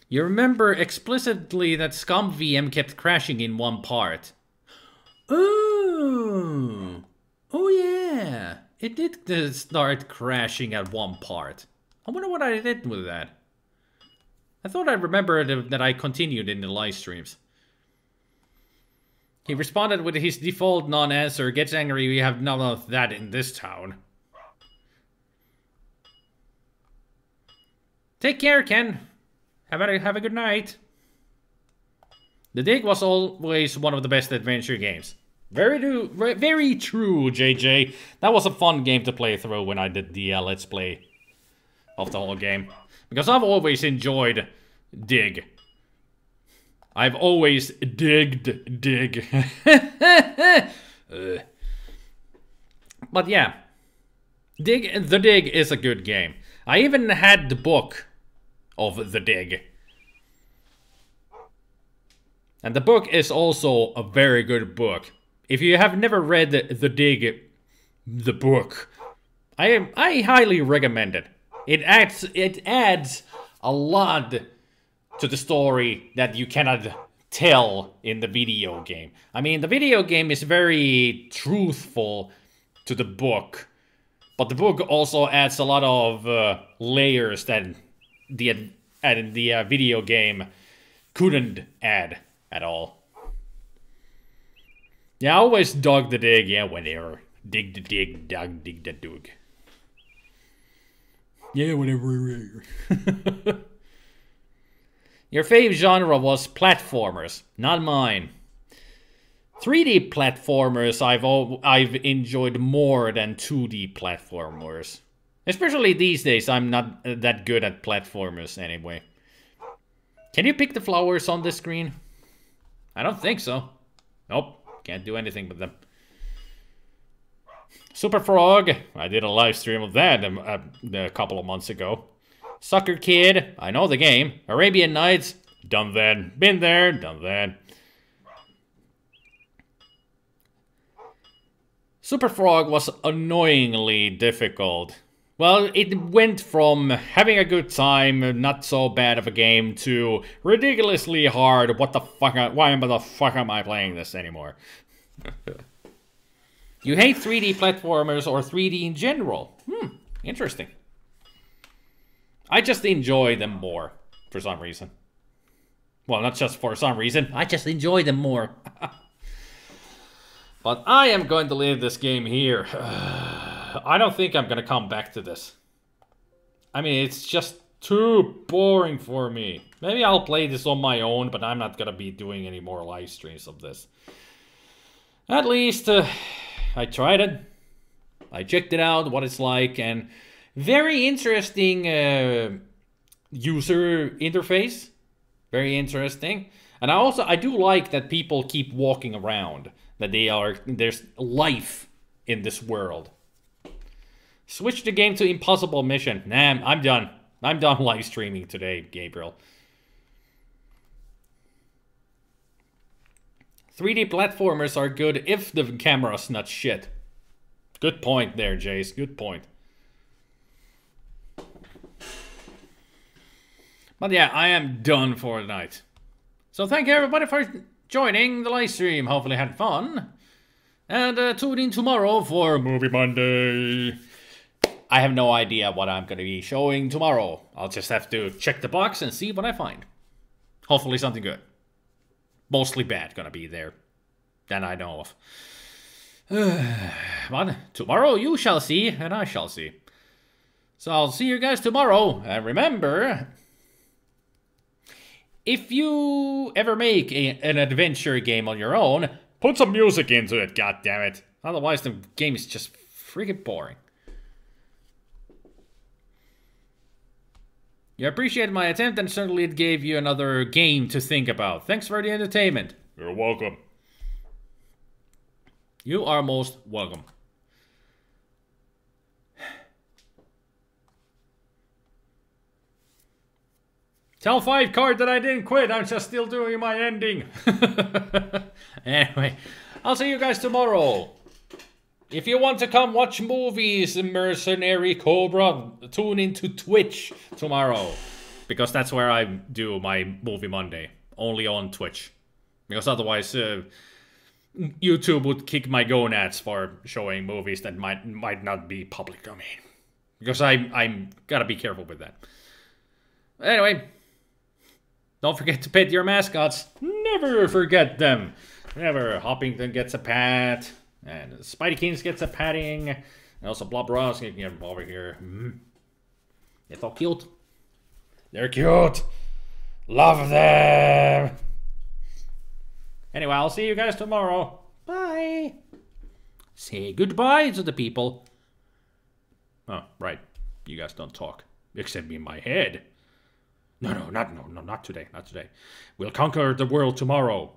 Speaker 2: You remember explicitly that Scum VM kept crashing in one part. Oh yeah. It did start crashing at one part. I wonder what I did with that. I thought I remembered that I continued in the live streams. He responded with his default non-answer. Gets angry, we have none of that in this town. Take care, Ken. Have a good night. The Dig was always one of the best adventure games. Very true, JJ. That was a fun game to play through when I did the Let's Play of the whole game. Because I've always enjoyed Dig. I've always digged Dig. But yeah. The Dig is a good game. I even had the book of The Dig. And the book is also a very good book. If you have never read The Dig, the book, I highly recommend it. It adds a lot to the story that you cannot tell in the video game. I mean, the video game is very truthful to the book, but the book also adds a lot of layers that the video game couldn't add at all. Yeah, I always dug The Dig, yeah, whatever. Dig the dig, dig the dug. Yeah, whatever. Your fave genre was platformers, not mine. 3D platformers I've enjoyed more than 2D platformers. Especially these days, I'm not that good at platformers anyway. Can you pick the flowers on the screen? I don't think so. Nope. Can't do anything with them. Super Frog, I did a live stream of that a couple of months ago. Sucker Kid, I know the game. Arabian Nights, done that. Been there, done that. Super Frog was annoyingly difficult. Well, it went from having a good time, not so bad of a game, to ridiculously hard. What the fuck? Why the fuck am I playing this anymore? You hate 3D platformers or 3D in general? Interesting. I just enjoy them more, for some reason. Well, not just for some reason, I just enjoy them more. But I am going to leave this game here. I don't think I'm gonna come back to this. I mean, it's just too boring for me. Maybe I'll play this on my own, but I'm not gonna be doing any more live streams of this. At least, I tried it. I checked it out, what it's like, and very interesting user interface. Very interesting. And I do like that people keep walking around. That there's life in this world. Switch the game to impossible mission. Nah, I'm done. I'm done live streaming today, Gabriel. 3D platformers are good if the camera's not shit. Good point there, Jace. Good point. But yeah, I am done for the night. So thank you everybody for joining the live stream. Hopefully had fun. And tune in tomorrow for Movie Monday. I have no idea what I'm going to be showing tomorrow. I'll just have to check the box and see what I find. Hopefully something good. Mostly bad gonna be there. That I know of. But tomorrow you shall see, and I shall see. So I'll see you guys tomorrow. And remember, if you ever make an adventure game on your own, put some music into it, goddammit. Otherwise the game is just freaking boring. You appreciate my attempt, and certainly it gave you another game to think about. Thanks for the entertainment.
Speaker 4: You're welcome.
Speaker 2: You are most welcome. Tell 5 card that I didn't quit. I'm just still doing my ending. Anyway, I'll see you guys tomorrow. If you want to come watch movies, Mercenary Cobra, tune into Twitch tomorrow. Because that's where I do my Movie Monday. Only on Twitch. Because otherwise, YouTube would kick my gonads for showing movies that might not be public domain. Because I'm gotta be careful with that. Anyway, don't forget to pet your mascots. Never forget them. Never. Hoppington gets a pat. And Spidey Kings gets a patting. And also Blobberowski can get over here. They're so cute. They're cute. Love them. Anyway, I'll see you guys tomorrow. Bye. Say goodbye to the people. Oh, right. You guys don't talk. Except in my head. No, not today, not today. We'll conquer the world tomorrow.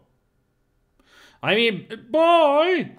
Speaker 2: I mean, bye!